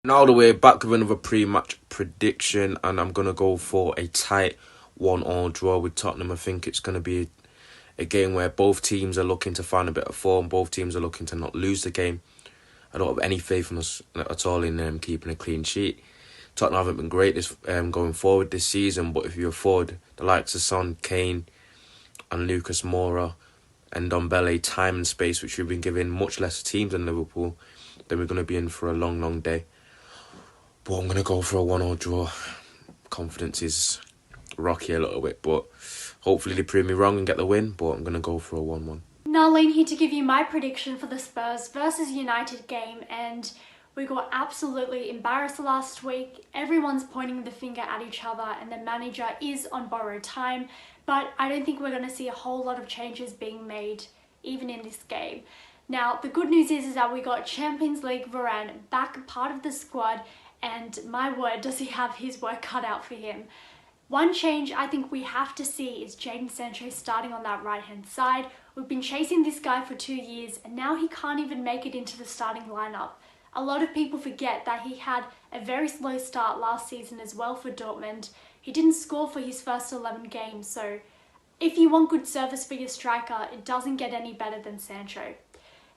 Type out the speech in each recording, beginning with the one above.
Now the way back with another pre-match prediction, and I'm gonna go for a tight 1-1 draw with Tottenham. I think it's gonna be a game where both teams are looking to find a bit of form. Both teams are looking to not lose the game. I don't have any faith in us at all in keeping a clean sheet. Tottenham haven't been great this going forward this season, but if you afford the likes of Son, Kane, and Lucas Moura and Ndombele time and space, which we've been giving much less teams than Liverpool, then we're going to be in for a long, long day. But I'm going to go for a 1-1 draw. Confidence is rocky a little bit, but hopefully they prove me wrong and get the win, but I'm going to go for a 1-1. Narlene here to give you my prediction for the Spurs versus United game, and we got absolutely embarrassed last week. Everyone's pointing the finger at each other and the manager is on borrowed time, but I don't think we're going to see a whole lot of changes being made even in this game. Now, the good news is that we got Champions League Varane back part of the squad, and my word, does he have his work cut out for him. One change I think we have to see is Jadon Sancho starting on that right-hand side. We've been chasing this guy for 2 years and now he can't even make it into the starting lineup. A lot of people forget that he had a very slow start last season as well for Dortmund. He didn't score for his first 11 games, so if you want good service for your striker, it doesn't get any better than Sancho.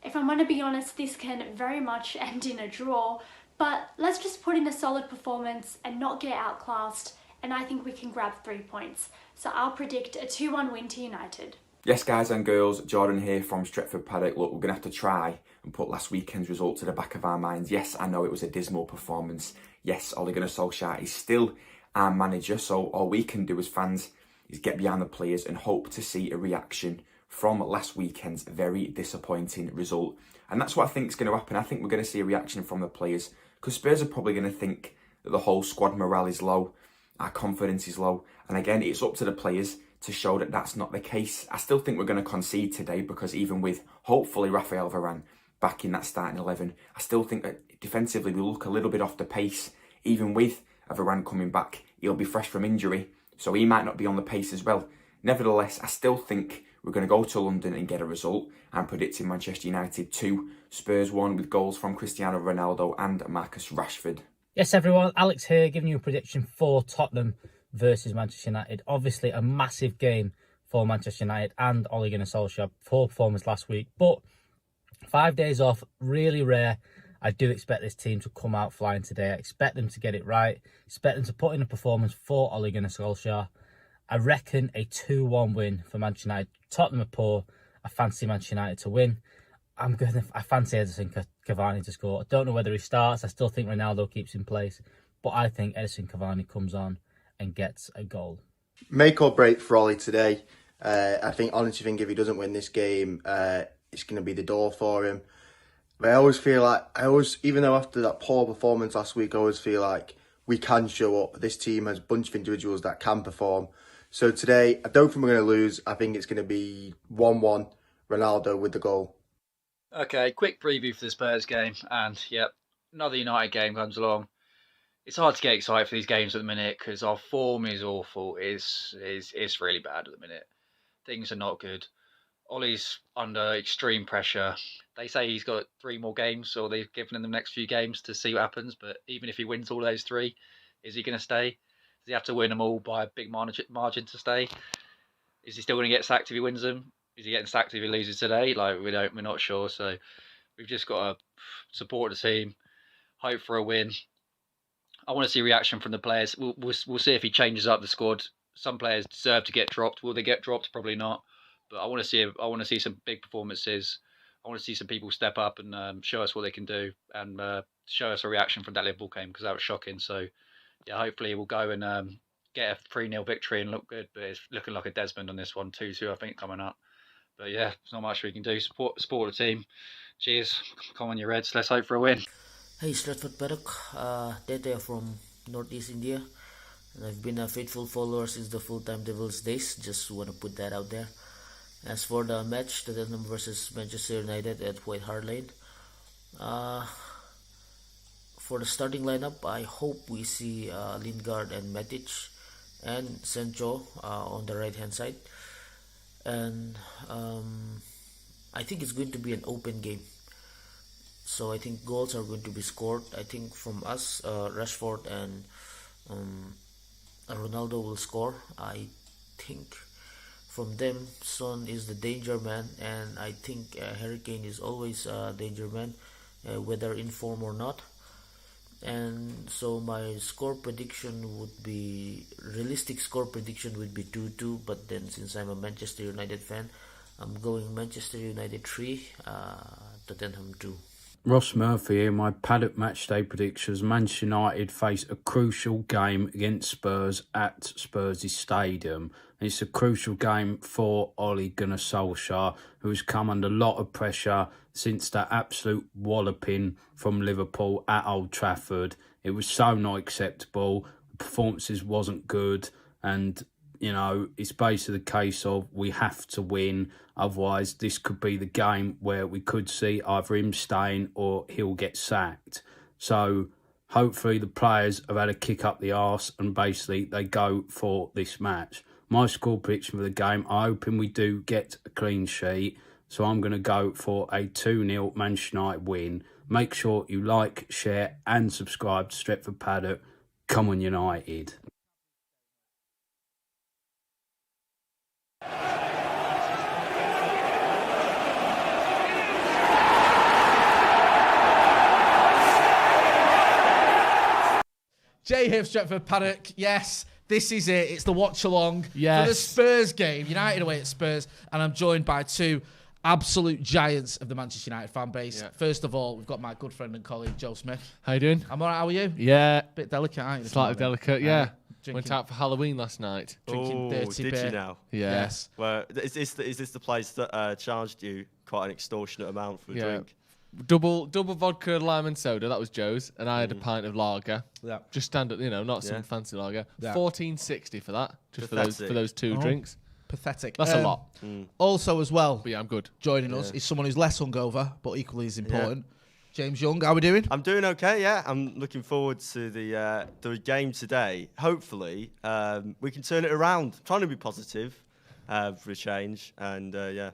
If I'm going to be honest, this can very much end in a draw, but let's just put in a solid performance and not get outclassed, and I think we can grab 3 points. So I'll predict a 2-1 win to United. Yes, guys and girls, Jordan here from Stretford, Paddock. Look, we're going to have to try and put last weekend's result to the back of our minds. Yes, I know it was a dismal performance. Yes, Ole Gunnar Solskjaer is still our manager, so all we can do as fans is get behind the players and hope to see a reaction from last weekend's very disappointing result. And that's what I think is going to happen. I think we're going to see a reaction from the players, because Spurs are probably going to think that the whole squad morale is low, our confidence is low, and again, it's up to the players to show that that's not the case. I still think we're going to concede today, because even with, hopefully, Raphael Varane back in that starting 11, I still think that defensively we look a little bit off the pace. Even with a Varane coming back, he'll be fresh from injury, so he might not be on the pace as well. Nevertheless, I still think we're going to go to London and get a result. I'm predicting Manchester United 2, Spurs 1, with goals from Cristiano Ronaldo and Marcus Rashford. Yes, everyone, Alex here, giving you a prediction for Tottenham versus Manchester United. Obviously, a massive game for Manchester United and Ole Gunnar Solskjaer. Poor performance last week, but 5 days off, really rare. I do expect this team to come out flying today. I expect them to get it right. Expect them to put in a performance for Ole Gunnar Solskjaer. I reckon a 2-1 win for Manchester United. Tottenham are poor. I fancy Manchester United to win. I fancy Edison Cavani to score. I don't know whether he starts. I still think Ronaldo keeps in place, but I think Edison Cavani comes on and gets a goal. Make or break for Ollie today. I honestly think if he doesn't win this game, it's going to be the door for him. But I always feel like, even though after that poor performance last week, I always feel like we can show up. This team has a bunch of individuals that can perform. So today, I don't think we're going to lose. I think it's going to be 1-1, Ronaldo with the goal. Okay, quick preview for the Spurs game, and yep, another United game comes along. It's hard to get excited for these games at the minute because our form is awful. It's really bad at the minute. Things are not good. Ollie's under extreme pressure. They say he's got 3 more games, or they've given him the next few games to see what happens. But even if he wins all those 3, is he going to stay? Does he have to win them all by a big margin to stay? Is he still going to get sacked if he wins them? Is he getting sacked if he loses today? We're not sure. So we've just got to support the team, hope for a win. I want to see reaction from the players. We'll see if he changes up the squad. Some players deserve to get dropped. Will they get dropped? Probably not. But I want to see some big performances. I want to see some people step up and show us what they can do, and show us a reaction from that Liverpool game, because that was shocking. So yeah, hopefully we'll go and get a 3-0 victory and look good. But it's looking like a Desmond on this one, 2-2 I think coming up. But yeah, there's not much we can do. Support the team. Cheers. Come on, you Reds. Let's hope for a win. Hey, Stretford, Paddock. Tete from Northeast India. And I've been a faithful follower since the full-time Devils days. Just want to put that out there. As for the match, Tottenham versus Manchester United at White Hart Lane. For the starting lineup, I hope we see Lingard and Matic and Sancho on the right-hand side. And I think it's going to be an open game. So I think goals are going to be scored. I think from us, Rashford and Ronaldo will score. I think from them, Son is the danger man, and I think Harry Kane is always a danger man, whether in form or not. And so my score prediction would be, realistic score prediction would be 2-2, but then since I'm a Manchester United fan, I'm going Manchester United 3, Tottenham 2. Ross Murphy here. My Paddock matchday predictions. Manchester United face a crucial game against Spurs at Spurs' stadium. It's a crucial game for Ole Gunnar Solskjaer, who's come under a lot of pressure since that absolute walloping from Liverpool at Old Trafford. It was so not acceptable. The performances wasn't good, and it's basically the case of we have to win. Otherwise, this could be the game where we could see either him staying or he'll get sacked. So hopefully the players have had a kick up the arse and basically they go for this match. My score prediction for the game, I'm hoping we do get a clean sheet. So I'm going to go for a 2-0 Manchester United win. Make sure you like, share and subscribe to Stretford Paddock. Come on, United. Jay here, Stretford Paddock. Yes, this is it. It's the watch-along for Yes. the Spurs game. United away at Spurs. And I'm joined by two absolute giants of the Manchester United fan base. Yeah. First of all, we've got my good friend and colleague, Joe Smith. How you doing? I'm all right. How are you? Yeah, Bit delicate, aren't you? this slightly morning? delicate. Yeah, Drinking, went out for Halloween last night. drinking dirty did beer. you now? Yeah, Yes. Well, is this the place that charged you quite an extortionate amount for a Yeah. drink? Double vodka, lime and soda. That was Joe's, and I had a pint of lager. Yeah. Just standard, not some Yeah. fancy lager. Yeah. $14.60 for that, just for Pathetic. those two Oh. drinks. Pathetic. That's a lot. Also, as well, But yeah, I'm good. joining us is someone who's less hungover, but equally as important. James Young, how are we doing? I'm doing okay. Yeah, I'm looking forward to the game today. Hopefully, we can turn it around. Trying to be positive for a change, and yeah.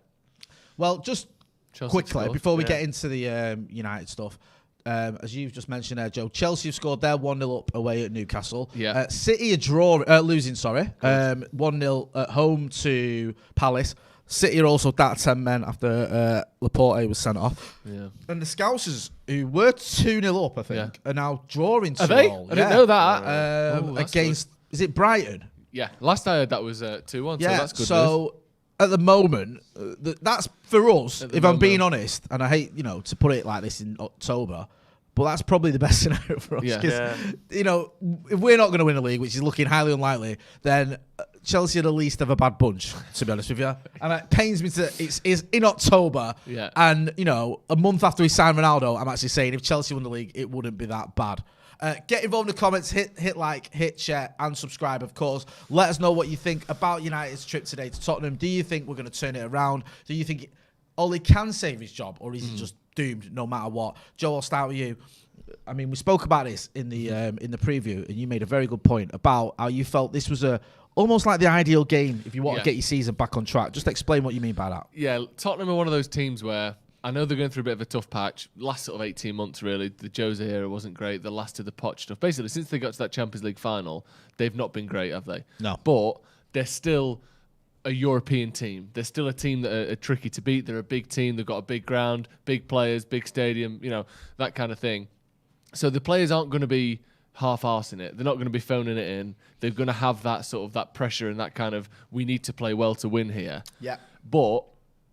Well, just Chelsea quickly, scored. before we Yeah. get into the United stuff, as you've just mentioned there, Joe, Chelsea have scored their 1-0 up away at Newcastle. Yeah. City are losing, 1-0 at home to Palace. City are also down to 10 men after Laporte was sent off. Yeah. And the Scousers, who were 2-0 up, I think, are now drawing 2-0. Are they? I didn't know that. Oh, that's against, is it Brighton? Yeah. Last I heard that was 2-1. Yeah, so that's good so at the moment, that's for us, At the if I'm being moment. honest, and I hate, to put it like this in October, but that's probably the best scenario for us. Yeah. 'Cause, if we're not going to win the league, which is looking highly unlikely, then Chelsea at least have a bad bunch, to be honest with you. And it pains me to, it's in October, Yeah. and, a month after we signed Ronaldo, I'm actually saying if Chelsea won the league, it wouldn't be that bad. Get involved in the comments, hit like, hit share, and subscribe, of course. Let us know what you think about United's trip today to Tottenham. Do you think we're going to turn it around? Do you think Ole can save his job, or is he just doomed no matter what? Joe, I'll start with you. I mean, we spoke about this in the preview, and you made a very good point about how you felt this was almost like the ideal game if you want to get your season back on track. Just explain what you mean by that. Yeah, Tottenham are one of those teams where I know they're going through a bit of a tough patch. Last sort of 18 months, really. The Jose era wasn't great. The last of the Poch stuff. Basically, since they got to that Champions League final, they've not been great, have they? No. But they're still a European team. They're still a team that are tricky to beat. They're a big team. They've got a big ground, big players, big stadium, that kind of thing. So the players aren't going to be half-arsing it. They're not going to be phoning it in. They're going to have that sort of that pressure and that kind of, we need to play well to win here. Yeah. But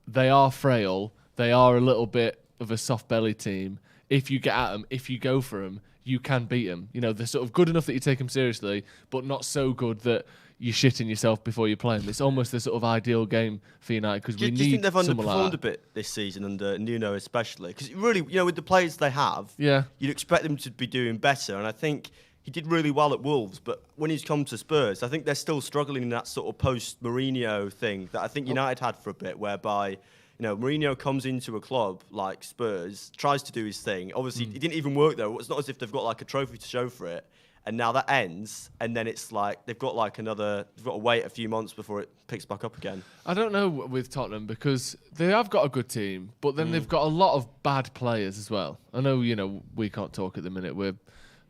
they are frail. They are a little bit of a soft belly team. If you get at them, if you go for them, you can beat them. They're sort of good enough that you take them seriously, but not so good that you're shitting yourself before you play them. It's almost the sort of ideal game for United because we Do you need think they've someone underperformed like a bit this season under Nuno especially? Because really, with the players they have, Yeah. you'd expect them to be doing better. And I think he did really well at Wolves, but when he's come to Spurs, I think they're still struggling in that sort of post-Mourinho thing that I think United had for a bit, whereby Mourinho comes into a club like Spurs, tries to do his thing. Obviously, it didn't even work though. It's not as if they've got like a trophy to show for it. and now that ends, and then it's like they've got to wait a few months before it picks back up again. I don't know with Tottenham because they have got a good team, but then they've got a lot of bad players as well. I know, we can't talk at the minute. We're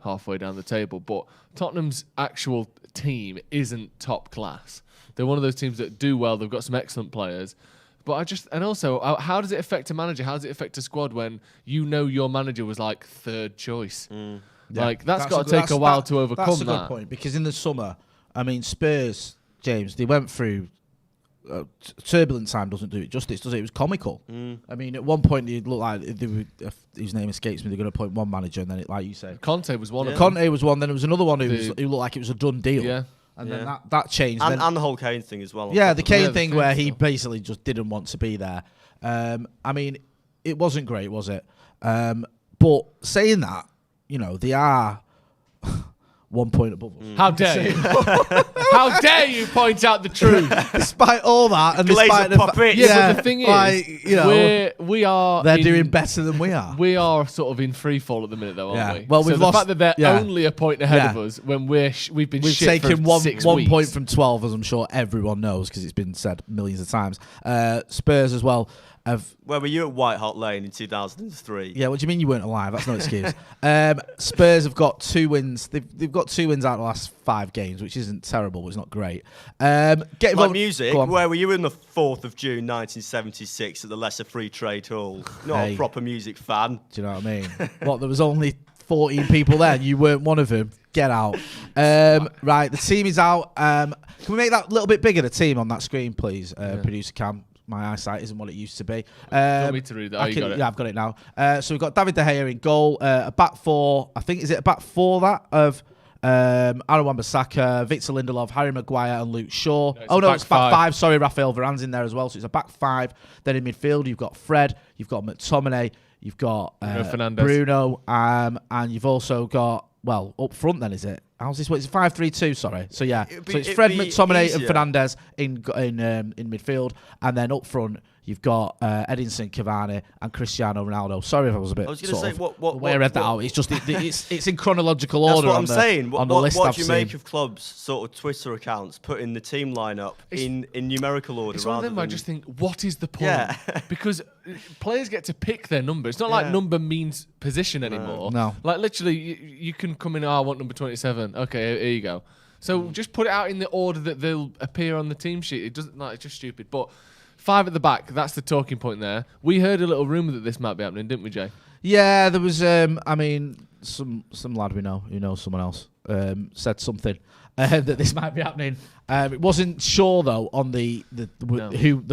halfway down the table, but Tottenham's actual team isn't top class. They're one of those teams that do well. They've got some excellent players. But how does it affect a manager? How does it affect a squad when your manager was like third choice? Yeah. That's got to take a while to overcome that. That's a good point, because in the summer, Spurs, James, they went through turbulent time. Doesn't do it justice, does it? It was comical. At one point it looked like his name escapes me. They're going to appoint one manager, and then like you said, Conte was one. Conte was one. Then there was another one who looked like it was a done deal. Yeah. And then that changed. And the whole Kane thing as well. Yeah, the Kane thing where he basically just didn't want to be there. It wasn't great, was it? But saying that, they are 1 point above us. How dare you? How dare you point out the truth? Despite all that, and Glazer despite puppets. But the thing is, we are. They're doing better than we are. We are sort of in free fall at the minute, though, aren't we? Well, we've lost. The fact that they're only a point ahead of us when we've taken shit for one 6 1 weeks. point from 12, as I'm sure everyone knows because it's been said millions of times. Spurs as well. Where were you at White Hart Lane in 2003? Yeah, what do you mean you weren't alive? That's no excuse. Spurs have got 2 wins. They've got 2 wins out of the last 5 games, which isn't terrible, but it's not great. Music, where were you in the 4th of June 1976 at the Leicester Free Trade Hall? Not a proper music fan. Do you know what I mean? There was only 14 people there and you weren't one of them. Get out. Right, the team is out. Can we make that a little bit bigger, the team, on that screen, please, producer Cam? My eyesight isn't what it used to be. Do you want me to read that? You got it. Yeah, I've got it now. So we've got David De Gea in goal. A back four. I think, is it a back four that of Aaron Wan-Bissaka, Victor Lindelof, Harry Maguire and Luke Shaw. It's back five. Sorry, Rafael Varane's in there as well. So it's a back 5. Then in midfield, you've got Fred, you've got McTominay, you've got Bruno, and you've also got, up front then, is it? How's this? It's 5-3-2. Sorry. So yeah. So it's Fred, McTominay, and Fernandes in midfield, and then up front you've got Edinson, Cavani, and Cristiano Ronaldo. Sorry if I was a bit. I was going to say the way I read that out. It's just it's in chronological order. That's what I'm saying. On the list what I've do you seen. make of clubs' sort of Twitter accounts putting the team lineup in numerical order? It's one of them where I just think, what is the point? Yeah. Because players get to pick their number. It's not like number means position anymore. No. Like literally, you can come in. I want number 27. Okay, here you go. So just put it out in the order that they'll appear on the team sheet. It doesn't. It's just stupid. But 5 at the back. That's the talking point there. We heard a little rumour that this might be happening, didn't we, Jay? Yeah, there was. Some lad we know who knows someone else said something that this might be happening. It wasn't sure though on the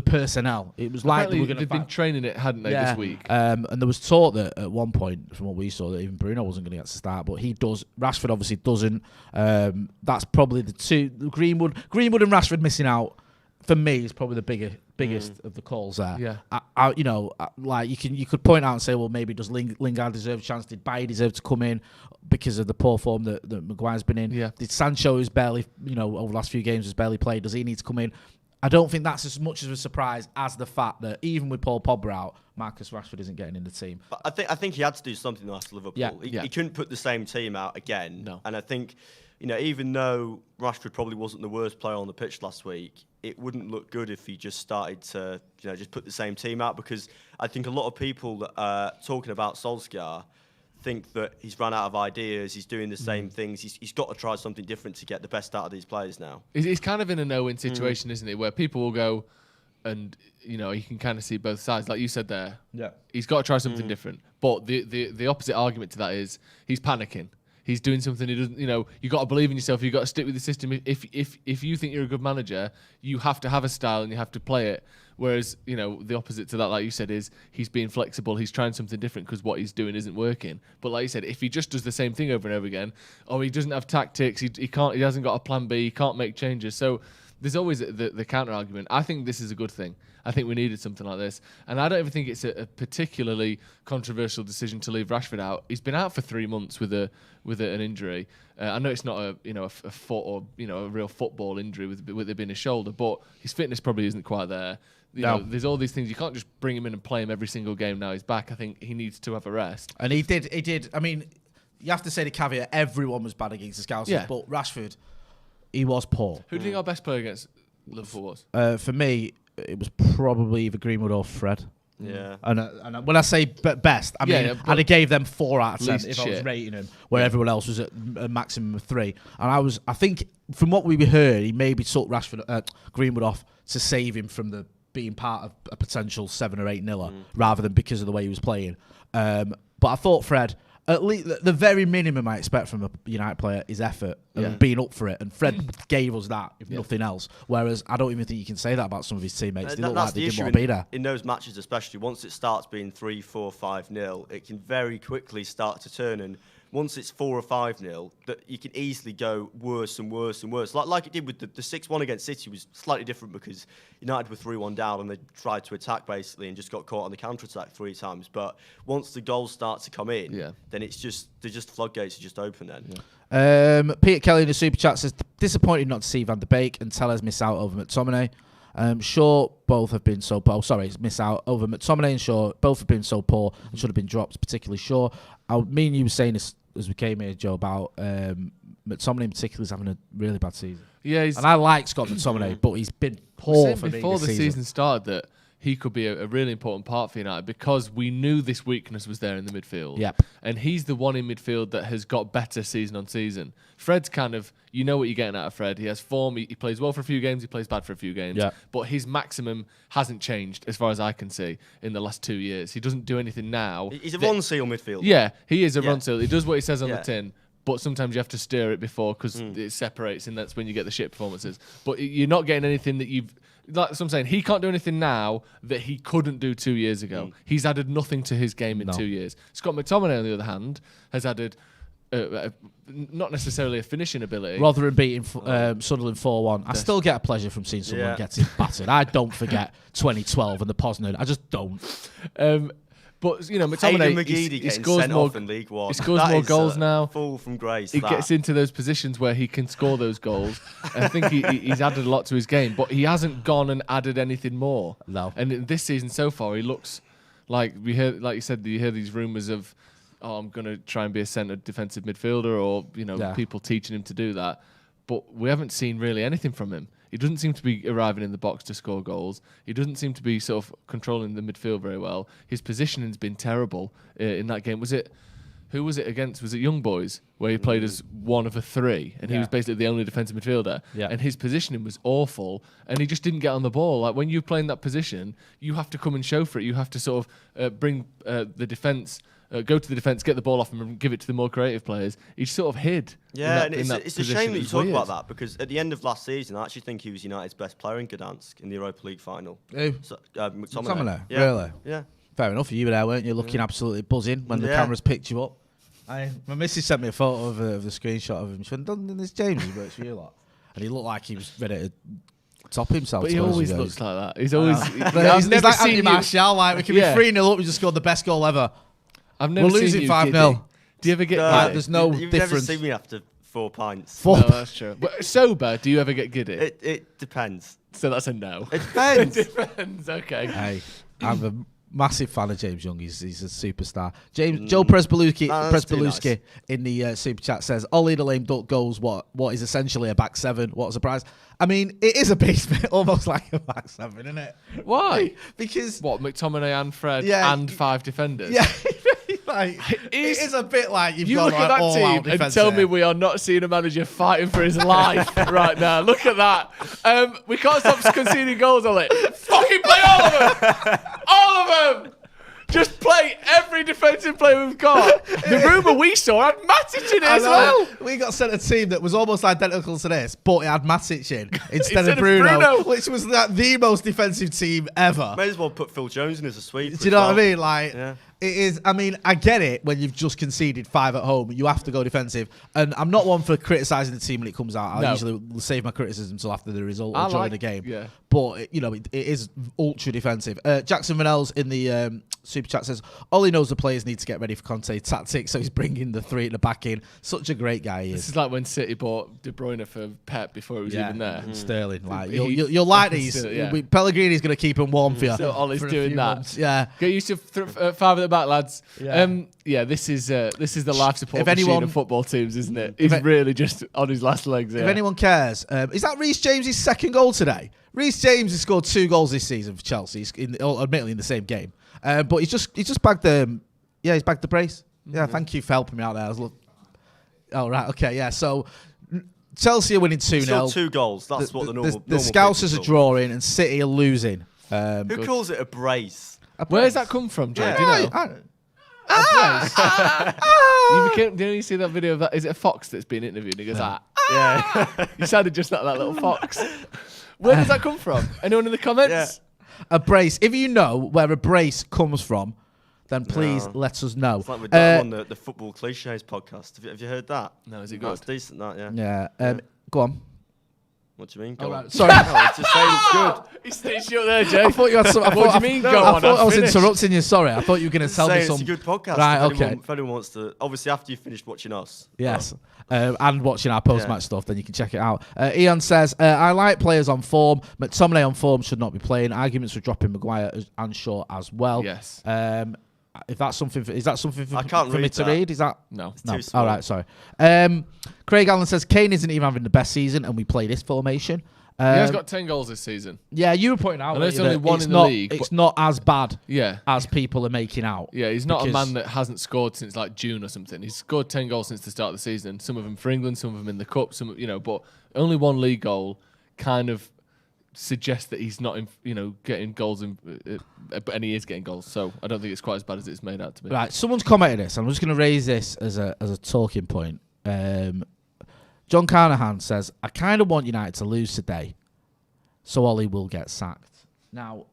personnel. It was like they've been training it, hadn't they, this week? And there was talk that at one point, from what we saw, that even Bruno wasn't going to get to start, but he does. Rashford obviously doesn't. That's probably the two. Greenwood and Rashford missing out for me is probably the biggest of the calls there. Yeah. Like you could point out and say, well, maybe does Lingard deserve a chance? Did Bailly deserve to come in because of the poor form that Maguire's been in? Yeah. Did Sancho, who's barely, over the last few games, has barely played, does he need to come in? I don't think that's as much of a surprise as the fact that even with Paul Pogba out, Marcus Rashford isn't getting in the team. But I think he had to do something last Liverpool. Yeah. He couldn't put the same team out again. No. And I think, even though Rashford probably wasn't the worst player on the pitch last week, it wouldn't look good if he just started to, just put the same team out, because I think a lot of people that are talking about Solskjaer think that he's run out of ideas, he's doing the same things, he's got to try something different to get the best out of these players now. It's kind of in a no-win situation, isn't it, where people will go and, you can kind of see both sides. Like you said there, he's got to try something different. But the opposite argument to that is he's panicking. He's doing something he doesn't. You got to believe in yourself. You got to stick with the system. If you think you're a good manager, you have to have a style and you have to play it. Whereas the opposite to that, like you said, is he's being flexible. He's trying something different because what he's doing isn't working. But like you said, if he just does the same thing over and over again, he doesn't have tactics. He can't. He hasn't got a plan B. He can't make changes. So there's always the counter argument. I think this is a good thing. I think we needed something like this, and I don't even think it's a particularly controversial decision to leave Rashford out. He's been out for 3 months with an injury. I know it's not a foot or a real football injury with it being a shoulder, but his fitness probably isn't quite there. There's all these things. You can't just bring him in and play him every single game. Now he's back. I think he needs to have a rest. And he did. I mean, you have to say the caveat, everyone was bad against the Scousers, Yeah. but Rashford, he was poor. Who do you think our best player against Liverpool was? For me, it was probably either Greenwood or Fred. Yeah. And when I say best, I mean, but I'd have gave them 4 out of 10 least if I was shit. rating them, where everyone else was at a maximum of 3. And I think, from what we heard, he maybe took Greenwood off to save him from being part of a potential 7 or 8-0 rather than because of the way he was playing. But I thought Fred, at least the very minimum I expect from a United player is effort and being up for it. And Fred gave us that, if nothing else. Whereas I don't even think you can say that about some of his teammates. They look like they didn't want to be there. In those matches, especially, once it starts being 3-4, 5-0, it can very quickly start to turn. And once it's 4 or 5-0, that you can easily go worse and worse and worse. Like it did with the 6-1 against City was slightly different because United were 3-1 down and they tried to attack basically and just got caught on the counter-attack 3 times. But once the goals start to come in, then it's just floodgates are just open then. Yeah. Peter Kelly in the super chat says, disappointed not to see Van de Beek and Tellez miss out over McTominay. Shaw both have been so poor. Miss out over McTominay and Shaw. Both have been so poor and should have been dropped, particularly Shaw. Me and you were saying this as we came here, Joe, about McTominay in particular is having a really bad season. Yeah, and I like Scott McTominay, but he's been poor for me before this the season started that he could be a really important part for United because we knew this weakness was there in the midfield. Yep. And he's the one in midfield that has got better season on season. Fred's kind of, you know what you're getting out of Fred. He has form. He plays well for a few games. He plays bad for a few games. Yep. But his maximum hasn't changed as far as I can see in the last 2 years. He doesn't do anything now. He's a run seal midfielder. Yeah, he is a run seal. He does what he says on the Yeah. tin. But sometimes you have to stir it before because it separates, and that's when you get the shit performances. But you're not getting anything that you've... Like I'm saying, he can't do anything now that he couldn't do 2 years ago. He's added nothing to his game in 2 years. Scott McTominay, on the other hand, has added not necessarily a finishing ability. Rotherham beating Sunderland 4-1. I still get a pleasure from seeing someone getting battered. I don't forget 2012 and the Poznan. I just don't. But you know, McTominay he scores more in League One. He scores more goals now. Fall from grace. He gets into those positions where he can score those goals. And I think he's added a lot to his game, but he hasn't gone and added anything more. No. And in this season so far, he looks like like you said, you hear these rumours of, I'm going to try and be a centre defensive midfielder, or people teaching him to do that. But we haven't seen really anything from him. He doesn't seem to be arriving in the box to score goals. He doesn't seem to be sort of controlling the midfield very well. His positioning's been terrible in that game. Who was it against? Was it Young Boys, where he played as one of a 3, and he was basically the only defensive midfielder? Yeah. And his positioning was awful, and he just didn't get on the ball. Like when you're playing that position, you have to come and show for it. You have to sort of bring the defence. Go to the defence, get the ball off him, and give it to the more creative players. He sort of hid. Yeah, in and that it's a shame that you talk weird. about that because at the end of last season, I actually think he was United's best player in Gdansk in the Europa League final. Who? McTominay. Yeah. Really? Yeah. Fair enough. You were there, weren't you? Looking absolutely buzzing when the cameras picked you up. My missus sent me a photo of the screenshot of him. She went, "Done this James, he works for you lot." And he looked like he was ready to top himself. But he always looks like that. He's always. He's like Andy Martial. Like we can be 3-0 up. We just scored the best goal ever. I've never We're losing 5-0. Do you ever get? There's no You've difference. never seen me after 4 pints. No, that's true. But sober, do you ever get giddy? It depends. So that's a no. It depends. It depends. Okay. Hey, I'm a massive fan of James Young. He's a superstar. Joe Presbeluski nice. in the super chat says, Ollie the lame duck goes what is essentially a back 7. What a surprise. I mean, it is a bit almost like a back 7, isn't it? Why? Because McTominay and Fred Yeah, and 5 defenders. yeah, like, it is a bit like you've You got look at that team and tell me we are not seeing a manager fighting for his life right now. Look at that. We can't stop conceding goals, Ollie. Fucking play all of them. All of them. Just play every defensive player we've got. The rumour we saw had Matic in it as well. We got sent a team that was almost identical to this, but it had Matic in instead of Bruno, which was the most defensive team ever. May as well put Phil Jones in as a sweep. Do you know what I mean? Like, yeah. It is. I mean, I get it when you've just conceded 5 at home. You have to go defensive. And I'm not one for criticising the team when it comes out. I usually will save my criticism until after the result or during the game. Yeah. But, it is ultra defensive. Jackson Vanel's in the super chat says, Ollie knows the players need to get ready for Conte tactics, so he's bringing the 3 at the back in. Such a great guy he is. This is like when City bought De Bruyne for Pep before he was even there. Sterling. Like, you'll like these. Yeah. Pellegrini's going to keep him warm for you. So Ollie's for a doing few that. months. Yeah. Get used to 5 at the back, lads. Yeah. This is the life support If machine anyone- of football teams, isn't it? He's really just on his last legs. If anyone cares, is that Reece James' second goal today? Reece James has scored 2 goals this season for Chelsea. He's admittedly in the same game, but he's just bagged the he's bagged the brace. Yeah, thank you for helping me out there. Oh right, okay, yeah. So Chelsea are winning 2-0. Still 2 goals. That's what the normal. The Scousers are drawing and City are losing. Who calls it a brace? Where's that come from, Joe? Do you know? You see that video of that? Is it a fox that's been interviewed? And he goes, Yeah. You sounded just like that little fox. Where does that come from? Anyone in the comments? Yeah. A brace. If you know where a brace comes from, then please let us know. It's like with that on the Football Cliches podcast. Have you heard that? No, is it good? That's decent, that, yeah. Yeah. Go on. What do you mean? Go on. Sorry. No, it's just saying it's good. He stitched you up there, Jay. I thought you had some. What do you mean? Go I on. thought I was finished. interrupting you. Sorry. I thought you were going to tell me Saying something. it's a good podcast. Right. If anyone wants to, obviously after you finished watching us. Yes. And watching our post-match stuff, then you can check it out. Ian says, I like players on form. McTominay on form should not be playing. Arguments for dropping Maguire and Shaw as well. Yes. If that's something, is that something for, I can't for me read to that. read? Is that No. no? too small. All right, sorry. Craig Allen says Kane isn't even having the best season, and we play this formation. He has got 10 goals this season. Yeah, you were pointing out. And there's that only one it's in the not, league, It's but- not as bad Yeah. as people are making out. Yeah, he's not a Because- man that hasn't scored since like June or something. He's scored 10 goals since the start of the season. Some of them for England, some of them in the cup. But only one league goal kind of suggests that he's not, getting goals, and he is getting goals. So I don't think it's quite as bad as it's made out to be. Right, someone's commented this. I'm just going to raise this as a talking point. John Carnahan says, I kind of want United to lose today, so Ollie will get sacked. Now,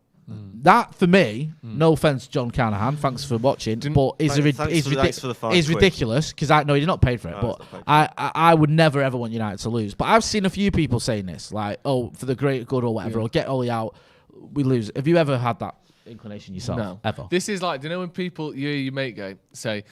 that for me, no offense, John Carnahan, thanks for watching, but is Thanks for the fine quiz. ridiculous because I know you're not paid for it. No, but it's not paid for I would never ever want United to lose. But I've seen a few people saying this, like, oh, for the great good or whatever, or get Ollie out, we lose. Have you ever had that inclination yourself? No. Ever? This is like, do you know when people, your mate guy, say,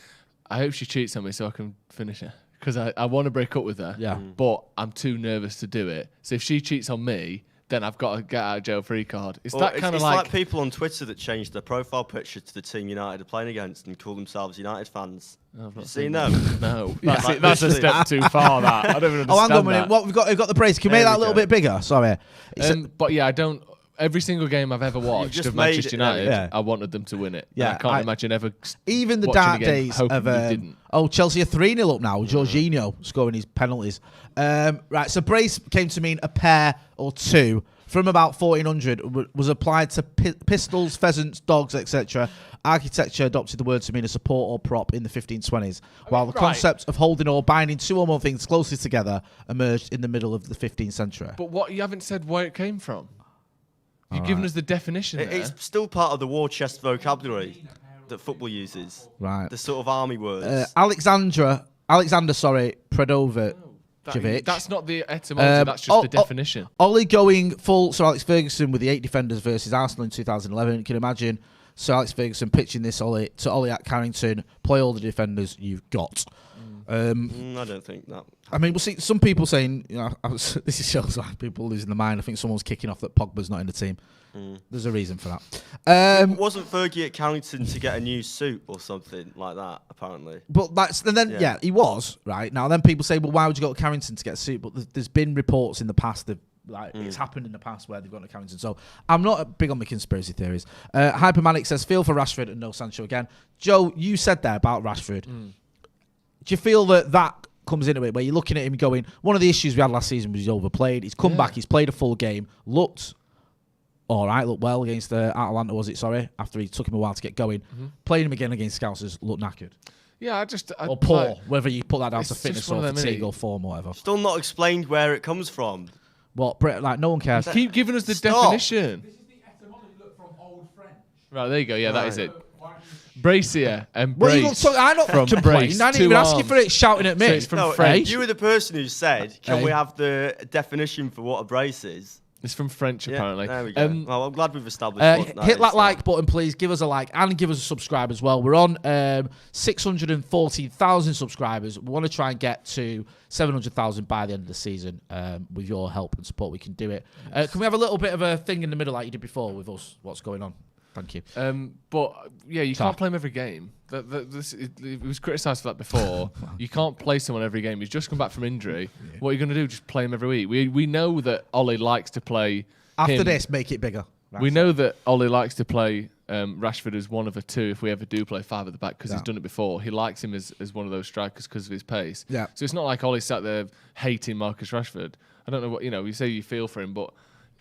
I hope she cheats on me so I can finish her? Because I want to break up with her, Yeah. but I'm too nervous to do it. So if she cheats on me, then I've got a get out of jail free card. It's that kind of it's like people on Twitter that changed their profile picture to the team United are playing against and call themselves United fans. I've not You seen that. them? No, Yeah. that's a step too far. That I don't even understand. Oh, hang on a minute. that. What we've got the brace. Can you make There that a we little go. bit bigger? Sorry. But yeah, I don't. Every single game I've ever watched just of made Manchester it, United, yeah. I wanted them to win it. Yeah, And I can't imagine ever. Even the watching dark a game days hoping of we didn't. Chelsea are 3-0 up now. Jorginho scoring his penalties. Right, so brace came to mean a pair or two from about 1400 was applied to pistols, pheasants, dogs, etc. Architecture adopted the word to mean a support or prop in the 1520s, while the concept of holding or binding two or more things closely together emerged in the middle of the 15th century. But what you haven't said where it came from. You've given us the definition. there. It's still part of the war chest vocabulary that football uses. Right. The sort of army words. Alexander, Predovic. That's not the etymology. That's just the definition. Ollie going full Sir Alex Ferguson with the 8 defenders versus Arsenal in 2011. You can imagine Sir Alex Ferguson pitching this Ollie at Carrington. Play all the defenders you've got. I don't think that. I mean, we'll see. Some people saying, this shows like people losing their mind. I think someone's kicking off that Pogba's not in the team. There's a reason for that. Wasn't Fergie at Carrington to get a new suit or something like that? Apparently. But he was right now. Then people say, well, why would you go to Carrington to get a suit? But there's been reports in the past that it's happened in the past where they've gone to Carrington. So I'm not big on the conspiracy theories. Hypermanic says, feel for Rashford and no Sancho again. Joe, you said there about Rashford. Do you feel that comes into it where you're looking at him going, one of the issues we had last season was he's overplayed. He's come back, he's played a full game, looked all right, looked well against Atalanta, was it? Sorry, after he took him a while to get going. Playing him again against Scousers, looked knackered. Yeah, or poor, whether you put that down to fitness or fatigue or form or whatever. Still not explained where it comes from. What, like, no one cares. Keep giving us the definition. This is the etymology from Old French. Right, there you go. Yeah, that is it. Bracier and brace. I'm not from complaining. I didn't even ask you for it shouting at me. So it's from French. You were the person who said, can we have the definition for what a brace is? It's from French, apparently. There we go. Well, I'm glad we've established hit that like button, please. Give us a like and give us a subscribe as well. We're on 640,000 subscribers. We want to try and get to 700,000 by the end of the season. With your help and support, we can do it. Can we have a little bit of a thing in the middle like you did before with us? What's going on? Thank you. But yeah, you can't play him every game. It was criticised for that before. You can't play someone every game. He's just come back from injury. Yeah. What are you going to do? Just play him every week? We know that Ollie likes to play. After this, make it bigger. We know that Ollie likes to play Rashford as one of a two if we ever do play 5 at the back, because he's done it before. He likes him as one of those strikers because of his pace. Yeah. So it's not like Ollie sat there hating Marcus Rashford. I don't know what, you say you feel for him, but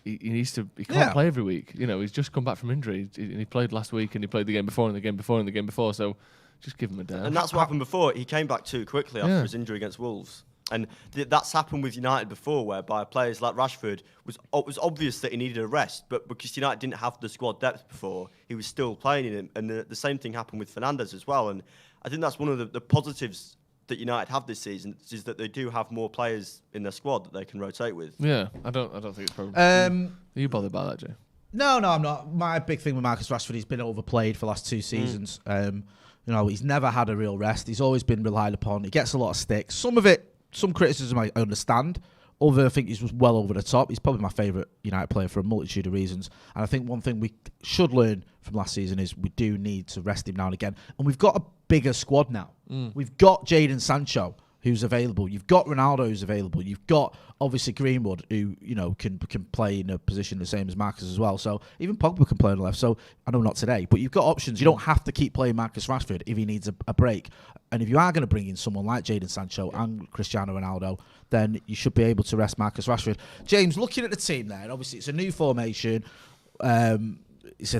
he needs to. He can't play every week. He's just come back from injury. He played last week and he played the game before and the game before and the game before. So just give him a day. And that's what happened before. He came back too quickly after his injury against Wolves. And that's happened with United before, whereby players like Rashford was obvious that he needed a rest, but because United didn't have the squad depth before, he was still playing in it. And the same thing happened with Fernandes as well. And I think that's one of the positives that United have this season, is that they do have more players in their squad that they can rotate with. Yeah, I don't think it's a problem. Are you bothered by that, Jay? No, I'm not. My big thing with Marcus Rashford, he's been overplayed for the last 2 seasons. He's never had a real rest. He's always been relied upon. He gets a lot of stick. Some criticism I understand. Other, I think he's well over the top. He's probably my favourite United player for a multitude of reasons. And I think one thing we should learn from last season is we do need to rest him now and again. And we've got a bigger squad now. We've got Jadon Sancho, who's available. You've got Ronaldo, who's available. You've got, obviously, Greenwood, who can play in a position the same as Marcus as well. So even Pogba can play on the left. So I know not today, but you've got options. You don't have to keep playing Marcus Rashford if he needs a break. And if you are going to bring in someone like Jadon Sancho and Cristiano Ronaldo, then you should be able to rest Marcus Rashford. James, looking at the team there, obviously it's a new formation. It's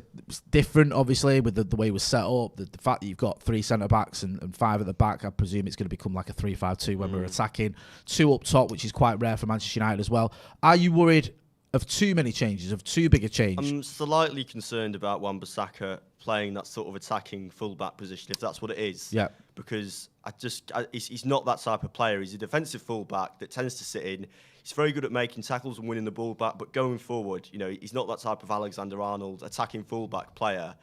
different, obviously, with the way it was set up. The fact that you've got 3 centre-backs and 5 at the back, I presume it's going to become like a 3-5-2 when we're attacking. 2 up top, which is quite rare for Manchester United as well. Are you worried of too many changes, of too big a change? I'm slightly concerned about Wan-Bissaka playing that sort of attacking full-back position, if that's what it is. Yeah. Because he's not that type of player. He's a defensive full-back that tends to sit in. He's very good at making tackles and winning the ball back, but going forward, he's not that type of Alexander-Arnold attacking full-back player.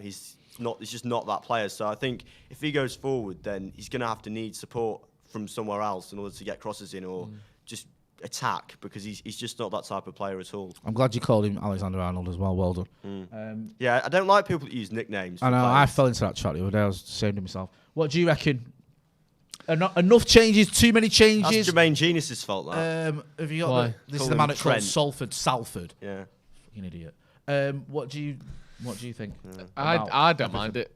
He's just not that player. So I think if he goes forward, then he's going to have to need support from somewhere else in order to get crosses in or just attack, because he's just not that type of player at all. I'm glad you called him Alexander-Arnold as well. Well done. Yeah, I don't like people that use nicknames. I know, I fell into that trap the other day. I was ashamed of myself. What do you reckon? Enough changes, too many changes. That's Jermaine Genius's fault, that. Have you got this is the man at called Salford. Yeah. Fucking idiot. What do you think? I don't mind it.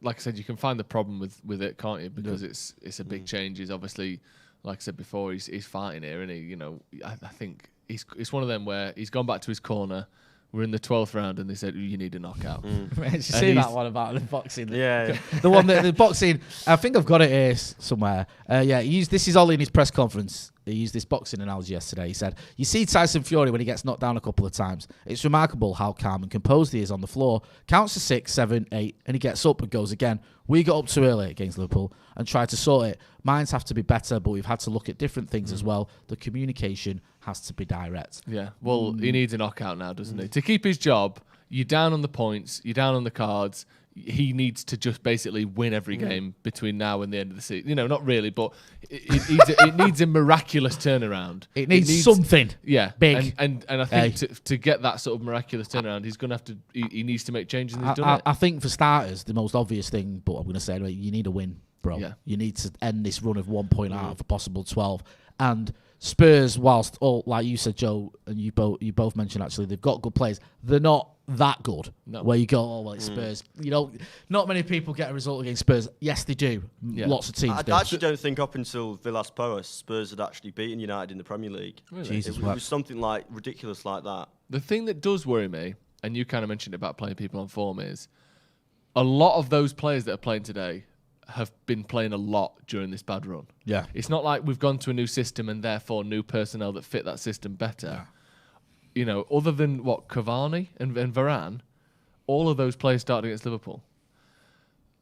Like I said, you can find the problem with it, can't you? Because it's a big change. He's obviously, like I said before, he's fighting here, and I think it's one of them where he's gone back to his corner. We're in the 12th round, and they said you need a knockout. Did you see that one about the boxing? Yeah. The one the boxing. I think I've got it here somewhere. This is Ollie in his press conference. He used this boxing analogy yesterday. He said, "You see Tyson Fury when he gets knocked down a couple of times. It's remarkable how calm and composed he is on the floor. Counts to 6, 7, 8, and he gets up and goes again. We got up too early against Liverpool and tried to sort it. Minds have to be better, but we've had to look at different things as well. The communication has to be direct." Yeah, well, he needs a knockout now, doesn't he? To keep his job, you're down on the points, you're down on the cards. He needs to just basically win every game between now and the end of the season. Not really, but it needs a miraculous turnaround. It needs something. Yeah, big. And I think to get that sort of miraculous turnaround, he's going to have to. He needs to make changes. And he's done it. I think for starters, the most obvious thing, but I'm going to say anyway, you need a win, bro. Yeah. You need to end this run of 1 point out of a possible 12. And Spurs, whilst like you said, Joe, and you both mentioned actually, they've got good players. They're not that good. No. Where you go, it's Spurs. Not many people get a result against Spurs. Yes, they do. Yeah. Lots of teams do. I actually don't think up until Villas-Boas, Spurs had actually beaten United in the Premier League. Really? Jesus, it was something like ridiculous like that. The thing that does worry me, and you kind of mentioned about playing people on form, is a lot of those players that are playing today have been playing a lot during this bad run. Yeah. It's not like we've gone to a new system and therefore new personnel that fit that system better. Yeah. Other than Cavani and Varane, all of those players started against Liverpool.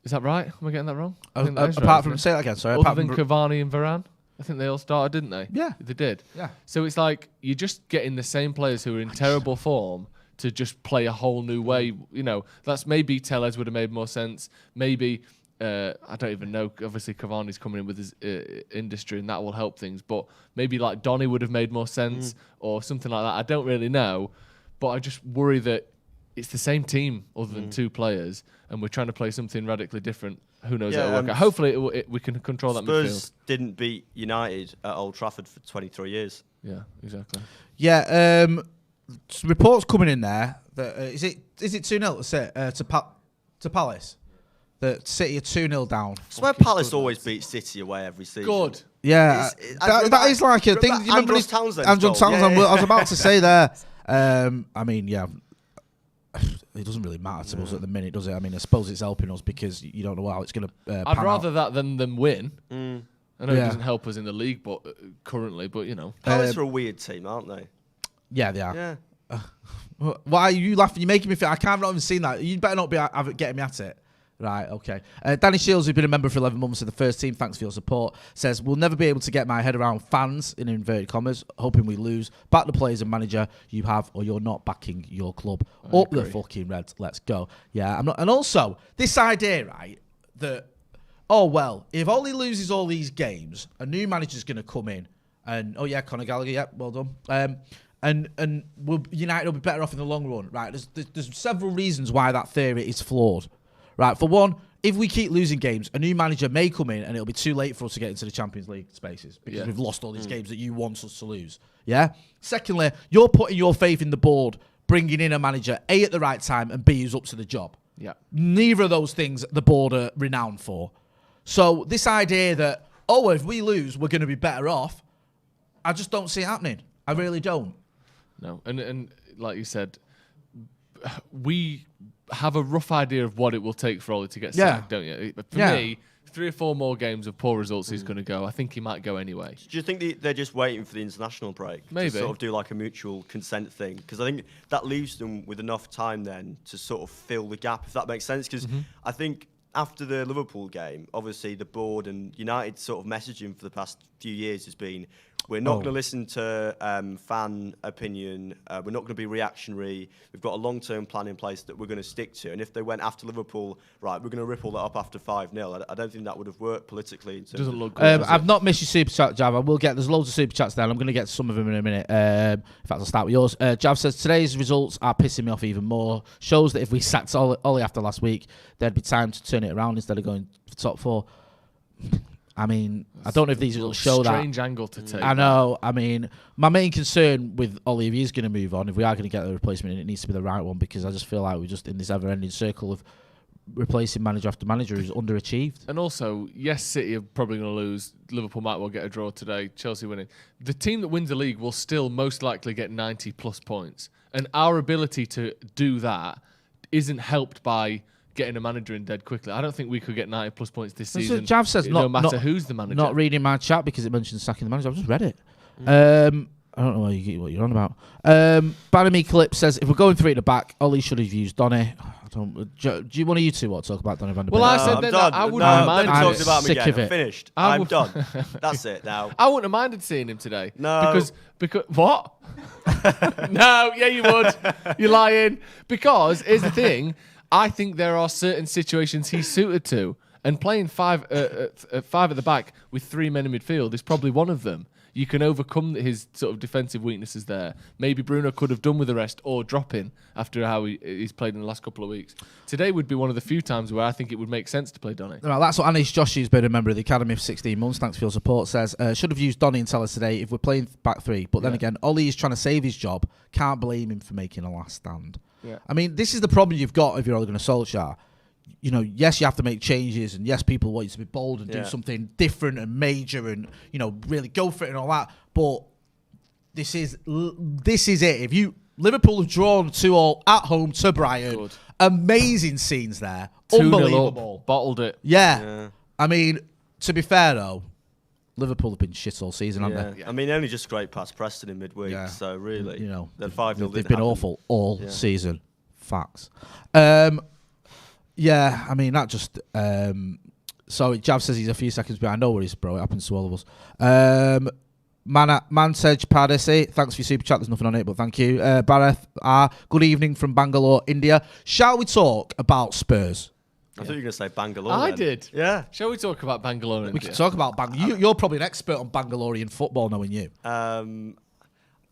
Is that right? Am I getting that wrong? Apart from, say that again, sorry. Other than Cavani and Varane? I think they all started, didn't they? Yeah. They did. Yeah. So it's like you're just getting the same players who are in terrible form to just play a whole new way. That's maybe Tellez would have made more sense. Maybe... I don't even know. Obviously, Cavani's coming in with his industry, and that will help things. But maybe like Donny would have made more sense, or something like that. I don't really know, but I just worry that it's the same team other than two players, and we're trying to play something radically different. Who knows? Yeah, It'll work out. Hopefully, we can control that midfield. Spurs didn't beat United at Old Trafford for 23 years. Yeah, exactly. Yeah, reports coming in there that is it 2-0 to Palace? That City are 2-0 down. I swear Palace always beat City away every season. Good. Yeah, that is like a thing. You remember Andros Townsend's Andrew goal? Townsend. Yeah. I was about to say there. I mean, yeah, it doesn't really matter to us at the minute, does it? I mean, I suppose it's helping us because you don't know how it's going to. I'd rather that than them win. I know it Yeah. doesn't help us in the league, but currently, but you know. Palace are a weird team, aren't they? Yeah, they are. Yeah. Why are you laughing? You're making me feel. I can't not even seen that. You better not be getting me at it. Right, okay. Danny Shields, who's been a member for 11 months of the first team, thanks for your support, says, we'll never be able to get my head around fans, in inverted commas, hoping we lose. Back the players and manager you have, or you're not backing your club. Up the fucking Reds, let's go. Yeah, I'm not. And also, this idea, right, that, oh, well, if Ollie loses all these games, a new manager's going to come in, and, oh, yeah, Conor Gallagher, yeah, well done. And United will be better off in the long run, right? There's several reasons why that theory is flawed. Right, for one, if we keep losing games, a new manager may come in and it'll be too late for us to get into the Champions League spaces because we've lost all these games that you want us to lose. Yeah? Secondly, you're putting your faith in the board, bringing in a manager, A, at the right time, and B, who's up to the job. Yeah. Neither of those things the board are renowned for. So this idea that, oh, if we lose, we're going to be better off, I just don't see it happening. I really don't. No, and like you said, we have a rough idea of what it will take for Ollie to get sacked, don't you? For me, 3 or 4 more games of poor results he's going to go. I think he might go anyway. Do you think they're just waiting for the international break? Maybe. To sort of do like a mutual consent thing? Because I think that leaves them with enough time then to sort of fill the gap, if that makes sense. Because I think after the Liverpool game, obviously the board and United sort of messaging for the past few years has been, we're not going to listen to fan opinion. We're not going to be reactionary. We've got a long-term plan in place that we're going to stick to. And if they went after Liverpool, right, we're going to ripple that up after 5-0. I don't think that would have worked politically. Doesn't look good. I've not missed your super chat, Jav. There's loads of super chats there. I'm going to get some of them in a minute. In fact, I'll start with yours. Jav says, today's results are pissing me off even more. Shows that if we sacked Ollie after last week, there'd be time to turn it around instead of going for top 4. I mean, I don't know if these results show that. Strange angle to take. I know. I mean, my main concern with Ollie, if he is going to move on, if we are going to get the replacement, it needs to be the right one, because I just feel like we're just in this ever-ending circle of replacing manager after manager who's underachieved. And also, yes, City are probably going to lose. Liverpool might well get a draw today. Chelsea winning. The team that wins the league will still most likely get 90-plus points. And our ability to do that isn't helped by getting a manager in dead quickly. I don't think we could get 90-plus points this season. So Jav says no matter who's the manager. Not reading my chat because it mentions sacking the manager. I've just read it. I don't know what you're on about. Banami Clip says, if we're going 3 at the back, Ollie should have used Donny. Do you want you two talk about Donny van der Beek? Well, I said that I wouldn't have minded. I'm sick of it. I'm finished. I'm would, done. That's it now. I wouldn't have minded seeing him today. No. Because what? No, yeah, you would. You're lying. Because here's the thing. I think there are certain situations he's suited to, and playing 5 at the back with 3 men in midfield is probably one of them. You can overcome his sort of defensive weaknesses there. Maybe Bruno could have done with the rest or dropping after how he's played in the last couple of weeks. Today would be one of the few times where I think it would make sense to play Donny. Well, that's what Anish Joshi, who's been a member of the Academy for 16 months, thanks for your support, says, should have used Donny and tell us today if we're playing back 3. But then again, Ollie is trying to save his job. Can't blame him for making a last stand. Yeah. I mean, this is the problem you've got if you're Ole Gunnar Solskjaer. You know, yes, you have to make changes, and yes, people want you to be bold and do something different and major and, you know, really go for it and all that. But this is it. If Liverpool have drawn 2-2 at home to Brighton, good. Amazing scenes there, 2-0 unbelievable, up, bottled it. Yeah. I mean, to be fair though, Liverpool have been shit all season, haven't they? I mean, only just great past Preston in midweek, so really, you know, they're 5-0. They've been awful all season. Facts. Yeah, I mean, that just... so, Jav says he's a few seconds behind. No worries, bro. It happens to all of us. Mansej Pardesi, thanks for your super chat. There's nothing on it, but thank you. Barath, good evening from Bangalore, India. Shall we talk about Spurs? I thought you were going to say Bangalore. I did. Yeah. Shall we talk about Bangalore? We can talk about Bangalore. You're probably an expert on Bangalorean football, knowing you.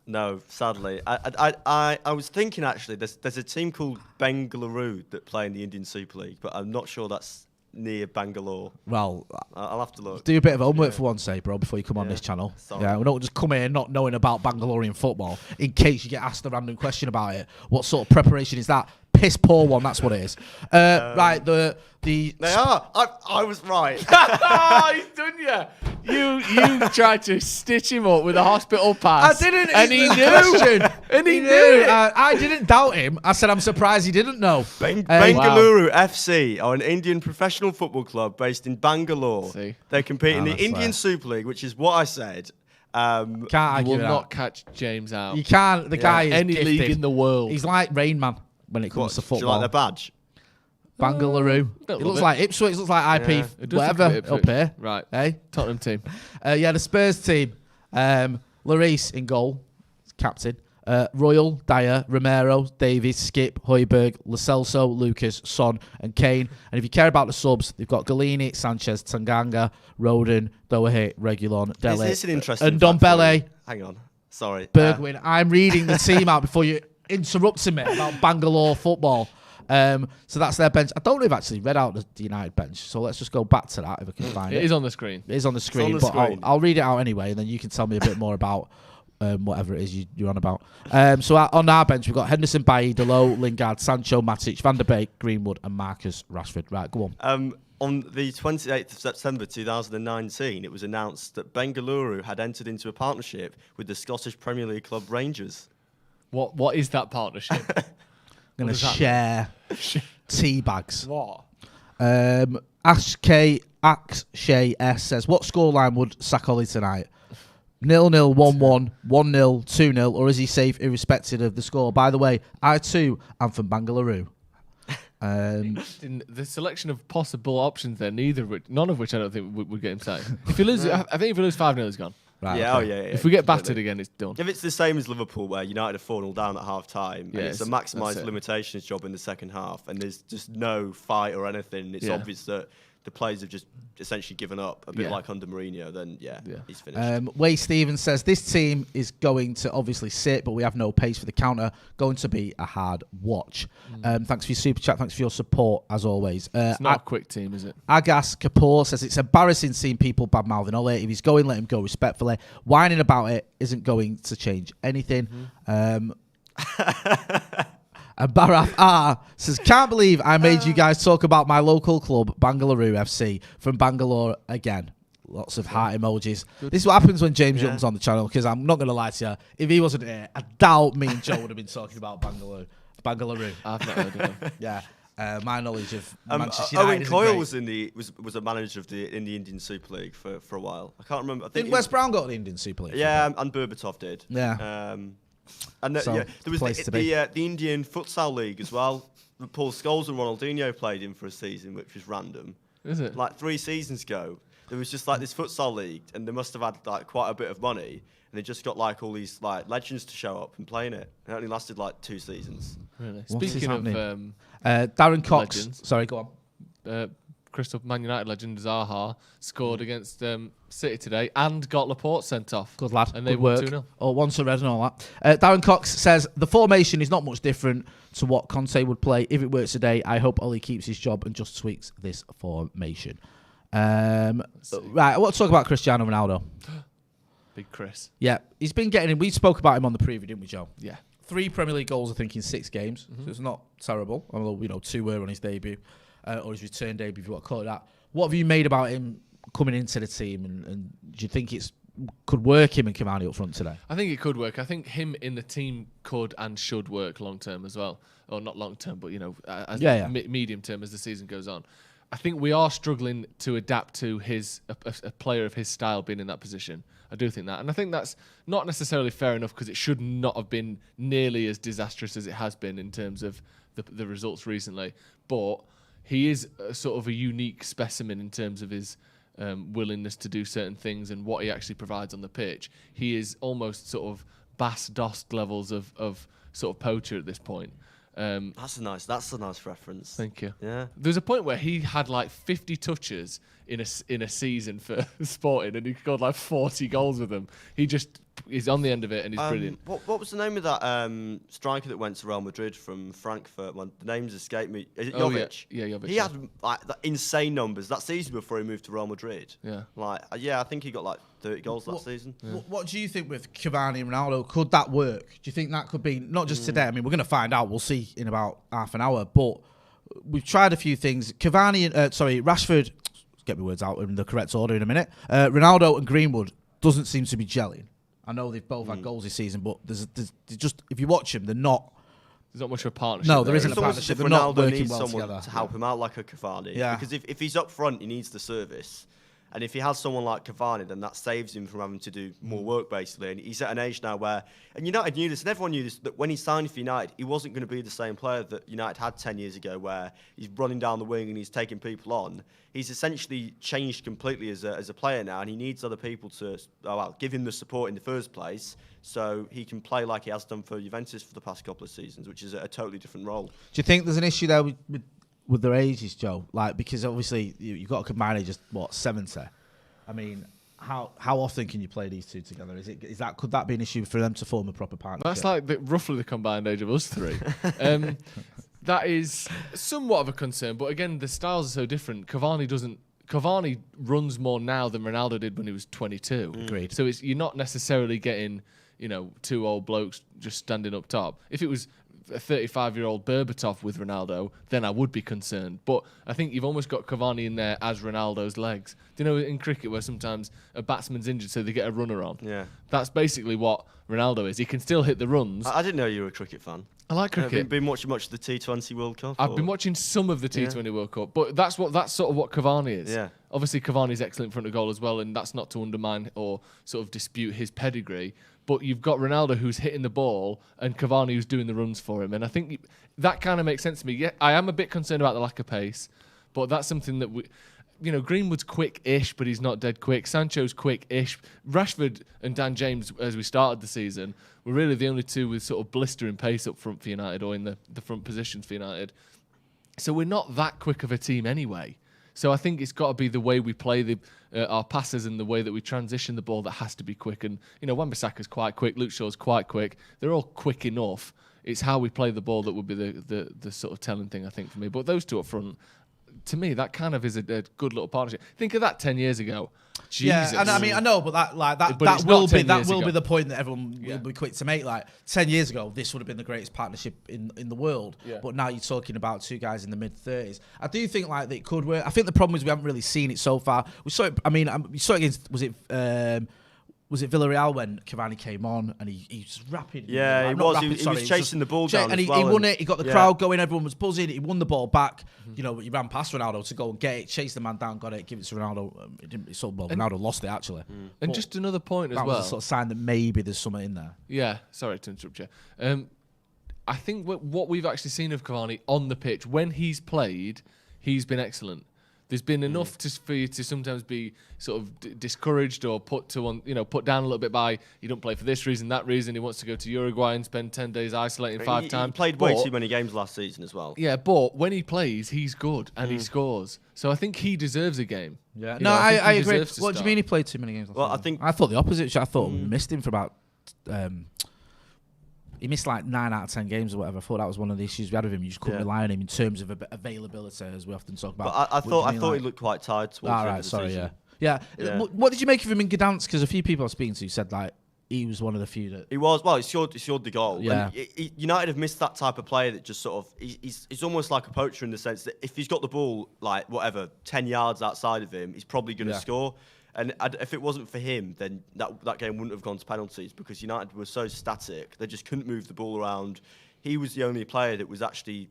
No, sadly. I was thinking actually, there's a team called Bengaluru that play in the Indian Super League, but I'm not sure that's near Bangalore. Well, I'll have to look. Do a bit of homework for once, bro, before you come on this channel. Sorry. Yeah, we don't just come here not knowing about Bangalorean football in case you get asked a random question about it. What sort of preparation is that? Piss poor one, that's what it is. Right, They are. I was right. He's done you. You tried to stitch him up with a hospital pass. I didn't. And he knew. And he knew it. I didn't doubt him. I said I'm surprised he didn't know. Bengaluru FC are an Indian professional football club based in Bangalore. See? They compete in the that's Indian fair. Super League, which is what I said. Can't You argue will with not that. catch James out. You can't. The guy is Any gifted. league in the world. He's like Rain Man when it comes to Do you football. like their badge? Bangalore. Don't It love looks it. like Ipswich. It looks like IP. It does look a Whatever bit up Ipswich. here. Right. Hey. Tottenham team. Yeah, the Spurs team. Lloris in goal, captain. Royal, Dyer, Romero, Davies, Skip, Højbjerg, Lo Celso, Lucas, Son, and Kane. And if you care about the subs, they've got Galini, Sanchez, Tanganga, Roden, Doherty, Regulon, Dele, Is this an interesting and fact for you? Dombele, Hang on. Sorry. Bergwijn. I'm reading the team out before you interrupting me about Bangalore football. So that's their bench. I don't know if I've actually read out the United bench, so let's just go back to that if I can find it. It is on the screen. It is on the screen, the but screen. I'll read it out anyway, and then you can tell me a bit more about whatever it is you're on about. So on our bench, we've got Henderson, Bailly, Delo, Lingard, Sancho, Matic, Van der Beek, Greenwood, and Marcus Rashford. Right, go on. On the 28th of September 2019, it was announced that Bengaluru had entered into a partnership with the Scottish Premier League club Rangers. What is that partnership? I'm going to does that share tea bags. What? Akshay S says, what scoreline would sack Ollie tonight? 0-0, 1-1, 1-0, 2-0, or is he safe irrespective of the score? By the way, I too am from Bangalore. In the selection of possible options there, none of which I don't think would get him safe. If he loses, I think if he loses 5-0, he's gone. Right, Yeah, okay. oh yeah. If we get battered again, it's done. If it's the same as Liverpool, where United are 4-0 down at half time, Yeah, and it's a that's maximised it. limitations job in the second half, and there's just no fight or anything, it's Yeah. obvious that the players have just essentially given up, a bit Yeah. like under Mourinho, then Yeah. he's finished. Wade Stevens says, this team is going to obviously sit, but we have no pace for the counter. Going to be a hard watch. Thanks for your super chat. Thanks for your support, as always. It's not a quick team, is it? Agas Kapoor says, it's embarrassing seeing people bad-mouthing Ole. If he's going, let him go respectfully. Whining about it isn't going to change anything. And Barath R says, can't believe I made you guys talk about my local club, Bangalore FC, from Bangalore again. Lots of heart emojis. This is what happens when James Young's on the channel, because I'm not going to lie to you. If he wasn't here, I doubt me and Joe would have been talking about Bangalore. I've not heard of them. Yeah. My knowledge of Manchester United Owen isn't Coyle great. was a manager in the Indian Super League for a while. I can't remember. I think Didn't West Brown got the Indian Super League? Yeah, and Berbatov did. Yeah. And So, there was place to be. the Indian Futsal League as well. Paul Scholes and Ronaldinho played in for a season, which was random. Is it? Like 3 seasons ago, there was just like this futsal league, and they must have had like quite a bit of money, and they just got like all these like legends to show up and play in it. It only lasted like 2 seasons. Really? What is Speaking of happening? Darren Cox. legends. Sorry, go on. Crystal Man United legend Zaha scored against City today and got Laporte sent off. Good lad. And they Good won work. 2-0. Oh, once a red and all that. Darren Cox says, the formation is not much different to what Conte would play. If it works today, I hope Ollie keeps his job and just tweaks this formation. Right, I want to talk about Cristiano Ronaldo. Big Chris. Yeah, he's been getting in. We spoke about him on the preview, didn't we, Joe? Yeah. 3 Premier League goals, I think, in 6 games. So it's not terrible. Although, 2 were on his debut, or his return debut, if you want to call it that. What have you made about him coming into the team, and do you think it's could work him and Cavani up front today? I think it could work. I think him in the team could and should work long term as well, or not long term, but as medium term as the season goes on. I think we are struggling to adapt to a player of his style being in that position. I do think that, and I think that's not necessarily fair enough because it should not have been nearly as disastrous as it has been in terms of the results recently. But he is sort of a unique specimen in terms of his willingness to do certain things and what he actually provides on the pitch. He is almost sort of Bas Dost levels of sort of poacher at this point. That's a nice reference. Thank you. Yeah. There's a point where he had like 50 touches in a season for Sporting, and he scored like 40 goals with them. He's on the end of it, and he's brilliant. What was the name of that striker that went to Real Madrid from Frankfurt? The names escape me. Is it Jovic? Yeah, Jovic. He had like insane numbers that season before he moved to Real Madrid. Yeah. I think he got like 30 goals that season. What do you think with Cavani and Ronaldo? Could that work? Do you think that could be, not just today, I mean, we're going to find out, we'll see in about half an hour, but we've tried a few things. Rashford, get my words out in the correct order in a minute. Ronaldo and Greenwood doesn't seem to be gelling. I know they've both had goals this season, but there's just, if you watch them, they're not. There's not much of a partnership. No, there isn't It's a almost as partnership. if They're not Ronaldo working needs well someone together. to help him out like a Cavani. Yeah. Because if he's up front, he needs the service. And if he has someone like Cavani, then that saves him from having to do more work, basically. And he's at an age now where, and United knew this, and everyone knew this, that when he signed for United, he wasn't going to be the same player that United had 10 years ago, where he's running down the wing and he's taking people on. He's essentially changed completely as a player now, and he needs other people to give him the support in the first place, so he can play like he has done for Juventus for the past couple of seasons, which is a totally different role. Do you think there's an issue there with their ages, Joe? Like, because obviously you've got a combined age of 70. I mean, how often can you play these two together? Could that be an issue for them to form a proper partnership? That's like roughly the combined age of us three. That is somewhat of a concern, but again, the styles are so different. Cavani runs more now than Ronaldo did when he was 22. Agreed. So you're not necessarily getting, two old blokes just standing up top. If it was a 35-year-old Berbatov with Ronaldo, then I would be concerned. But I think you've almost got Cavani in there as Ronaldo's legs. Do you know in cricket where sometimes a batsman's injured so they get a runner on? Yeah. That's basically what Ronaldo is. He can still hit the runs. I didn't know you were a cricket fan. I like cricket. Have you been watching much of the T20 World Cup? I've been watching some of the T20 World Cup, but that's sort of what Cavani is. Yeah. Obviously, Cavani's excellent in front of goal as well, and that's not to undermine or sort of dispute his pedigree. But you've got Ronaldo who's hitting the ball and Cavani who's doing the runs for him. And I think that kind of makes sense to me. Yeah, I am a bit concerned about the lack of pace, but that's something that Greenwood's quick-ish, but he's not dead quick. Sancho's quick-ish. Rashford and Dan James, as we started the season, were really the only two with sort of blistering pace up front for United, or in the front positions for United. So we're not that quick of a team anyway. So I think it's got to be the way we play our passes and the way that we transition the ball that has to be quick. And, Wan-Bissaka's quite quick, Luke Shaw's quite quick. They're all quick enough. It's how we play the ball that would be the sort of telling thing, I think, for me. But those two up front, to me, that kind of is a good little partnership. Think of that 10 years ago. Jesus. Yeah, and I mean, I know, but that will be the point that everyone will be quick to make. Like 10 years ago, this would have been the greatest partnership in the world. Yeah. But now you're talking about two guys in the mid-30s. I do think that it could work. I think the problem is we haven't really seen it so far. We saw it. I mean, we saw it against was it Villarreal when Cavani came on and he was rapid? Yeah, he was chasing the ball down and as he well. won it. He got the crowd going. Everyone was buzzing. He won the ball back. Mm-hmm. He ran past Ronaldo to go and get it, chase the man down, got it, give it to Ronaldo. Ronaldo lost it actually. And just another point as well. That was a sort of sign that maybe there's something in there. Yeah, sorry to interrupt you. I think what we've actually seen of Cavani on the pitch, when he's played, he's been excellent. There's been enough for you to sometimes be sort of discouraged or put down a little bit by, he don't play for this reason, that reason. He wants to go to Uruguay and spend 10 days isolating five times. He played way too many games last season as well. Yeah, but when he plays, he's good and he scores. So I think he deserves a game. Yeah, I agree. What do you mean he played too many games last season? I thought the opposite. I thought we missed him for about... he missed like 9 out of 10 games or whatever. I thought that was one of the issues we had with him. You just couldn't rely on him in terms of availability, as we often talk about. But I thought he looked quite tired towards the end of the season. Yeah. What did you make of him in Gdansk? Because a few people I was speaking to said he was one of the few that... He was. Well, he scored the goal. Yeah. United have missed that type of player that just sort of... He's almost like a poacher in the sense that if he's got the ball, 10 yards outside of him, he's probably going to score. And if it wasn't for him, then that game wouldn't have gone to penalties because United were so static. They just couldn't move the ball around. He was the only player that was actually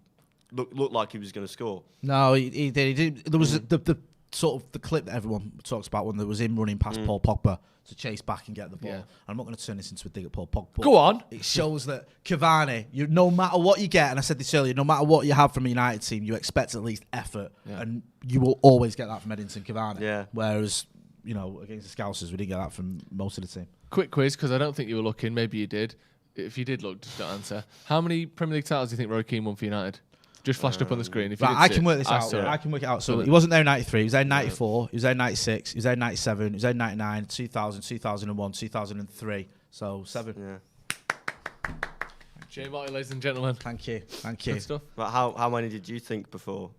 looked like he was going to score. No, he did. He did. There was the sort of the clip that everyone talks about when there was him running past Paul Pogba to chase back and get the ball. Yeah. I'm not going to turn this into a dig at Paul Pogba. Go on. It shows that Cavani, no matter what you get, and I said this earlier, no matter what you have from a United team, you expect at least effort, and you will always get that from Edinson Cavani. Yeah. Whereas... against the Scousers, we didn't get that from most of the team. Quick quiz, because I don't think you were looking. Maybe you did. If you did look, just don't answer. How many Premier League titles do you think Roy Keane won for United? Just flashed up on the screen. If Right, you I can work this out. saw it. I can work it out. So he wasn't there in 93. He was there in 94. He was there in 96. He was there in 97. He was there in 99, 2000, 2001, 2003. So 7. Yeah. Jay Martin, ladies and gentlemen. Thank you. Thank you. Good stuff. But how many did you think before?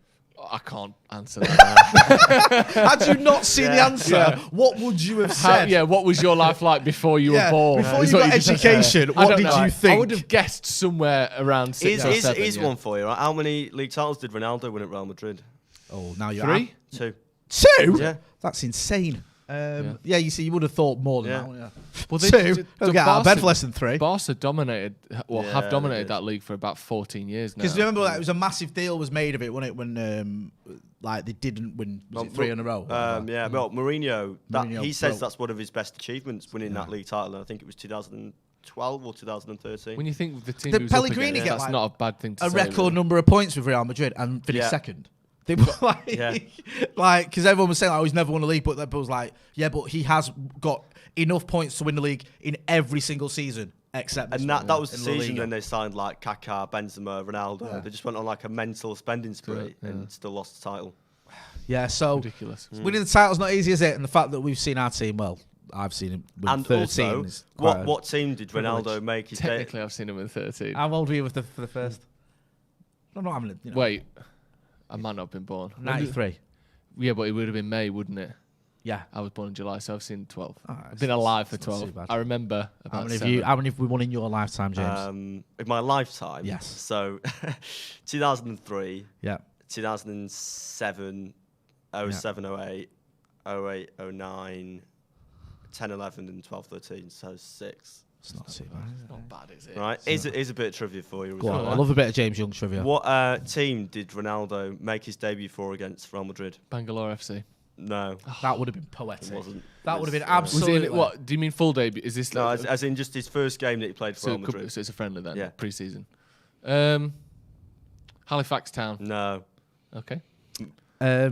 I can't answer that. Had you not seen the answer, what would you have said? What was your life like before you were born? Before you got education, what did you think? I would have guessed somewhere around 6 or 7. Here's one for you. Right? How many league titles did Ronaldo win at Real Madrid? Oh, now you're 3? 2. 2? Yeah. That's insane. You see, you would have thought more than that. Yeah. Well, 2. Don't get out of bed for less than 3. Barca dominated, have dominated that league for about 14 years now. Because remember, it was a massive deal was made of it, wasn't it? When they didn't win 3 in a row. Well, Mourinho he says broke. that's one of his best achievements, winning that league title. And I think it was 2012 or 2013. When you think the team Did who's up Pellegrini against, get, that's like, not a bad thing to a say. record really. number of points with Real Madrid and finished second. They were like, because everyone was saying, oh, he's never won a league, but was like, yeah, but he has got enough points to win the league in every single season except this one, that was the in La season Liga. when they signed like Kaká, Benzema, Ronaldo. Yeah. They just went on like a mental spending spree and still lost the title. Yeah, so Ridiculous. winning the title's not easy, is it? And the fact that we've seen our team, well, I've seen him with And 13. also, is quite what team did privilege. Ronaldo make his Technically, I've seen him with 13. How old were you for the first? I'm not having a, Wait, I might not have been born. 93. Yeah, but it would have been May, wouldn't it? Yeah. I was born in July, so I've seen 12. Alright, I've been alive for it's not too 12. bad. I remember about How many 7. have we won in your lifetime, James? in my lifetime? Yes. So 2003, Yeah. 2007, 07, 08, 08, 09, 10, 11, and 12, 13. So 6. It's not too bad. It's not bad, is it? Right. Here's a bit of trivia for you. as Go on, well. I love a bit of James Young trivia. What team did Ronaldo make his debut for against Real Madrid? Bangalore FC. No, That would have been poetic. it wasn't. That would have been Was absolutely. it what? Do you mean full debut? Is this No, as in just his first game that he played for so, Real it could- Madrid. so it's a friendly then? Yeah. Pre-season. Halifax Town. No, Okay. I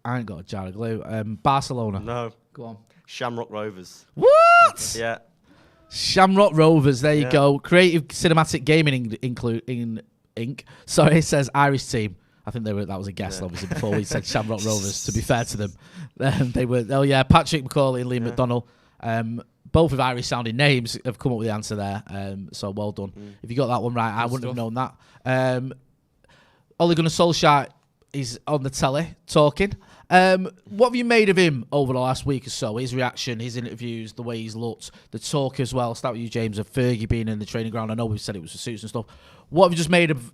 ain't got a jar of glue. Barcelona. no. Go on. Shamrock Rovers. What? Yeah. Shamrock Rovers. There you Yeah. go. Creative Cinematic Gaming Inc. Sorry, it says Irish team. I think that was a guess, obviously, before we said Shamrock Rovers. To be fair to them, they were. Oh yeah, Patrick McCauley and Liam McDonnell. Both with Irish sounding names have come up with the answer there. So well done. If you got that one right, I wouldn't have known that. Ole Gunnar Solskjaer is on the telly talking. What have you made of him over the last week or so? His reaction, his interviews, the way he's looked, the talk as well. Start with you, James, of Fergie being in the training ground. I know we've said it was for suits and stuff. What have you just made of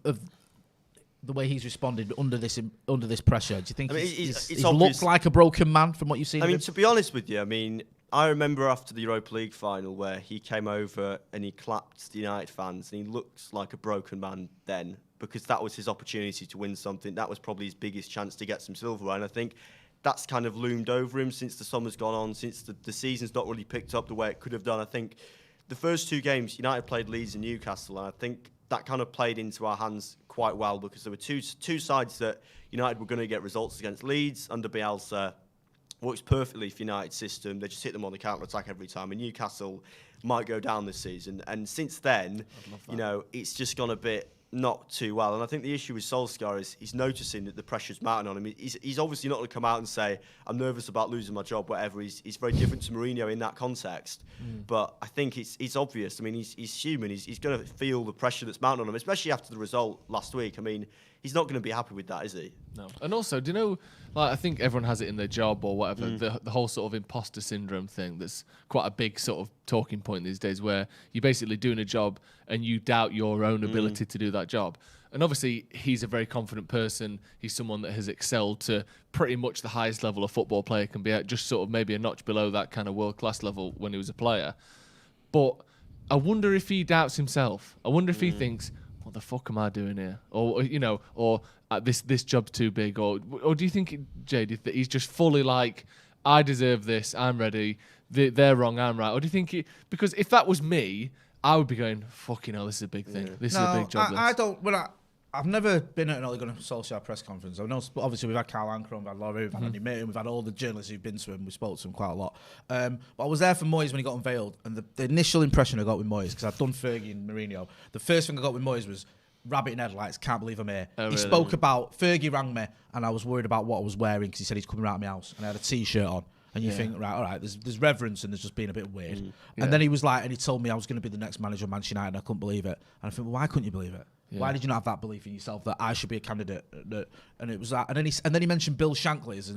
the way he's responded under this pressure? Do you think he's looked like a broken man from what you've seen? I of mean, him? to be honest with you, I remember after the Europa League final where he came over and he clapped the United fans and he looked like a broken man then because that was his opportunity to win something. That was probably his biggest chance to get some silverware. And I think that's kind of loomed over him since the summer's gone on, since the season's not really picked up the way it could have done. I think the first 2 games, United played Leeds and Newcastle, and I think that kind of played into our hands quite well because there were two sides that United were going to get results against. Leeds under Bielsa works perfectly for United's system. They just hit them on the counter-attack every time. And Newcastle might go down this season. And since then, it's just gone a bit not too well. And I think the issue with Solskjaer is he's noticing that the pressure's mounting on him. He's obviously not going to come out and say, I'm nervous about losing my job, whatever. He's very different to Mourinho in that context. But I think it's obvious. I mean, he's human. He's going to feel the pressure that's mounting on him, especially after the result last week. I mean, he's not going to be happy with that, is he? No. And also, do you know, like, I think everyone has it in their job or whatever, the whole sort of imposter syndrome thing that's quite a big sort of talking point these days where you're basically doing a job and you doubt your own ability to do that job. And obviously, he's a very confident person. He's someone that has excelled to pretty much the highest level a football player can be at, just sort of maybe a notch below that kind of world-class level when he was a player. But I wonder if he doubts himself. I wonder if he thinks, what the fuck am I doing here? Or this job's too big. Or do you think, Jade, that he's just fully like, I deserve this, I'm ready, they're wrong, I'm right? Or do you think because if that was me, I would be going, fucking hell, this is a big thing. This is a big job. I don't. I've never been at an Ole Gunnar Solskjaer press conference. I know, obviously, we've had Carl Anker, we've had Laurie, we've had Andy Mitton, we've had all the journalists who've been to him. We spoke to him quite a lot. But I was there for Moyes when he got unveiled, and the initial impression I got with Moyes, because I'd done Fergie and Mourinho, the first thing I got with Moyes was rabbit in headlights, can't believe I'm here. Oh, He really? spoke about, Fergie rang me and I was worried about what I was wearing because he said he's coming around my house and I had a T-shirt on. And you think, right, all right, there's reverence and there's just being a bit weird. And then he was like, and he told me I was going to be the next manager of Manchester United and I couldn't believe it. And I think, well, why couldn't you believe it? Yeah. Why did you not have that belief in yourself that I should be a candidate? And it was that. And then he mentioned Bill Shankly as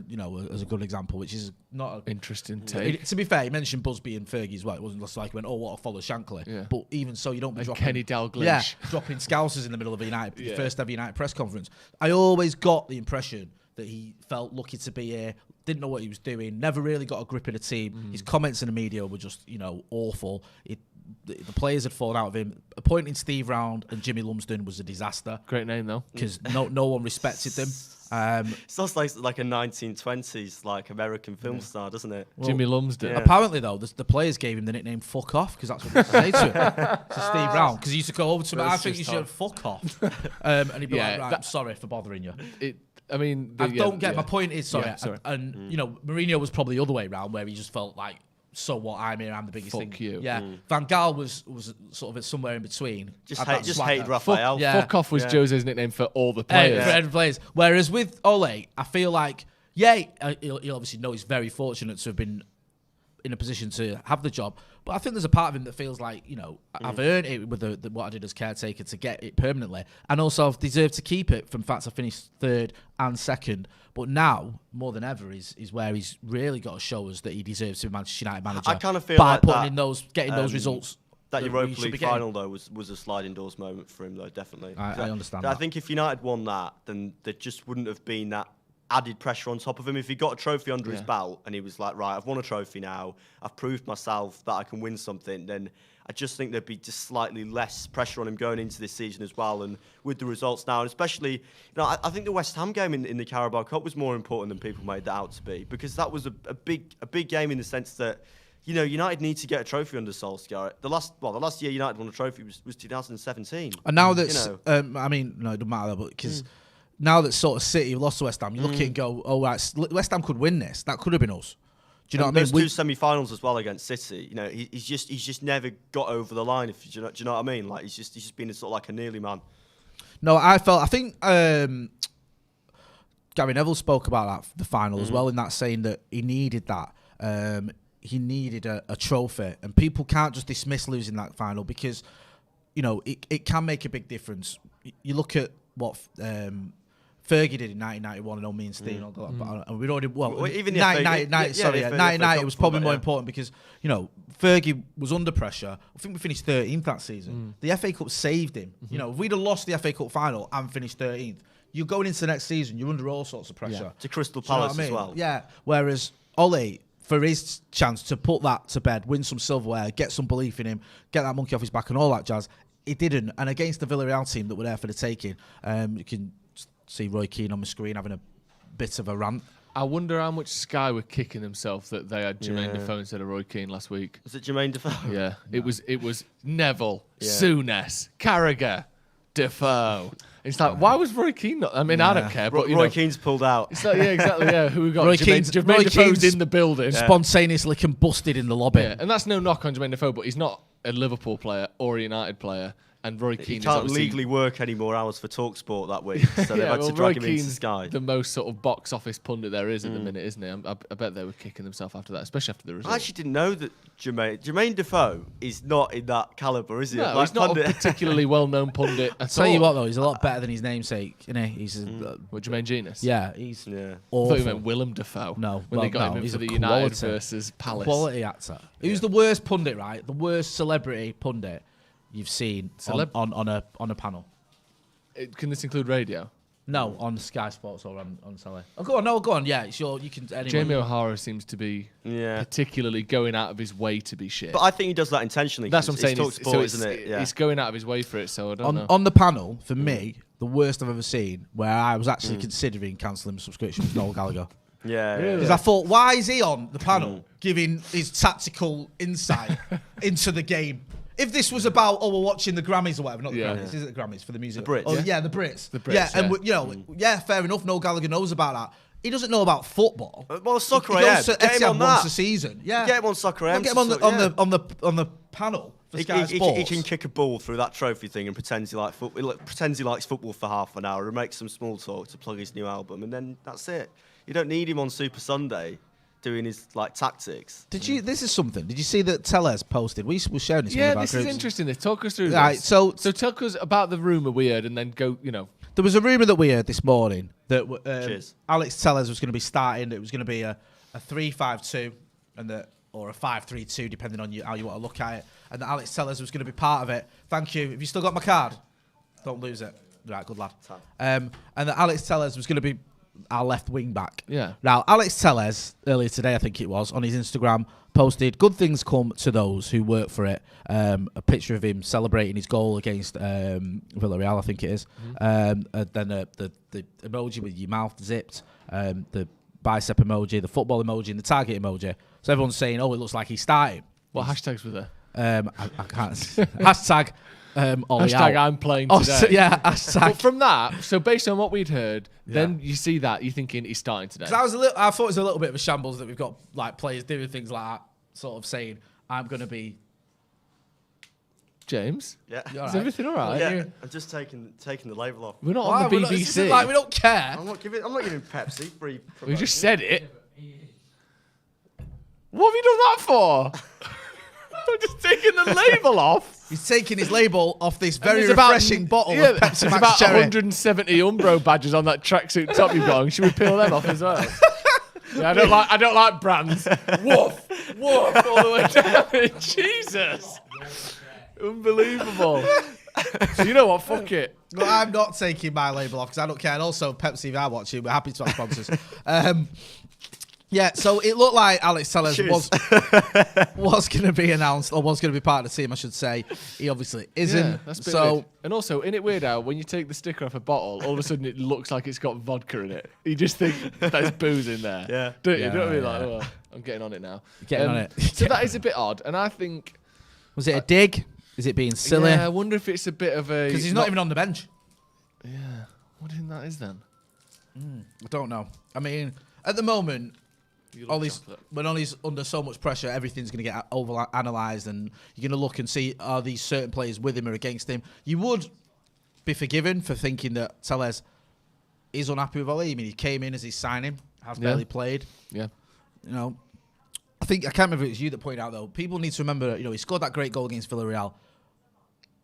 as a good example, which is not a, Interesting take. to be fair, he mentioned Busby and Fergie as well. It wasn't just like he went, oh, what a follow Shankly. Yeah. But even so, you don't be And dropping Kenny Dalglish. Yeah, dropping Scousers in the middle of a United, first ever United press conference. I always got the impression that he felt lucky to be here, didn't know what he was doing, never really got a grip of the team. His comments in the media were just, awful. The players had fallen out of him. Appointing Steve Round and Jimmy Lumsden was a disaster. Great name though. Because no one respected them. It sounds like a 1920s like American film star, doesn't it? Jimmy Lumsden. Apparently, though, the players gave him the nickname "fuck off" because that's what they say to him, to Steve Brown. Because he used to go over to him. I think you should fuck off, and he'd be like, "Right, I'm sorry for bothering you." My point is, sorry. And Mourinho was probably the other way around, where he just felt like, so what? I'm here. I'm the biggest thing. Fuck you. Yeah. Van Gaal was sort of somewhere in between. Just hated Raphael. Fuck off was Jose's nickname for all the players. For every players. Whereas with Ole, I feel like, he'll obviously know he's very fortunate to have been in a position to have the job. But I think there's a part of him that feels like, I've earned it with what I did as caretaker to get it permanently. And also I've deserved to keep it from fact I finished third and second. But now, more than ever, is where he's really got to show us that he deserves to be Manchester United manager. I kind of feel by like putting in those results. That Europa should be League getting. final, though, was a sliding doors moment for him, though, definitely. I understand I that. think if United won that, then there just wouldn't have been that added pressure on top of him. If he got a trophy under his belt and he was like, right, I've won a trophy now, I've proved myself that I can win something, then I just think there'd be just slightly less pressure on him going into this season as well. And with the results now, and especially, I think the West Ham game in the Carabao Cup was more important than people made that out to be, because that was a big game in the sense that, United need to get a trophy under Solskjaer. The last year United won a trophy was 2017. And now that's, no, it doesn't matter, but because now that sort of City have lost to West Ham, you look at it and go, oh, right, West Ham could win this. That could have been us. Do you know what I mean? Those two semi-finals as well against City. He's just never got over the line. Do you know what I mean? Like he's just been sort of like a nearly man. No, I think Gary Neville spoke about that the final as well, in that saying that he needed that. He needed a trophy, and people can't just dismiss losing that final because it can make a big difference. You look at what Fergie did in 1991 and all me and Steve and we'd already even the 1990 was probably more important because Fergie was under pressure. I think we finished 13th that season. The FA Cup saved him. If we'd have lost the FA Cup final and finished 13th, you're going into the next season, you're under all sorts of pressure. To Crystal Palace as well. Yeah. Whereas Ole, for his chance to put that to bed, win some silverware, get some belief in him, get that monkey off his back and all that jazz, he didn't. And against the Villarreal team that were there for the taking, you can see Roy Keane on the screen having a bit of a rant. I wonder how much Sky were kicking themselves that they had Jermaine Defoe instead of Roy Keane last week. Was it Jermaine Defoe? Yeah, it was Neville, Souness, Carragher, Defoe. It's like, why was Roy Keane not? I mean, I don't care, but Roy Keane's pulled out. It's like, exactly. Yeah, who we got? Roy Jermaine Defoe's Keane's in the building, spontaneously combusted in the lobby. Yeah, and that's no knock on Jermaine Defoe, but he's not a Liverpool player or a United player. And Roy Keane can't legally work any more hours for TalkSport that week, so they've had to drag him into Sky. The most sort of box office pundit there is at the minute, isn't he? I bet they were kicking themselves after that, especially after the result. I actually didn't know that Jermaine Defoe is not in that calibre, is he? No, he's not a particularly well-known pundit. I'll tell you what, though, he's a lot better than his namesake, isn't he? He's Jermaine Genius? Yeah, he's awful. I thought you meant Willem Dafoe. No, when they got him in for the United versus Palace. Quality actor. Who's the worst pundit, right? The worst celebrity pundit you've seen on a panel. Can this include radio? No, on Sky Sports or on telly. Oh, go on. Yeah, sure. You can. Jamie O'Hara seems to be particularly going out of his way to be shit. But I think he does that intentionally. That's what I'm saying. TalkSport, isn't it? Yeah. He's going out of his way for it. So I don't know. On the panel, for me, the worst I've ever seen, where I was actually considering cancelling my subscription, was Noel Gallagher. Because I thought, why is he on the panel giving his tactical insight into the game? If this was about, we're watching the Grammys or whatever, not the Grammys, is it the Grammys for the music? The Brits. Oh, the Brits. And fair enough, Noel Gallagher knows about that. He doesn't know about football. Well, Soccer he AM. goes to Get him Etihad on that. once a season. Yeah. Get him on Soccer AM. Get him on the panel for Sky Sports. He can kick a ball through that trophy thing and pretends he likes football for half an hour and make some small talk to plug his new album, and then that's it. You don't need him on Super Sunday doing his tactics. This is something. Did you see that Tellez posted? We were sharing this. Yeah, with our this groups. is interesting. Talk us through Right, this. so tell us about the rumour we heard, and then go. There was a rumour that we heard this morning that Cheers. Alex Tellez was going to be starting. It was going to be a 3-5-2 or a 5-3-2, depending on how you want to look at it. And that Alex Tellez was going to be part of it. Thank you. Have you still got my card? Don't lose it. Right, good lad. And that Alex Tellez was going to be our left wing back. Yeah. Now, Alex Tellez, earlier today, I think it was, on his Instagram, posted, "Good things come to those who work for it." A picture of him celebrating his goal against Villarreal, I think it is. Then the emoji with your mouth zipped, the bicep emoji, the football emoji, and the target emoji. So everyone's saying, "Oh, it looks like he's starting." What hashtags were there? I can't. Hashtag. Ollie Hashtag out. I'm playing today. Yeah, hashtag. But from that, so based on what we'd heard, then you see that, you're thinking he's starting today. I thought it was a little bit of a shambles that we've got like players doing things like that, sort of saying, "I'm going to be." James? Yeah. Is everything all right? Yeah. I'm just taking the label off. We're not on the BBC. Like we don't care. I'm not giving Pepsi free. We just said it. What have you done that for? I'm just taking the label off. He's taking his label off this very There's about- refreshing bottle yeah, of Pepsi there's Max about Cherry. 170 Umbro badges on that tracksuit top you've got on. Should we peel them off as well? Yeah, I don't like brands. Woof, woof, all the way down. Jesus, unbelievable. So you know what? Fuck it. No, I'm not taking my label off because I don't care. And also, Pepsi, if I watch it, we're happy to have sponsors. Yeah, so it looked like Alex Tellez was going to be announced, or was going to be part of the team, I should say. He obviously isn't. Yeah, that's a bit weird. And also, isn't it weird how when you take the sticker off a bottle, all of a sudden it looks like it's got vodka in it? You just think there's booze in there. Yeah. Don't you? Don't you? Like, oh, I'm getting on it now. Getting on it. So that is a bit odd, and I think... Was it a dig? Is it being silly? Yeah, I wonder if it's a bit of a... Because he's not even on the bench. Yeah. What do you think that is then? I don't know. I mean, at the moment... when Ollie's under so much pressure, everything's going to get over-analysed, and you're going to look and see, are these certain players with him or against him? You would be forgiven for thinking that Tellez is unhappy with Ollie. I mean, he came in as he's signing, has barely played. Yeah. You know, I can't remember if it was you that pointed out, though, people need to remember, he scored that great goal against Villarreal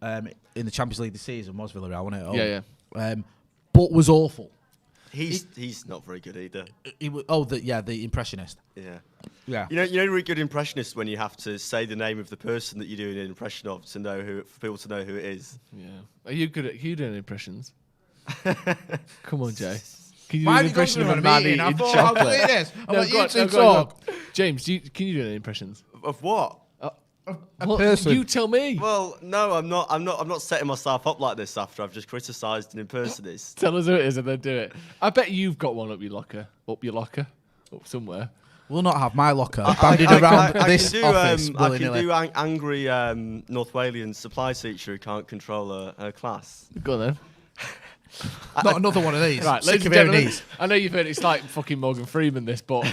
in the Champions League this season. Was Villarreal, wasn't it? Yeah. But was awful. He's not very good either. The impressionist. Yeah. You know, really good impressionist when you have to say the name of the person that you're doing an impression of for people to know who it is. Yeah. Are you good at doing impressions? Come on, Jay. Can you Why do an have you gone impression to of a a man meeting? eating I thought chocolate? I'll do this. I want you to go on. talk. James, can you do any impressions? Of what? Well, person. you tell me. Well, no, I'm not setting myself up like this after I've just criticised an impersonist. Tell us who it is and then do it. I bet you've got one up your locker, up somewhere. Will not have my locker bandied around this office. I can do angry North Walian supply teacher who can't control her class. Go on then. Not another one of these. Right, Sick ladies of and hearing gentlemen, these. I know you've heard it's like fucking Morgan Freeman, this, but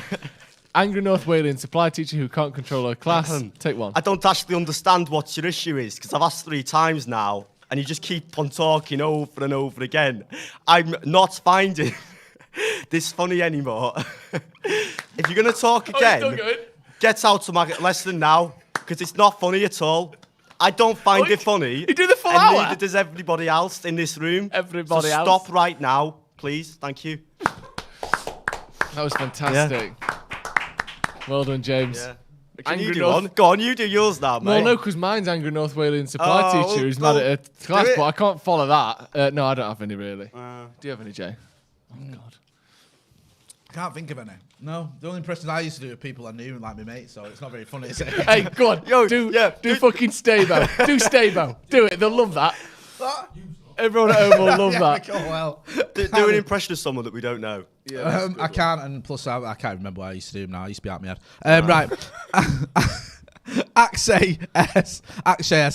angry North Walian supply teacher who can't control her class. Take one. I don't actually understand what your issue is because I've asked 3 times now and you just keep on talking over and over again. I'm not finding this funny anymore. If you're going to talk again, get out of my lesson now because it's not funny at all. I don't find it funny. You do the full and hour? neither does everybody else in this room. Everybody so else. Stop right now, please. Thank you. That was fantastic. Yeah. Well done, James. Yeah. Can you do one? Go on, you do yours now, mate. Well, no, because mine's angry North Walian supply teacher who's mad at her class, but I can't follow that. No, I don't have any, really. Do you have any, Jay? Oh, God. I can't think of any. No, the only impressions I used to do with people I knew, like my mates, so it's not very funny, is it? Hey, go on. Do fucking Stabo. Do Stabo. Do it. They'll love that. Everyone at home will love that. Oh, well. Do an impression of someone that we don't know. Yeah, I can't, and plus I can't remember what I used to do now. I used to be out my head. Right. Akshay S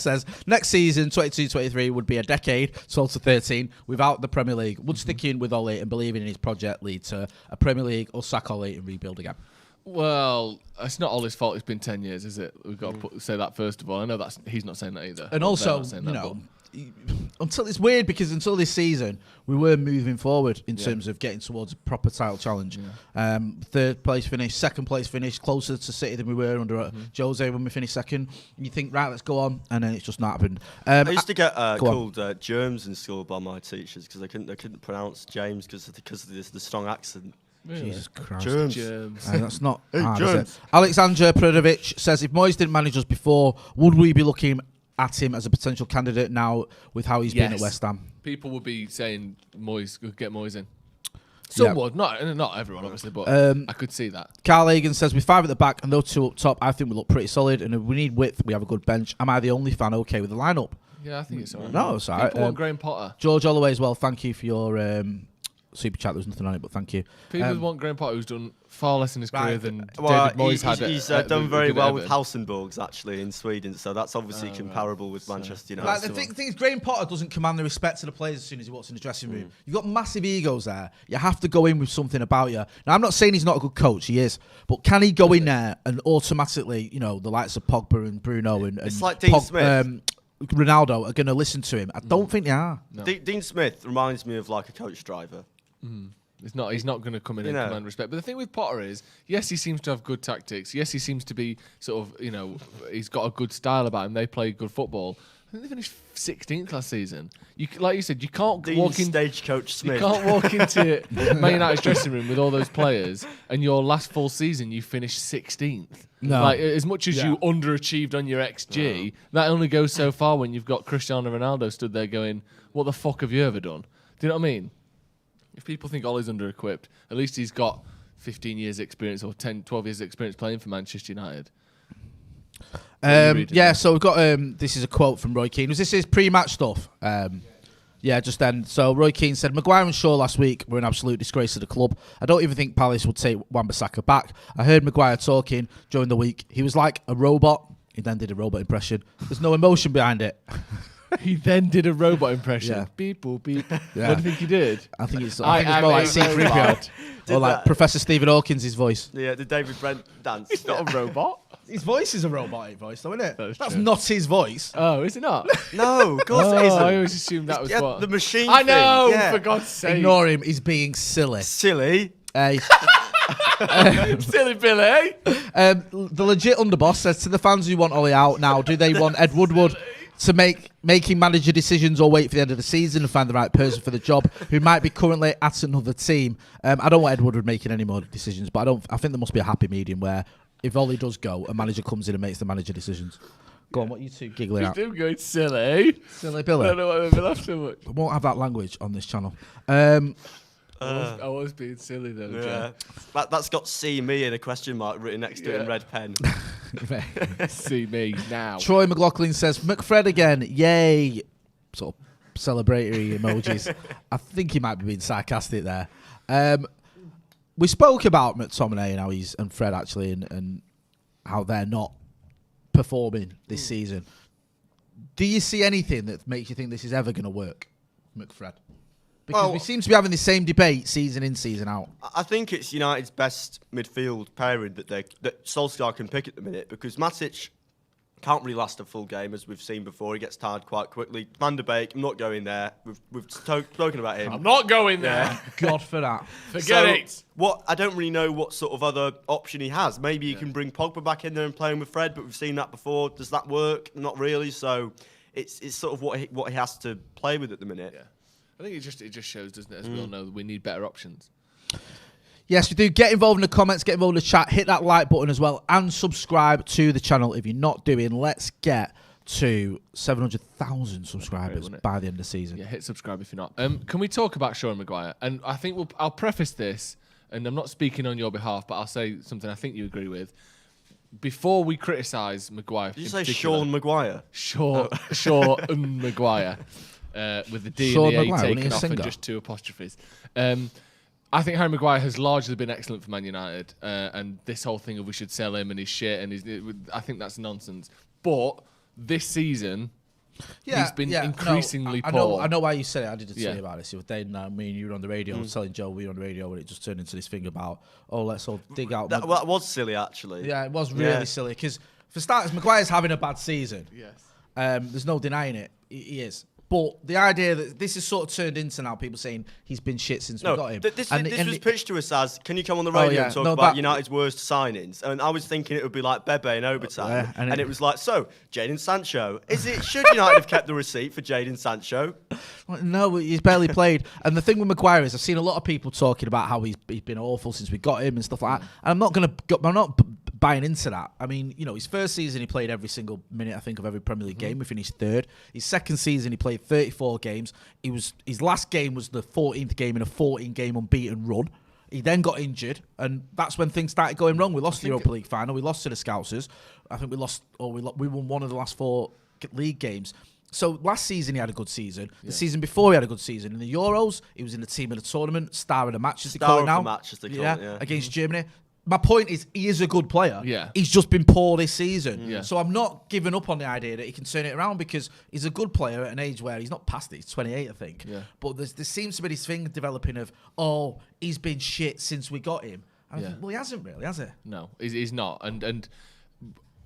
says, next season, 22-23, would be a decade, 12-13, without the Premier League. Would sticking with Ollie and believing in his project lead to a Premier League or sack Ollie and rebuild again? Well, it's not Ollie's fault. It's been 10 years, is it? We've got to say that first of all. I know he's not saying that either. And also, until it's weird because until this season we were moving forward in terms of getting towards a proper title challenge. Third place finish, second place finish, closer to City than we were under Jose when we finished second. And you think, right, let's go on, and then it's just not happened. I used to get called germs in school by my teachers because they couldn't pronounce James because of the strong accent. Really? Jesus Christ. Germs. That's not hard, is it? Alexander Predovic says, if Moyes didn't manage us before, would we be looking at him as a potential candidate now with how he's been at West Ham? People would be saying Moyes, get Moyes in. Some would, not everyone obviously, but I could see that. Carl Hagan says, with 5 at the back and those 2 up top, I think we look pretty solid, and if we need width, we have a good bench. Am I the only fan okay with the lineup? Yeah, I think it's alright. No, it's alright. People want Graham Potter. George Holloway as well, thank you for your super chat. There was nothing on it, but thank you. People want Graham Potter, who's done far less in his career than David Moyes had. He's done very well with Helsingborgs, actually, in Sweden, so that's obviously comparable with Manchester United. Like, the thing is, Graham Potter doesn't command the respect of the players as soon as he walks in the dressing room. You've got massive egos there. You have to go in with something about you. Now, I'm not saying he's not a good coach. He is. But can he go in there and automatically, the likes of Pogba and Bruno and it's like Dean Smith. Ronaldo are going to listen to him? I don't think they are. No. Dean Smith reminds me of like a coach driver. He's not going to come in and command respect. But the thing with Potter is, yes, he seems to have good tactics. Yes, he seems to be sort of, he's got a good style about him. They play good football. I think they finished 16th last season. Like you said, you can't walk in Stagecoach Smith. You can't walk into Man United's dressing room with all those players, and your last full season you finish 16th. No. Like, as much as you underachieved on your XG, that only goes so far when you've got Cristiano Ronaldo stood there going, "What the fuck have you ever done?" Do you know what I mean? If people think Ollie's under-equipped, at least he's got 15 years experience or 10, 12 years experience playing for Manchester United. So we've got this is a quote from Roy Keane. Was this his pre-match stuff? Just then. So Roy Keane said, Maguire and Shaw last week were an absolute disgrace to the club. I don't even think Palace would take Wan-Bissaka back. I heard Maguire talking during the week. He was like a robot. He then did a robot impression. There's no emotion behind it. He then did a robot impression. Yeah. Beep, boop, beep. Yeah. What do you think he did? I think it's more like C-3PO. Or like Professor Stephen Hawkins' voice. Yeah, the David Brent dance. It's not a robot. His voice is a robotic voice, though, isn't it? That's not his voice. Oh, is it not? No, of course it isn't. I always assumed that was what? The machine I know, thing. for God's sake. Ignore him, he's being silly. Silly? Hey. Silly Billy. The legit underboss says to the fans who want Ollie out now, do they want Ed Woodward to making manager decisions or wait for the end of the season and find the right person for the job who might be currently at another team? I don't want Ed Woodward making any more decisions, but I think there must be a happy medium where if Ollie does go, a manager comes in and makes the manager decisions. Go on, what are you two giggling at? You're going silly. Silly Billy. I don't know why they've been off so much. We won't have that language on this channel. I was being silly though, yeah. That's got "see me" in a question mark written next to it in red pen. See me now. Troy McLaughlin says, McFred again, yay. Sort of celebratory emojis. I think he might be being sarcastic there. We spoke about McTominay and Fred actually and how they're not performing this season. Do you see anything that makes you think this is ever going to work, McFred? Because we seem to be having the same debate season in, season out. I think it's United's best midfield pairing that Solskjaer can pick at the minute, because Matic can't really last a full game, as we've seen before. He gets tired quite quickly. Van der Beek, I'm not going there. We've spoken about him. I'm not going there. Yeah. God for that. Forget it. I don't really know what sort of other option he has. Maybe he can bring Pogba back in there and play him with Fred, but we've seen that before. Does that work? Not really. So it's sort of what he has to play with at the minute. Yeah. I think it just shows, doesn't it, as we all know, that we need better options. Yes, we do. Get involved in the comments, get involved in the chat, hit that like button as well, and subscribe to the channel if you're not doing. Let's get to 700,000 subscribers by the end of the season. Yeah, hit subscribe if you're not. Can we talk about Shaw and Maguire? And I think I'll preface this, and I'm not speaking on your behalf, but I'll say something I think you agree with. Before we criticise Maguire, did you say Sean Maguire? Shaw and Maguire. With the D Sean and the A Maguire, taken off and just 2 apostrophes. I think Harry Maguire has largely been excellent for Man United, and this whole thing of we should sell him and his shit, I think that's nonsense. But this season, He's been increasingly I poor. know why you said it. I did tell you about this the other day. Me and you were on the radio. I was telling Joe we were on the radio, and it just turned into this thing about, let's all dig out. That was silly, actually. Yeah, it was really silly. Because, for starters, Maguire's having a bad season. Yes. There's no denying it. He is. But the idea that this is sort of turned into now people saying he's been shit since we got him. This was pitched to us as, can you come on the radio and talk about United's worst signings? And I was thinking it would be like Bebe in overtime. And it was like, so, Jadon Sancho. Should United have kept the receipt for Jadon Sancho? No, he's barely played. And the thing with Maguire is I've seen a lot of people talking about how he's been awful since we got him and stuff like that. And I'm not buying into that. I mean, his first season he played every single minute, I think, of every Premier League game. We finished third. His second season he played 34 games. His last game was the 14th game in a 14-game unbeaten run. He then got injured, and that's when things started going wrong. We lost the Europa League final. We lost to the Scousers. I think we won one of the last 4 league games. So last season he had a good season. The season before he had a good season. In the Euros, he was in the team of the tournament, star of the match as they call it now. Against Germany. My point is, he is a good player. Yeah. He's just been poor this season. Yeah. So I'm not giving up on the idea that he can turn it around because he's a good player at an age where he's not past it. He's 28, I think. Yeah. But there seems to be this thing developing of, he's been shit since we got him. And I think, well, he hasn't really, has he? No, he's not. And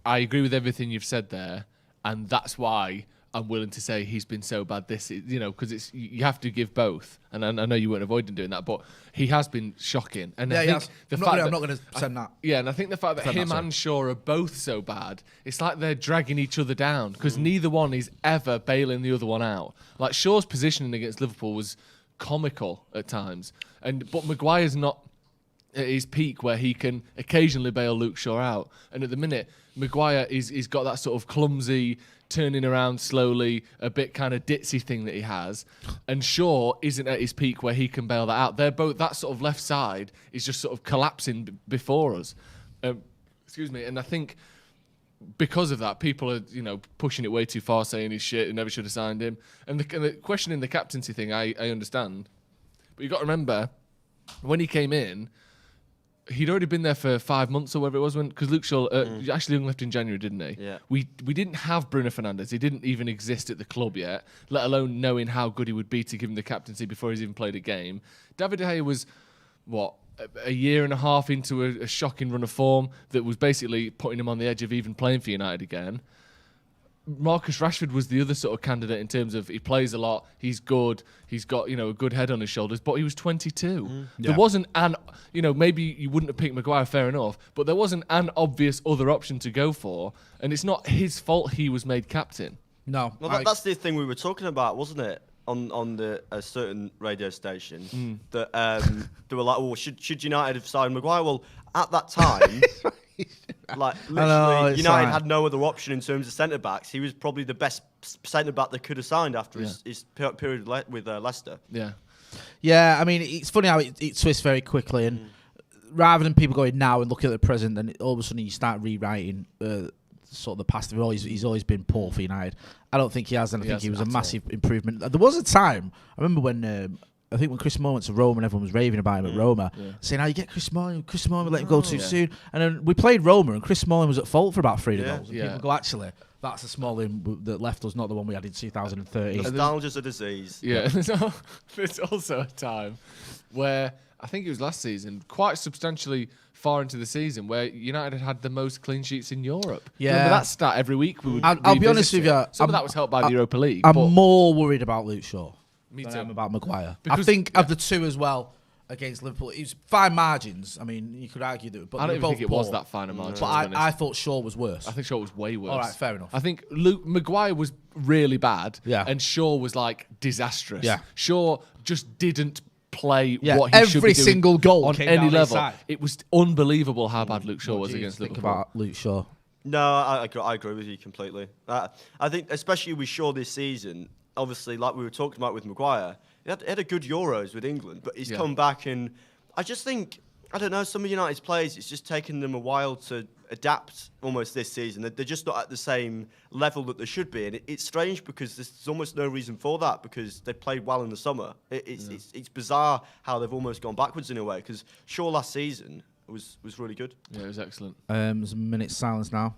I agree with everything you've said there. And that's why I'm willing to say he's been so bad because you have to give both. And I know you weren't avoiding doing that, but he has been shocking. And I think I'm not going to send that. Yeah, and I think the fact that him and Shaw are both so bad, it's like they're dragging each other down because neither one is ever bailing the other one out. Like Shaw's positioning against Liverpool was comical at times, but Maguire's not at his peak where he can occasionally bail Luke Shaw out. And at the minute, Maguire he's got that sort of clumsy, turning around slowly, a bit kind of ditzy thing that he has. And Shaw isn't at his peak where he can bail that out. They're both, that sort of left side is just sort of collapsing before us. Excuse me. And I think because of that, people are, pushing it way too far, saying he's shit and never should have signed him. And the questioning the captaincy thing, I understand. But you've got to remember, when he came in, he'd already been there for 5 months or whatever it was because Luke Shaw actually only left in January, didn't he? Yeah. We didn't have Bruno Fernandes. He didn't even exist at the club yet, let alone knowing how good he would be to give him the captaincy before he's even played a game. David De Gea was, a year and a half into a shocking run of form that was basically putting him on the edge of even playing for United again. Marcus Rashford was the other sort of candidate in terms of he plays a lot, he's good, he's got a good head on his shoulders, but he was 22. There wasn't maybe you wouldn't have picked Maguire, fair enough, but there wasn't an obvious other option to go for, and it's not his fault he was made captain. No. Well, that's the thing we were talking about, wasn't it? On a certain radio station that they were like, "Oh, should United have signed Maguire?" Well, at that time. Literally, United had no other option in terms of centre backs. He was probably the best centre back they could have signed after his period with Leicester. Yeah. I mean, it's funny how it twists very quickly, and rather than people going now and looking at the present, then all of a sudden you start rewriting sort of the past. He's always been poor for United. I don't think he has, and I think he was a massive improvement. There was a time I remember when. I think when Chris Moore went to Roma and everyone was raving about him at Roma, saying, you get Chris Moore, let him go too soon. And then we played Roma and Chris Smalling was at fault for about 3 goals. And people go, actually, that's the Smalling that left us, not the one we had in 2013. Nostalgia's a disease. Yeah, there's also a time where, I think it was last season, quite substantially far into the season, where United had the most clean sheets in Europe. Yeah. Remember that stat every week? We would I'll be honest with you. Some of that was helped by the Europa League. I'm more worried about Luke Shaw. Me too. Than I am about Maguire. I think of the two as well against Liverpool, it was fine margins. I mean, you could argue that, but I don't even think it was that fine a margin. But I thought Shaw was worse. I think Shaw was way worse. All right, fair enough. I think Maguire was really bad, and Shaw was disastrous. Yeah. Shaw just didn't play what he should be every doing single goal on came any down level. side. It was unbelievable how bad Luke Shaw was against Liverpool. Think about Luke Shaw. No, I agree with you completely. I think, especially with Shaw this season, obviously, like we were talking about with Maguire, he had a good Euros with England, but he's come back, and I just think, I don't know, some of United's players, it's just taken them a while to adapt almost this season. They're just not at the same level that they should be, and it's strange because there's almost no reason for that because they played well in the summer. It's bizarre how they've almost gone backwards in a way because Shaw last season was really good. Yeah, it was excellent. There's a minute's silence now.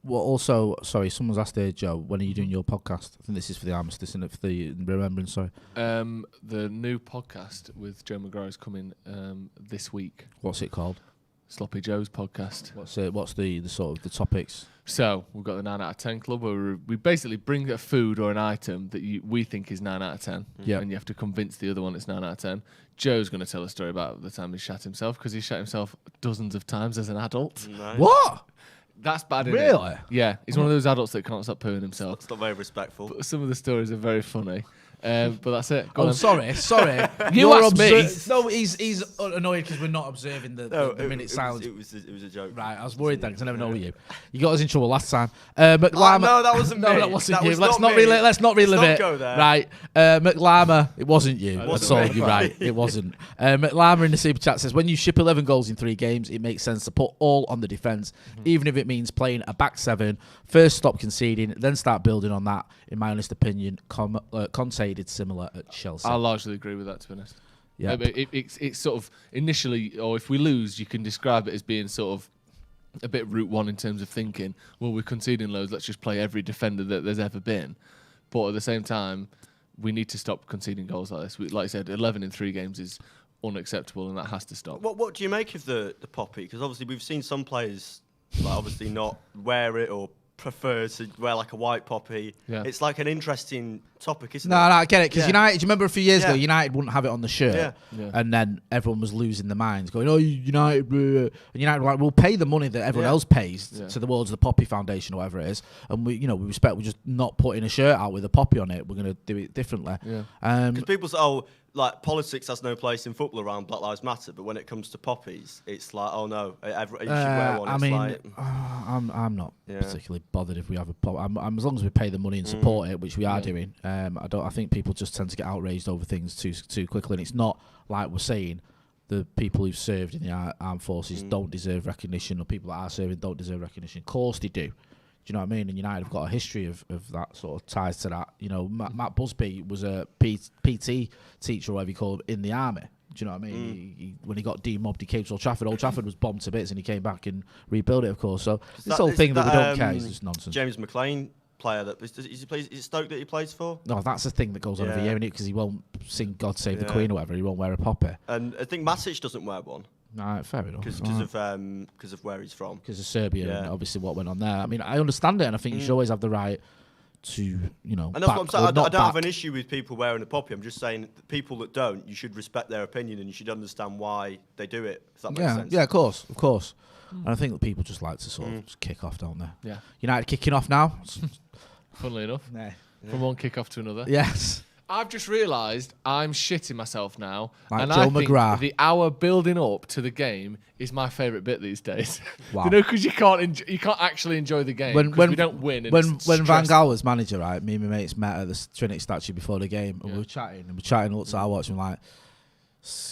Well, also, sorry, someone's asked here, Joe, when are you doing your podcast? I think this is for the armistice and for the remembrance, sorry. The new podcast with Joe McGraw is coming this week. What's it called? Sloppy Joe's podcast. What's the sort of the topics? So we've got the 9 out of 10 club where we basically bring a food or an item that we think is 9 out of 10. Yeah. And you have to convince the other one it's 9 out of 10. Joe's going to tell a story about the time he shat himself, because he shat himself dozens of times as an adult. Nice. What? That's bad, isn't Really? it? Yeah. He's one of those adults that can't stop pooing himself. It's not very respectful. But some of the stories are very funny. But that's it. Go on. Sorry. You asked me. No, he's annoyed because we're not observing the minute silence. It was a joke. Right, I was worried then because I never know you. You got us in trouble last time. McLarmer. No, that wasn't me. No, that wasn't That you. was Let's not not me. let's not relive Let's it. not go there. Right, McLarmer. It wasn't you. Wasn't That's all. me. You're right. It wasn't. McLarmer in the super chat says, when you ship 11 goals in 3 games, it makes sense to put all on the defence, even if it means playing a back 7. First, stop conceding, then start building on that. In my honest opinion, Conte did similar at Chelsea. I largely agree with that, to be honest. Yeah. It's sort of initially, or if we lose, you can describe it as being sort of a bit route one in terms of thinking, well, we're conceding loads, let's just play every defender that there's ever been. But at the same time, we need to stop conceding goals like this. Like I said, 11 in 3 games is unacceptable, and that has to stop. What do you make of the poppy? Because obviously we've seen some players obviously not wear it or prefer to wear like a white poppy. Yeah. It's like an interesting topic, isn't No, it? I get it. Because United, do you remember a few years ago, Yeah. United wouldn't have it on the shirt. Yeah. And then everyone was losing their minds, going, oh, United. Blah, blah. And United were like, we'll pay the money that everyone else pays to the World's the Poppy Foundation or whatever it is. And we respect, we're just not putting a shirt out with a poppy on it. We're going to do it differently. Yeah. Because people say, like politics has no place in football around Black Lives Matter, but when it comes to poppies, it's like, oh no, you should wear one. I It's mean, like, I'm not particularly bothered if we have a pop. I'm as long as we pay the money and support it, which we are doing. I think people just tend to get outraged over things too quickly, and it's not like we're saying the people who've served in the armed forces don't deserve recognition, or people that are serving don't deserve recognition. Of course they do. Do you know what I mean? And United have got a history of that sort of ties to that. You know, Matt Busby was a PT teacher, or whatever you call him, in the army. Do you know what I mean? When he got demobbed, he came to Old Trafford. Old Trafford was bombed to bits, and he came back and rebuilt it, of course. So this whole thing that we don't care is just nonsense. James McLean player is it Stoke that he plays for? No, that's the thing that goes on every year, because he won't sing "God Save the Queen" or whatever. He won't wear a poppy. And I think Matic doesn't wear one. Right, fair enough. Because of where he's from. Because of Serbia and obviously what went on there. I mean, I understand it, and I think you should always have the right to, And that's what I'm saying. I don't have an issue with people wearing a poppy. I'm just saying that people that don't, you should respect their opinion and you should understand why they do it. If that makes sense. Yeah, of course. And I think that people just like to sort of just kick off, don't they? Yeah. United kicking off now. Funnily enough. Yeah. From one kick off to another. Yes. I've just realised I'm shitting myself now. Like and Joe I think McGrath. the hour building up to the game is my favourite bit these days. Wow. You know, because you can't actually enjoy the game When we don't win. And when it's Van stressful. Gaal was manager, right? Me and my mates met at the Trinity statue before the game, and we were chatting and looked at our watch and we're like,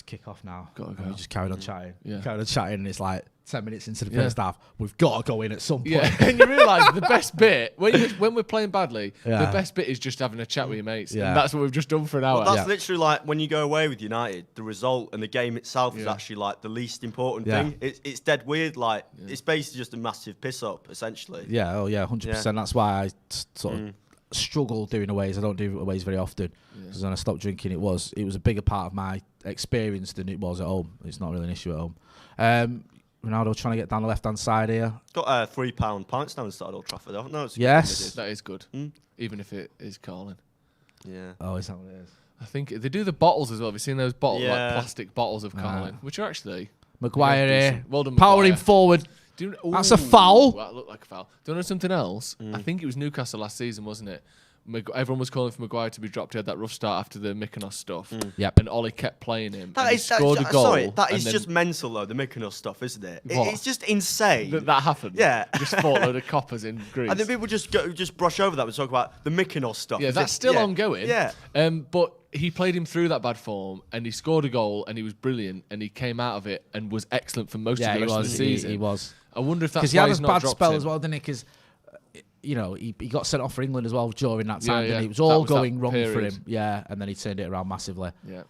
kick off now. Gotta go. And we just carried on chatting. Yeah. Carried on chatting, and it's like 10 minutes into the first half. We've got to go in at some point. Yeah, and you realise the best bit when we're playing badly, the Yeah. best bit is just having a chat with your mates, Yeah. and that's what we've just done for an hour. Well, that's literally like when you go away with United, the result and the game itself is Yeah. actually like the least important Yeah. thing. It's dead weird. Like it's basically just a massive piss up, essentially. Yeah, 100%. That's why I sort of struggle doing aways. I don't do aways very often, because when I stopped drinking, it was a bigger part of my experience than it was at home. It's not really an issue at home. Ronaldo trying to get down the left-hand side here. Got £3 pints down inside Old Trafford. I don't know. Yes. That is good, even if it is Carling. Yeah. Oh, is that what it is? I think they do the bottles as well. Have you seen those bottles, like Yeah. plastic bottles of Carling, which are actually Maguire here. decent. Well done, Powering Maguire. forward. That's a foul. That looked like a foul. Do you know something else? I think it was Newcastle last season, wasn't it? Everyone was calling for Maguire to be dropped. He had that rough start after the Mykonos stuff. Yep. And Ollie kept playing him. That and is he scored a goal. Sorry, that and is then just mental though. The Mykonos stuff, isn't it? What? It's just insane. that happened. Yeah. Just fought a load of coppers in Greece. And then people just brush over that and talk about the Mykonos stuff. Yeah, Is that's it- still ongoing. Yeah. But he played him through that bad form, and he scored a goal, and he was brilliant, and he came out of it and was excellent for most of the rest of the season. He was. I wonder if that's Because he why had he's a not bad dropped spell him. as well, didn't he? Because he got sent off for England as well during that time. Yeah, Didn't he? yeah. It was all That was that going wrong for period. him. Yeah, and then he turned it around massively. Yeah.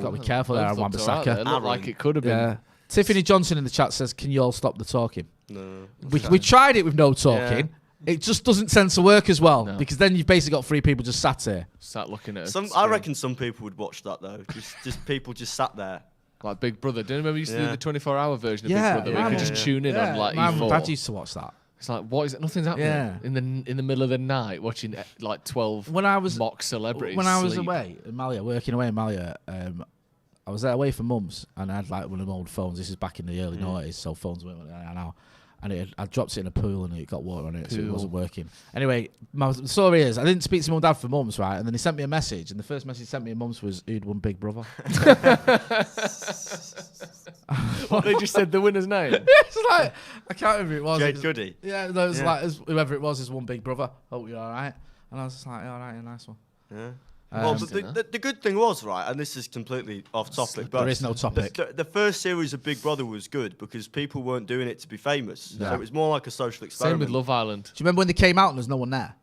Got to be careful there on Both looked Wan-Bissaka. alright there. Looked like it could have been. Yeah. Tiffany Johnson in the chat says, "Can you all stop the talking?" No. We tried it with no talking. Yeah. It just doesn't tend to work as well No. because then you've basically got 3 people just sat here. Sat looking at I reckon some people would watch that though. Just people just sat there. like Big Brother. Do you remember you used to do Yeah. the 24-hour version of Yeah, Big Brother? Where you could just tune in on like my E4. dad used to watch that. It's like, what is it? Nothing's happening. Yeah. In the middle of the night, watching like 12 mock celebrities. When I was sleep. away in Malia, working away in Malia, I was there away for Mum's and I had like one of them old phones. This is back in the early 90s, so phones weren't what they are now. And I dropped it in a pool and it got water on it, so it wasn't working. Anyway, my story is I didn't speak to Mum and Dad for Mum's, right? And then he sent me a message, and the first message he sent me in Mum's was, who'd won Big Brother? What, they just said the winner's name? It's like, I can't remember who it was. Jade Goody. Yeah, no, it was like, whoever it was has won Big Brother. Hope you're all right. And I was just like, all right, nice one. Yeah. Well, the good thing was, right, and this is completely off topic, but there is no topic. The first series of Big Brother was good because people weren't doing it to be famous. So it was more like a social experiment. Same with Love Island. Do you remember when they came out and there's no one there?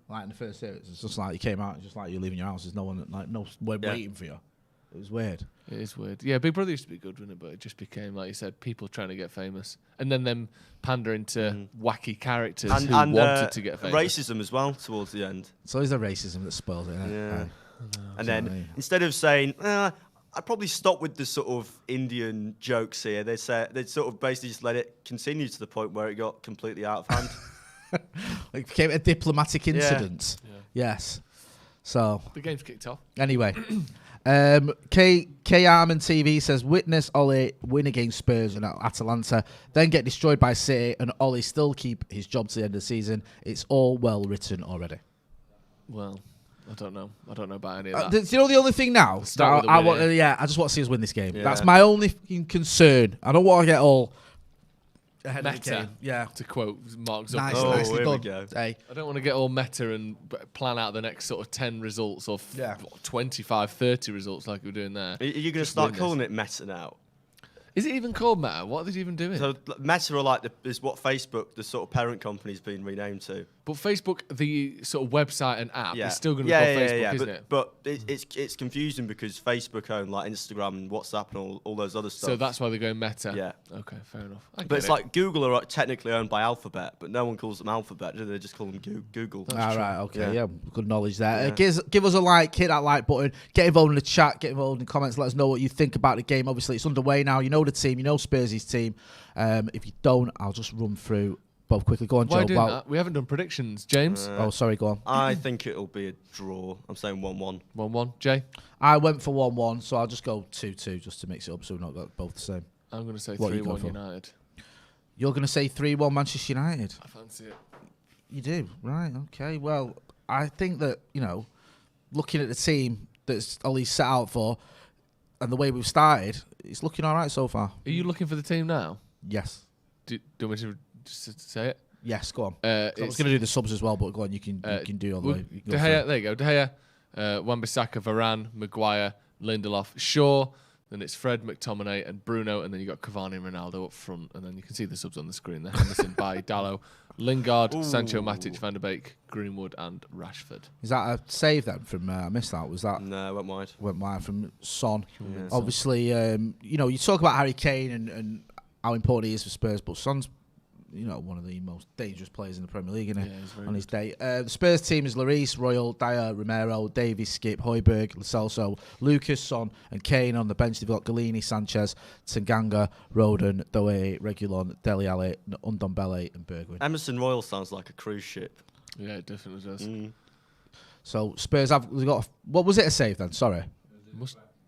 Like in the first series, it's just like you came out, just like you're leaving your house. There's no one, like no one waiting for you. It was weird. It is weird. Yeah, Big Brother used to be good, wasn't it? But it just became, like you said, people trying to get famous, and then them pandering to wacky characters who wanted to get famous. Racism as well towards the end. It's always the racism that spoils it. Isn't it? Yeah. Right. And then instead of saying, I'd probably stop with the sort of Indian jokes here, they'd sort of basically just let it continue to the point where it got completely out of hand. It became a diplomatic incident. Yeah. Yes. So The game's kicked off. anyway, K Armin TV says witness Ollie win against Spurs and Atalanta, then get destroyed by City, and Ollie still keep his job to the end of the season. It's all well written already. Well, I don't know. I don't know about any of that. Do you know the only thing now? Start with the I win, want, yeah. I just want to see us win this game. Yeah. That's my only concern. I don't want to get all ahead of the Meta, game. Yeah. to quote Mark Zuckerberg. Nice, Oh, nicely here we done. go. Hey. I don't want to get all meta and plan out the next sort of 10 results or 25, 30 results like we're doing there. Are you going to Just start win calling it Meta now? Is it even called Meta? What are they even doing? So Meta are like is what Facebook, the sort of parent company's been renamed to. But Facebook, the sort of website and app, Yeah, is still going to be called Facebook, isn't but, it? But it's confusing because Facebook own like Instagram and WhatsApp and all those other stuff. So that's why they're going Meta. Yeah. Okay, fair enough. But it's like Google are technically owned by Alphabet, but no one calls them Alphabet. They just call them Google. All right, okay, Yeah. yeah, good knowledge there. Give us a like, hit that like button, get involved in the chat, get involved in the comments, let us know what you think about the game. Obviously, it's underway now. You know the team, you know Spurs' team. If you don't, I'll just run through both quickly. Go on, Why Joe. doing that? We haven't done predictions, James. Oh, sorry, go on. I think it'll be a draw. I'm saying 1-1. 1-1. Jay? I went for 1-1, so I'll just go 2-2 just to mix it up so we've not got both the same. I'm going to say What are you going 3-1 for? United. You're going to say 3-1 Manchester United? I fancy it. You do? Right, okay. Well, I think that, looking at the team that's Ollie's set out for and the way we've started, it's looking all right so far. Are you looking for the team now? Yes. Do you want me to just say it? Yes, go on. I I was going to do the subs as well, but go on, you can do all the way. You can go De Gea, through. there you go. De Gea, Wan-Bissaka, Varane, Maguire, Lindelof, Shaw. Then it's Fred, McTominay, and Bruno, and then you got Cavani and Ronaldo up front, and then you can see the subs on the screen. There: Henderson, Bailly, Dallo, Lingard, Sancho, Matic, Van der Beek, Greenwood, and Rashford. Is that a save then from? I missed that. Was that? No, went wide. Went wide from Son. Yeah. Obviously, you talk about Harry Kane and how important he is for Spurs, but Son's one of the most dangerous players in the Premier League, isn't he? Yeah, he's very on his day. The Spurs team is Lloris, Royal, Dyer, Romero, Davies, Skip, Højbjerg, Lo Celso, Lucas, Son, and Kane on the bench. They've got Galini, Sanchez, Tanganga, Rodon, Doe, Regulon, Dele Alli, Ndombele, and Bergwijn. Emerson Royal sounds like a cruise ship. Yeah, it definitely does. So Spurs have got what was it a save then? Sorry,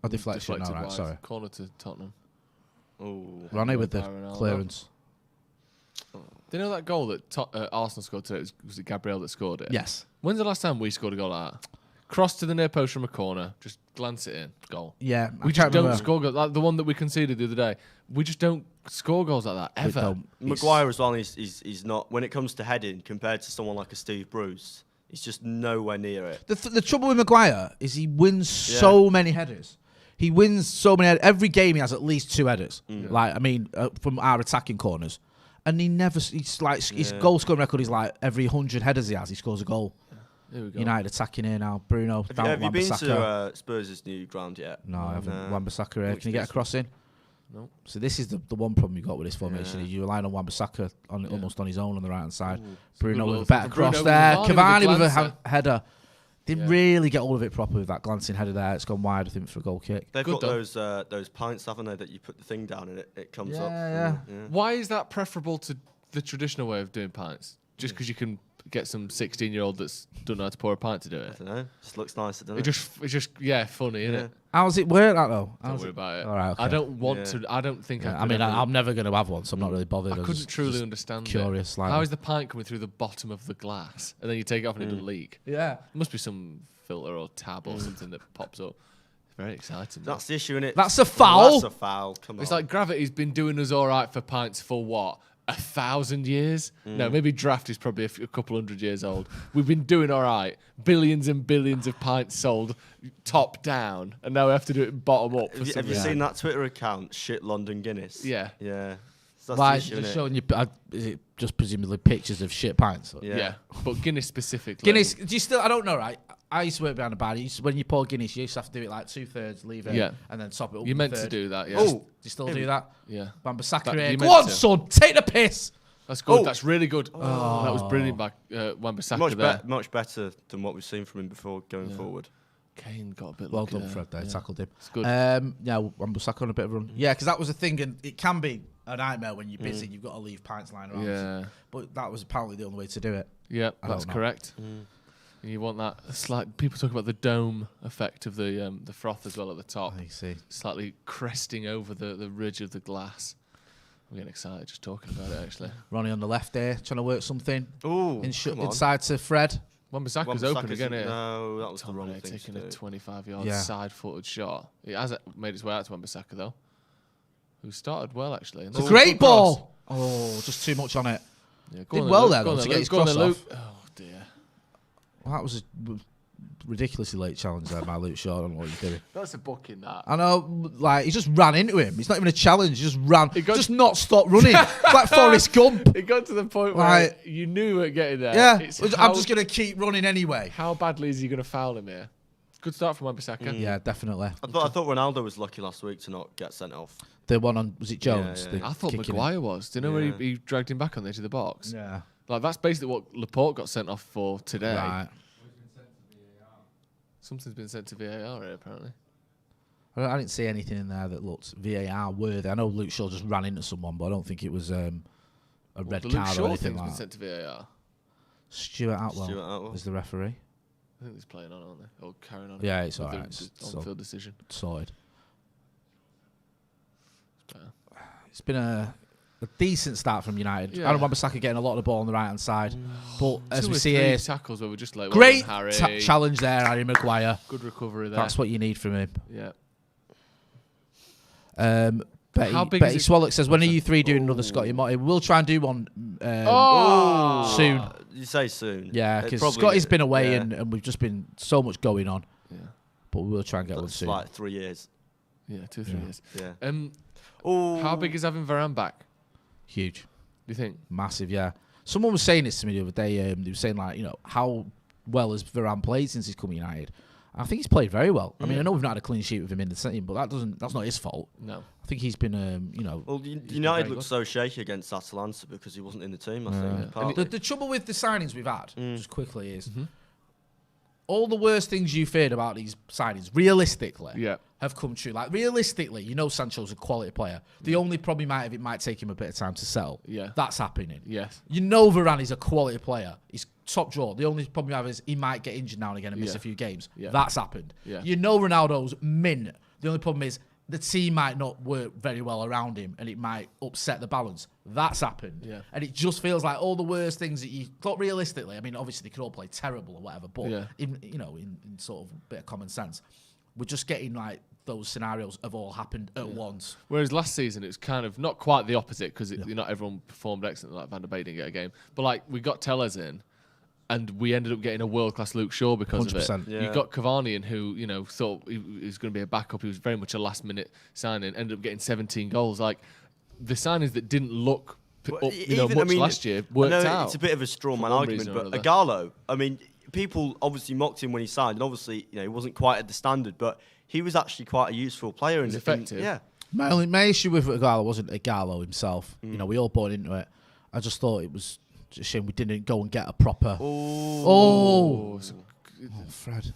a deflection. Deflected All right, wide. sorry. Corner to Tottenham. Oh, Ronnie with the Ronaldo. clearance. Do you know that goal that Arsenal scored today? Was it Gabriel that scored it? Yes. When's the last time we scored a goal like that? Cross to the near post from a corner, just glance it in, goal. Yeah, We just don't score goals. Like the one that we conceded the other day. We just don't score goals like that, ever. Maguire as well, he's not, when it comes to heading, compared to someone like a Steve Bruce, he's just nowhere near it. The trouble with Maguire is he wins so many headers. He wins so many headers. Every game he has at least 2 headers. From our attacking corners. And his goal scoring record is like every 100 headers he has, he scores a goal. Here we go. United attacking here now. Bruno, Have you been to Spurs' new ground yet? No, I haven't. Wan-Bissaka here. Can you get a cross in? No. So this is the one problem you got with this formation. You're relying on Wan-Bissaka almost on his own on the right hand side. Bruno with a better cross there. Cavani with a header. Didn't really get all of it proper with that glancing header there. It's gone wide, I think, for a goal kick. They've got those pints, haven't they, that you put the thing down and it comes up. Yeah. Why is that preferable to the traditional way of doing pints? Just because you can get some 16-year-old that's don't know how to pour a pint to do it? I don't know. Just looks nicer, doesn't it? It's just funny, isn't it? How's it work, that though? Don't worry about it. All right, okay. I don't want to. I don't think. I mean, I'm never going to have one, so I'm not really bothered. I couldn't truly understand. Curious, it. How is the pint coming through the bottom of the glass, and then you take it off and it doesn't leak? Yeah, there must be some filter or tab or something that pops up. It's very exciting. That's the issue, isn't it? That's a foul. That's a foul. Come on. It's like gravity's been doing us all right for pints for what? 1,000 years? No, maybe draft is probably a couple hundred years old. We've been doing all right. Billions and billions of pints sold top down, and now we have to do it bottom up. Have you seen that Twitter account, Shit London Guinness? Yeah. So why that's the issue, just showing you? Is it just presumably pictures of shit pints? Yeah, but Guinness specifically. Guinness, do you still? I don't know, right? I used to work behind the bar. When you pour Guinness, you used to have to do it like 2/3, leave it, and then top it up. You meant to do that, yeah. Oh, do you still do that? Yeah. Wan-Bissaka here. Go on, son, take the piss. That's good. That's really good. That was brilliant by Wan-Bissaka there. Much better than what we've seen from him before going forward. Kane got a bit well lucky done, Fred. There, tackled him. It's good. Yeah, Wan-Bissaka on a bit of a run. Yeah, because that was the thing, and it can be a nightmare when you're busy. You've got to leave pints lying around. Yeah. But that was apparently the only way to do it. Yeah, that's correct. You want that slight. People talk about the dome effect of the froth as well at the top. I see. Slightly cresting over the ridge of the glass. I'm getting excited just talking about it, actually. Ronnie on the left there, trying to work something. Ooh, inside to Fred. Wan-Bissaka's open again here. No, that was the wrong thing taking to a do. 25-yard side-footed shot. It has made its way out to Wan-Bissaka, though, who started well, actually. It's a great ball. Oh, just too much on it. Yeah, did well there, though, to get his cross off. Oh, dear. Well, that was a ridiculously late challenge there by Luke Shaw. I don't know what he's doing. That's a booking, that. I know, like, he just ran into him. It's not even a challenge. He just ran. Just not stop running. Like Forrest Gump. It got to the point where you knew we were getting there. Yeah, I'm just going to keep running anyway. How badly is he going to foul him here? Good start from Wan-Bissaka. Yeah, definitely. I thought Ronaldo was lucky last week to not get sent off. The one on, was it Jones? Yeah. I thought Maguire was. Do you know where he dragged him back on the edge of the box? Yeah. Like, that's basically what Laporte got sent off for today. Right. Something's been sent to VAR here, apparently. I didn't see anything in there that looked VAR worthy. I know Luke Shaw just ran into someone, but I don't think it was a red card or anything like that. Been sent to VAR. Stuart Atwell is the referee. I think he's playing on, aren't they? Or carrying on. Yeah, it's alright. On-field decision. Sorted. It's been a decent start from United. Yeah. Aaron Wan-Bissaka getting a lot of the ball on the right hand side, but as we see here, tackles where we're just like, great well done, Harry. challenge there, Harry Maguire. Good recovery there. That's what you need from him. Yeah. Betty Swallock says, when are you three doing another Scotty Motti? We'll try and do one soon. You say soon. Yeah, because Scotty's been away and we've just been so much going on. Yeah. But we'll try and get one soon. Like 3 years. Yeah, 2-3 years. Yeah. How big is having Varane back? Huge. Do you think? Massive, yeah. Someone was saying this to me the other day. They were saying, like, you know, how well has Varane played since he's come to United? I think he's played very well. I mean, I know we've not had a clean sheet with him in the team, but that's not his fault. No. I think he's been, you know... Well, United looked so shaky against Atalanta because he wasn't in the team, I think. The trouble with the signings we've had, just quickly, is all the worst things you feared about these signings, realistically, have come true. Like, realistically, you know Sancho's a quality player. The only problem it might take him a bit of time to settle. Yeah. That's happening. Yes. You know Varane is a quality player. He's top draw. The only problem you have is he might get injured now and again and miss a few games. Yeah. That's happened. Yeah. You know Ronaldo's mint. The only problem is the team might not work very well around him and it might upset the balance. That's happened. Yeah. And it just feels like all the worst things that you thought realistically, I mean, obviously they could all play terrible or whatever, but in sort of a bit of common sense, we're just getting like those scenarios have all happened at once. Whereas last season it was kind of not quite the opposite because not everyone performed excellently. Like Van der Beek didn't get a game, but like we got Tellez in, and we ended up getting a world-class Luke Shaw because 100%. of it. You got Cavani in, who thought he was going to be a backup. He was very much a last-minute signing. Ended up getting 17 goals. Like the signings that didn't look much last year worked out. It's a bit of a straw man argument, but Ighalo, I mean, people obviously mocked him when he signed, and obviously he wasn't quite at the standard, but he was actually quite a useful player. He's effective. Yeah. My issue with Ighalo wasn't Ighalo himself. You know, we all bought into it. I just thought it was a shame we didn't go and get a proper. Oh, Fred.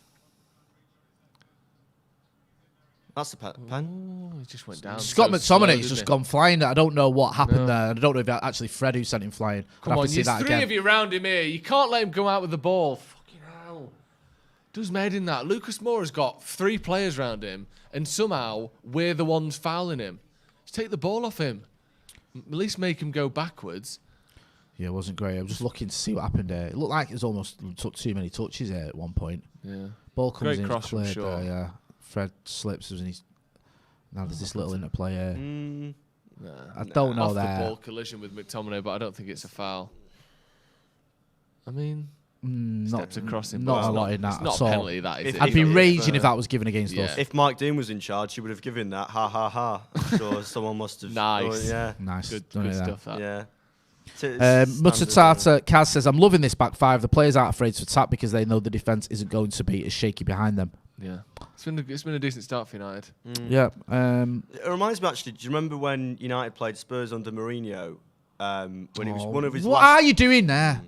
That's the pen. He just went down. Scott so McTominay's slow, just gone flying. I don't know what happened there. I don't know if actually Fred who sent him flying. Come on, there's three of you around him here. You can't let him go out with the ball. Fucking hell. Does made in that. Lucas Moura's got 3 players around him, and somehow we're the ones fouling him. Just take the ball off him. At least make him go backwards. Yeah, it wasn't great. I was just looking to see what happened there. It looked like it was almost took too many touches here at one point. Yeah. Ball comes Great in, cross from cleared Shaw. there, yeah. Fred slips, and he's now there's this little interplay here. I don't know off there. the ball collision with McTominay, but I don't think it's a foul. I mean, steps across him. Not a lot in that. It's not a penalty, that is it? I'd be raging if that was given against us. If Mike Dean was in charge, he would have given that. Ha ha ha. I'm sure someone must have. Nice. Yeah. Nice. Good Done it there. stuff, that. Yeah. Mutatata Kaz says, I'm loving this back five. The players aren't afraid to attack because they know the defence isn't going to be as shaky behind them. Yeah. It's been a decent start for United. Yeah. It reminds me, actually, do you remember when United played Spurs under Mourinho? When it was one of his What last... are you doing there?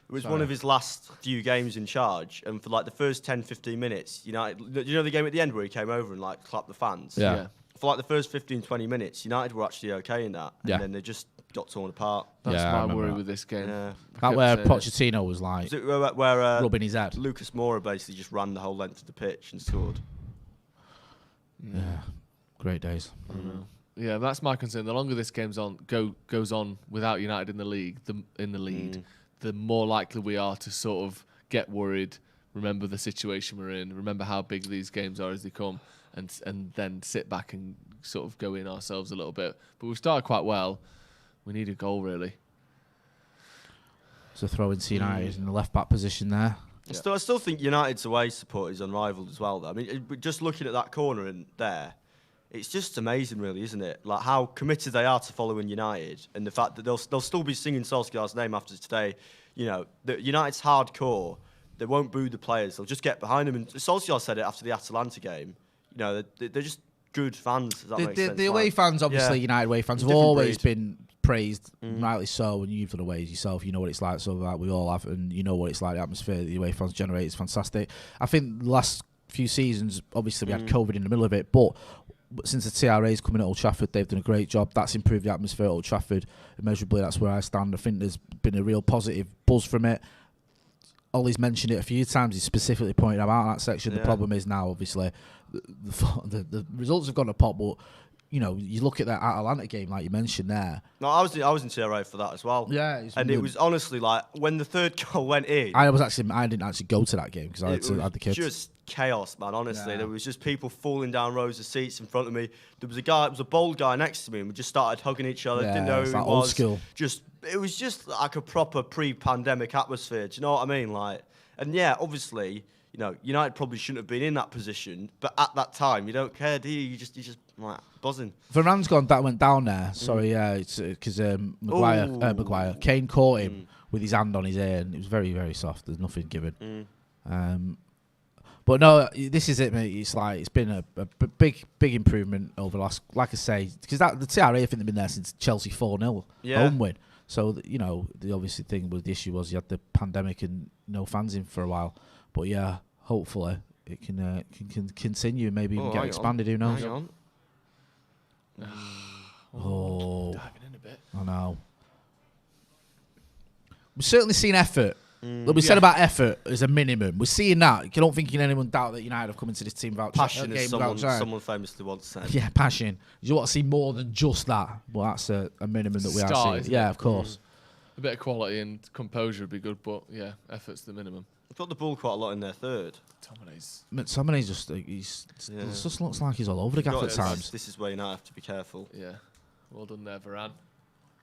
It was one of his last few games in charge, and for like the first 10, 15 minutes, United... Do you know the game at the end where he came over and like clapped the fans? Yeah. For like the first 15, 20 minutes, United were actually okay in that, Yeah. and then they just got torn apart. That's I my remember worry that. with this game. Yeah. That where Pochettino was like Was it where rubbing his head. Lucas Moura basically just ran the whole length of the pitch and scored. Yeah. Great days. Yeah, that's my concern. The longer this game's goes on without United in the league, the more likely we are to sort of get worried, remember the situation we're in, remember how big these games are as they come, and then sit back and sort of go in ourselves a little bit. But we've started quite well. We need a goal, really. So throw into United in the left back position there. I still think United's away support is unrivaled as well, though. I mean, just looking at that corner in there, it's just amazing, really, isn't it? Like how committed they are to following United, and the fact that they'll still be singing Solskjaer's name after today. You know, the United's hardcore. They won't boo the players. They'll just get behind them. And Solskjaer said it after the Atalanta game. You know, they're just good fans. Does that make sense? The away fans, obviously, United away fans have Different always breed. been praised, rightly so, and you've done away yourself, you know what it's like, so that we all have, and you know what it's like, the atmosphere that the away fans generate is fantastic. I think the last few seasons, obviously we had COVID in the middle of it, but since the TRA's coming at Old Trafford, they've done a great job. That's improved the atmosphere at Old Trafford immeasurably. That's where I stand. I think there's been a real positive buzz from it. Ollie's mentioned it a few times. He specifically pointed out that section. The problem is now, obviously, the results have gone to pot, but you know, you look at that Atalanta game, like you mentioned there. No, I was in TRA for that as well. Yeah, and it was honestly like when the third goal went in. I didn't actually go to that game because I had the kids. Just chaos, man. Honestly, there was just people falling down rows of seats in front of me. There was a guy, it was a bold guy next to me, and we just started hugging each other. Yeah, Didn't know it's who like he old was. school. It was just like a proper pre-pandemic atmosphere. Do you know what I mean? Like, and yeah, obviously, you know, United probably shouldn't have been in that position, but at that time, you don't care, do you? You just like buzzing. Varane's went down there. Sorry, yeah, it's because Maguire, Kane caught him with his hand on his ear, and it was very, very soft. There's nothing given. But no, this is it, mate. It's like it's been a big improvement over the last, like I say, because the TRA, I think they've been there since Chelsea 4-0 home win. So you know, the obviously thing with the issue was you had the pandemic and no fans in for a while. But yeah, hopefully it can continue, maybe even get expanded. Who knows? Hang on. Diving in a bit. I know. We've certainly seen effort. Like we said about effort as a minimum. We're seeing that. I don't think anyone doubt that United have come into this team without Passion, game as someone famously once said. Yeah, passion. You want to see more than just that. Well, that's a minimum that we are seeing. Yeah, of course. A bit of quality and composure would be good, but yeah, effort's the minimum. They've got the ball quite a lot in their third. McTominay's just it just looks like he's all over the gap at times. This is where United have to be careful. Yeah, well done there, Varane.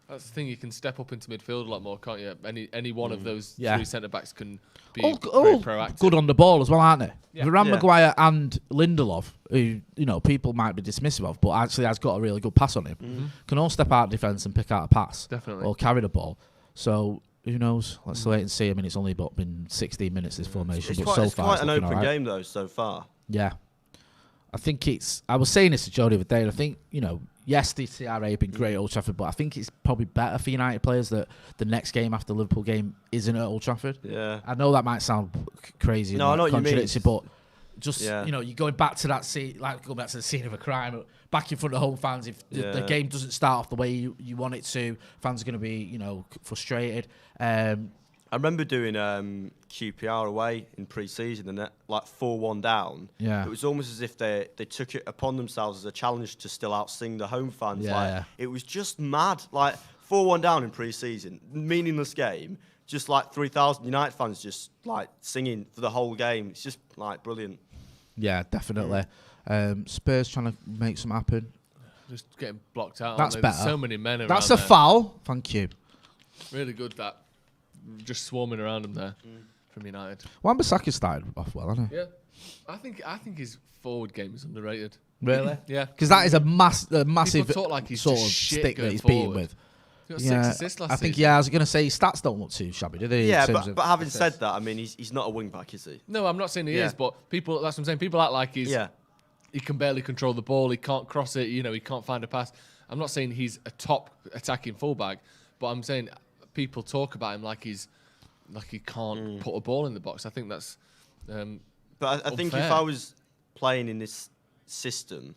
That's the thing, you can step up into midfield a lot more, can't you? Any one of those three centre-backs can be very proactive. Good on the ball as well, aren't they? Yeah. Varane, Maguire and Lindelof, who, you know, people might be dismissive of, but actually has got a really good pass on him. Can all step out defence and pick out a pass. Definitely. Or carry the ball. So, who knows? Let's wait and see. I mean, it's only been 16 minutes, this formation. It's quite an open right. game, though, so far. Yeah. I think I was saying this to Joe the other day, and I think, yes, the CRA have been great at Old Trafford, but I think it's probably better for United players that the next game after the Liverpool game isn't at Old Trafford. Yeah. I know that might sound crazy No, I know and what you mean. contradictory, but just, you're going back to that scene, like going back to the scene of a crime, back in front of home fans. If the game doesn't start off the way you want it to, fans are going to be, frustrated. I remember doing QPR away in pre-season and like 4-1 down. Yeah. It was almost as if they took it upon themselves as a challenge to still outsing the home fans. It was just mad. Like 4-1 down in pre-season, meaningless game. Just like 3,000 United fans just like singing for the whole game. It's just like brilliant. Yeah, definitely. Spurs trying to make something happen. Just getting blocked out. That's better. There's so many men around. That's a foul. Thank you. Really good that. Just swarming around him there from United. Wan-Bissaka started off well, hasn't he? Yeah, I think his forward game is underrated. Really? Yeah, because that is a massive talk like he's sort of just shit stick that going he's beaten forward. with. He got 6 assists last I think. season. Yeah, I was going to say his stats don't look too shabby, do they? Yeah, but having said that, I mean, he's not a wing back, is he? No, I'm not saying he is, but that's what I'm saying. People act like he can barely control the ball. He can't cross it. He can't find a pass. I'm not saying he's a top attacking fullback, but I'm saying people talk about him like he can't put a ball in the box. I think that's. But I think if I was playing in this system,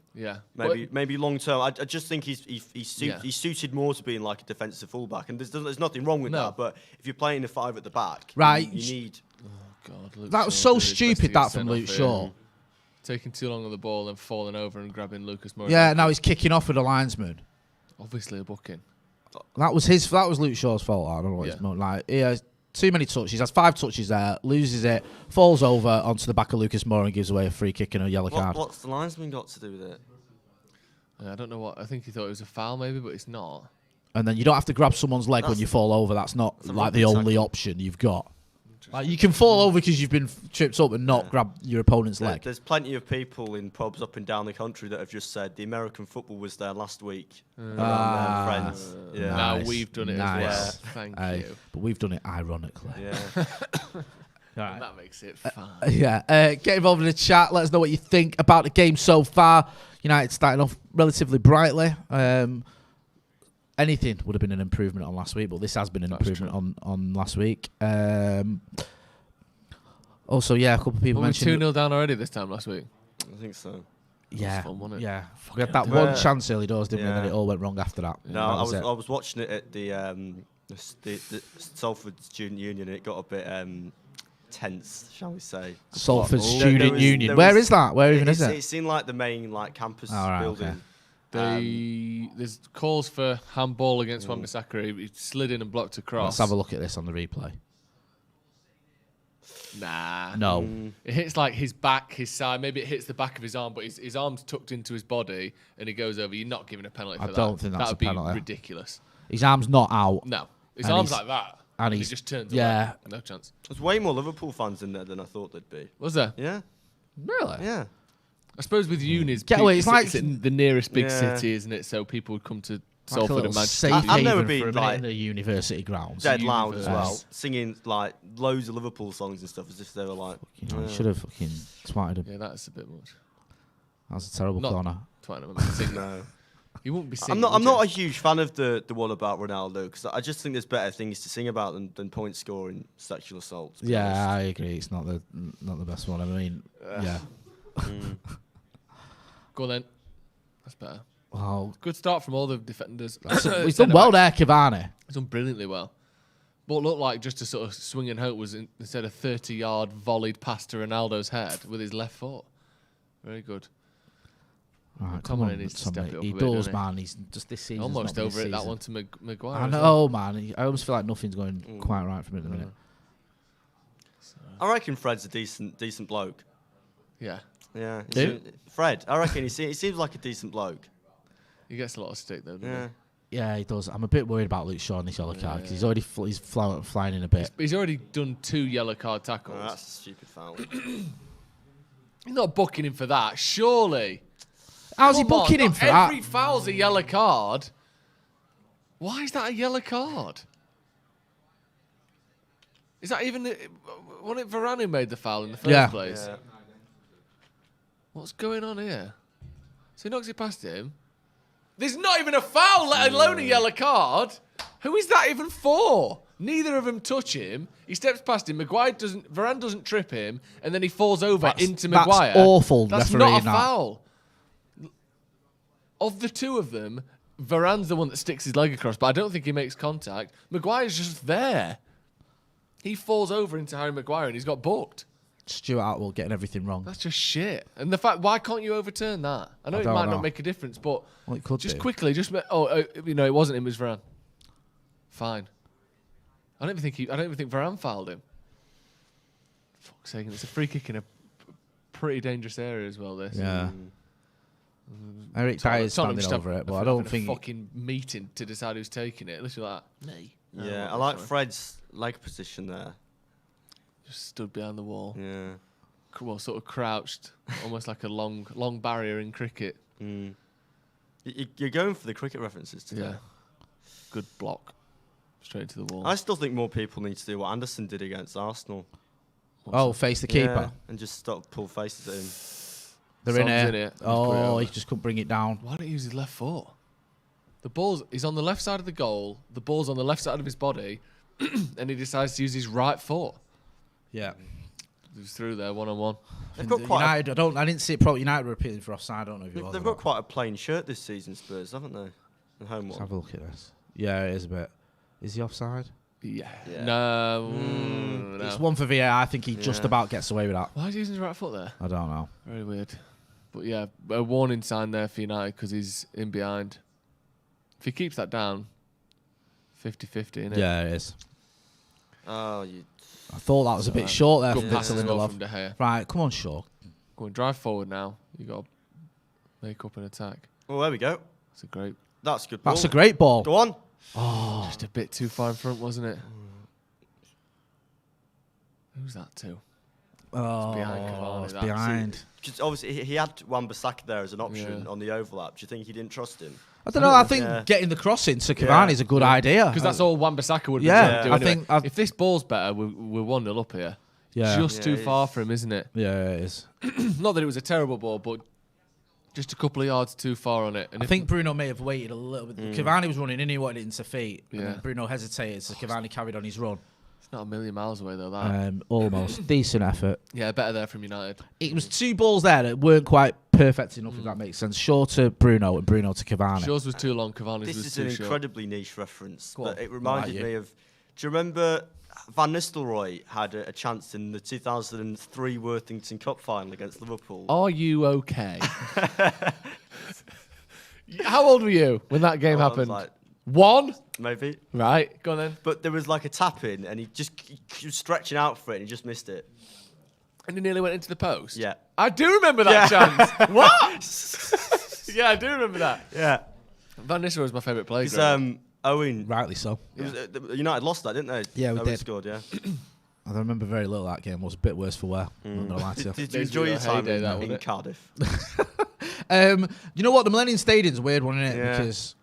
maybe long term, I just think he's suited more to being like a defensive fullback, and there's nothing wrong with that. But if you're playing a 5 at the back, right, you need. Oh God, Luke that was Shaw so stupid. That from Luke Shaw. Taking too long on the ball and falling over and grabbing Lucas Moura. Yeah, now he's kicking off with a linesman. Obviously a booking. That was Luke Shaw's fault. I don't know what it's like. He has too many touches. He has 5 touches there, loses it, falls over onto the back of Lucas Moura and gives away a free kick and a yellow card. What's the linesman got to do with it? I don't know what. I think he thought it was a foul maybe, but it's not. And then you don't have to grab someone's leg when you fall over. That's not like the only option you've got. Like you can fall over because you've been tripped up and not grab your opponent's leg. There's plenty of people in pubs up and down the country that have just said the American football was there last week. Around their friends. Yeah. Now we've done it as well. Thank you. But we've done it ironically. Yeah. And that makes it fun. Get involved in the chat. Let us know what you think about the game so far. United starting off relatively brightly. Anything would have been an improvement on last week, but this has been an improvement on last week. Also, a couple of people mentioned... We were 2-0 down already this time last week. I think so. Yeah, fun, wasn't it? Yeah. We had that one chance early doors, didn't we? And then it all went wrong after that. No, I was watching it at the Salford Student Union, and it got a bit tense, shall we say? Salford Student Union. Where is that? Where even is it? It's in like the main campus building. Okay. There's calls for handball against Wan-Bissaka. He slid in and blocked a cross. Let's have a look at this on the replay. Nah. No. It hits like his back, his side. Maybe it hits the back of his arm, but his arm's tucked into his body and he goes over. You're not giving a penalty for that. I don't think that's a penalty. That would be ridiculous. His arm's not out. No. His arm's like that. And he just turns away. No chance. There's way more Liverpool fans in there than I thought there'd be. Was there? Yeah. Really? Yeah. I suppose with unis, it's like the nearest big city, isn't it? So people would come to Salford and Manchester. I've never been in the university grounds. Dead loud as well, singing like loads of Liverpool songs and stuff as if they were like. Should have fucking twatted him. Yeah, that's a bit much. That's a terrible corner. Twatting him. Sing No. He wouldn't be singing. I'm not a huge fan of the one about Ronaldo because I just think there's better things to sing about than point scoring, sexual assault. Yeah, I agree. It's not the best one. I mean, yeah. Go on then. That's better. Wow. Good start from all the defenders. He's done well there, Cavani. He's done brilliantly well. What looked like just a sort of swing and hope was instead of 30-yard volleyed past to Ronaldo's head with his left foot. Very good. Right, come on, needs to step it up he a bit, does, doesn't he? man. He's just this season. Almost over it, that one to Maguire. I know, man. I almost feel like nothing's going quite right for him at the minute. I reckon Fred's a decent bloke. Yeah. Yeah. Who? Fred. I reckon he seems like a decent bloke. He gets a lot of stick though, doesn't he? Yeah, he does. I'm a bit worried about Luke Shaw and this yellow card because he's already flying in a bit. He's already done 2 yellow card tackles. Oh, that's a stupid foul. You're not booking him for that, surely. How's he booking him for that? Every foul's a yellow card. Why is that a yellow card? Is that even... Wasn't it Varane who made the foul in the first place? Yeah. What's going on here? So he knocks it past him. There's not even a foul, let alone a yellow card. Who is that even for? Neither of them touch him. He steps past him. Varane doesn't trip him, and then he falls over into Maguire. That's awful. That's not a foul. Of the two of them, Varane's the one that sticks his leg across, but I don't think he makes contact. Maguire's just there. He falls over into Harry Maguire, and he's got booked. Stuart Atwell getting everything wrong. That's just shit. And the fact, why can't you overturn that? I know it might not make a difference, but it could just do. quickly, it wasn't him, it was Varane. Fine. I don't even think Varane fouled him. Fuck's sake, it's a free kick in a pretty dangerous area as well. This. Yeah. Eric Dyer is standing over it, but I don't think a fucking meeting to decide who's taking it. Literally like me. Yeah, I like Fred's leg position there. Just stood behind the wall. Yeah. Well, sort of crouched, almost like a long barrier in cricket. Mm. You're going for the cricket references today. Yeah. Good block. Straight into the wall. I still think more people need to do what Anderson did against Arsenal. Face the keeper. And just stop pull faces at him. They're in it. Oh, he just couldn't bring it down. Why don't he use his left foot? He's on the left side of the goal. The ball's on the left side of his body, and he decides to use his right foot. Yeah. He was through there one-on-one. They've got quite United, I didn't see it properly. United were appealing for offside. I don't know if it was. They've got quite a plain shirt this season, Spurs, haven't they? The home one. Let's have a look at this. Yeah, it is a bit. Is he offside? Yeah. No. It's one for VAR. I think he just about gets away with that. Why is he using his right foot there? I don't know. Very weird. But yeah, a warning sign there for United because he's in behind. If he keeps that down, 50-50, innit? Yeah, it is. Oh, I thought that was a bit short there Good pass from as well Lindelof. from De Gea. Right, come on, Shaw. Go and drive forward now. You got to make up an attack. Well, there we go. It's a great. That's a good ball. That's a great ball. Go on. Oh, Just a bit too far in front, wasn't it? Who's that to? Oh, behind Cavani, it's that. behind. Just obviously, he had Wan-Bissaka there as an option on the overlap. Do you think he didn't trust him? I don't know. I think getting the cross into Cavani is a good idea. Because that's all Wan-Bissaka would be Yeah, doing. I think if this ball's better, we're 1-0 up here. Yeah. Just too far for him, isn't it? Yeah, it is. Not that it was a terrible ball, but just a couple of yards too far on it. And I think Bruno may have waited a little bit. Cavani was running in, he wanted it into feet. Yeah. And then Bruno hesitated, so Cavani carried on his run. It's not a million miles away, though, that. Almost. Decent effort. Yeah, better there from United. It was two balls there that weren't quite perfect enough, if that makes sense. Shaw to Bruno and Bruno to Cavani. Shaw's was too long, Cavani's This was is too an short. incredibly niche reference, Go but on. it reminded me of... Do you remember Van Nistelrooy had a chance in the 2003 Worthington Cup final against Liverpool? Are you okay? How old were you when that game happened? Like, 1? maybe. Right, go on then. But there was like a tap in, and he was stretching out for it, and he just missed it. And he nearly went into the post? Yeah. I do remember that chance. What? Yeah, I do remember that. Yeah. Van Nistelrooy was my favourite player. Because Owen... Rightly so. United lost that, didn't they? Yeah, we Owen did. scored, yeah. I remember very little of that game. It was a bit worse for wear. I'm not going to lie to you. Did you enjoy your time in it? Cardiff? You know what? The Millennium Stadium's a weird one, isn't it? Yeah. Because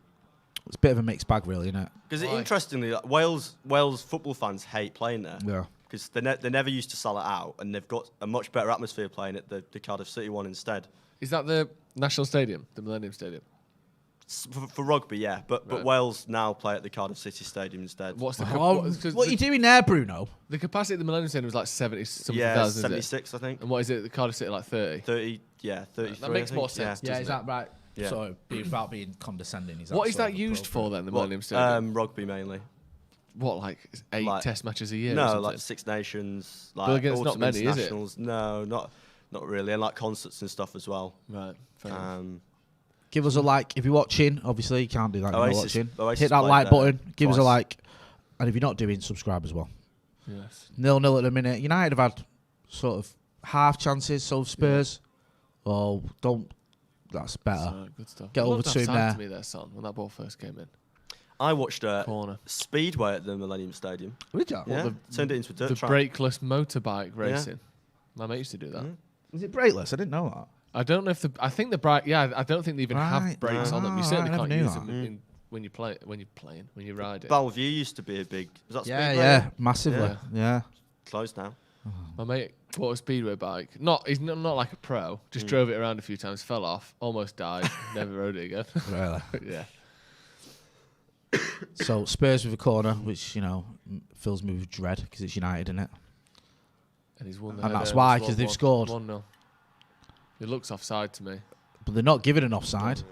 it's a bit of a mixed bag, really, isn't it? Because interestingly, like, Wales football fans hate playing there. Yeah. Because they never used to sell it out, and they've got a much better atmosphere playing at the Cardiff City one instead. Is that the National Stadium, the Millennium Stadium? For rugby, yeah. But Wales now play at the Cardiff City Stadium instead. What's the what are you doing there, Bruno? The capacity of the Millennium Stadium was like 70-something Yeah, thousand. 76, I think. And what is it? The Cardiff City like 30. 30, yeah, 33. That makes more sense. Yeah, is that right? Yeah. So, without being condescending, is that What is sort that of used for appropriate? then? The Millennium Stadium. Rugby mainly. What, like 8 Test matches a year? or No, something? like Six Nations. But Like again, it's not autumn many, is it? internationals. No, not really, and like concerts and stuff as well. Right. Fair enough. Give us a like if you're watching. Obviously, you can't do that if you're watching. Oasis Hit that played like there button. Give us a twice. like. And if you're not doing, subscribe as well. Yes. 0-0 at the minute. United have had sort of half chances, so have Spurs. Oh, don't. That's better. So, good stuff. Get It over looked to him offside there. to me there, son, when that ball first came in. I watched Corner. Speedway at the Millennium Stadium. Did you? Yeah, turned it into a dirt The track. brakeless motorbike racing. My mate used to do that. Was it brakeless? I didn't know that. I don't know if I think the brake. Yeah, I don't think they even have Right. brakes on them. You Ah, certainly I can't never knew use that. them when you ride it. Bellevue used to be a big... Was that Yeah, Speedway? yeah, massively. Yeah. Yeah. Closed now. My mate bought a speedway bike. He's not like a pro. Just drove it around a few times, fell off, almost died, never rode it again. Really? Yeah. So Spurs with a corner, which fills me with dread because it's United, isn't it? And he's won. And that's why, because they've scored. 1-0. It looks offside to me. But they're not giving an offside.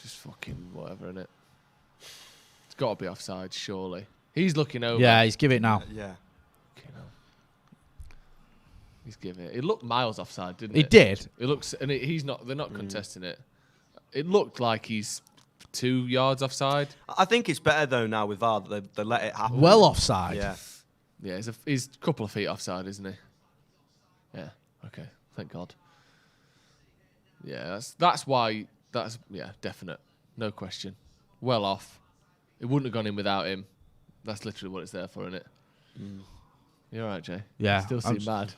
Just fucking whatever, innit? It's got to be offside, surely. He's looking over. Yeah, he's giving it now. Yeah. He's giving it. It looked miles offside, didn't it? It did. It looks, and he's not. They're not contesting it. It looked like he's 2 yards offside. I think it's better though now with VAR that they let it happen. Well offside. Yeah. Yeah, he's a couple of feet offside, isn't he? Yeah. Okay. Thank God. Yeah, that's why. That's definite. No question. Well off. It wouldn't have gone in without him. That's literally what it's there for, isn't it? You're right, Jay. Yeah. You still seem mad.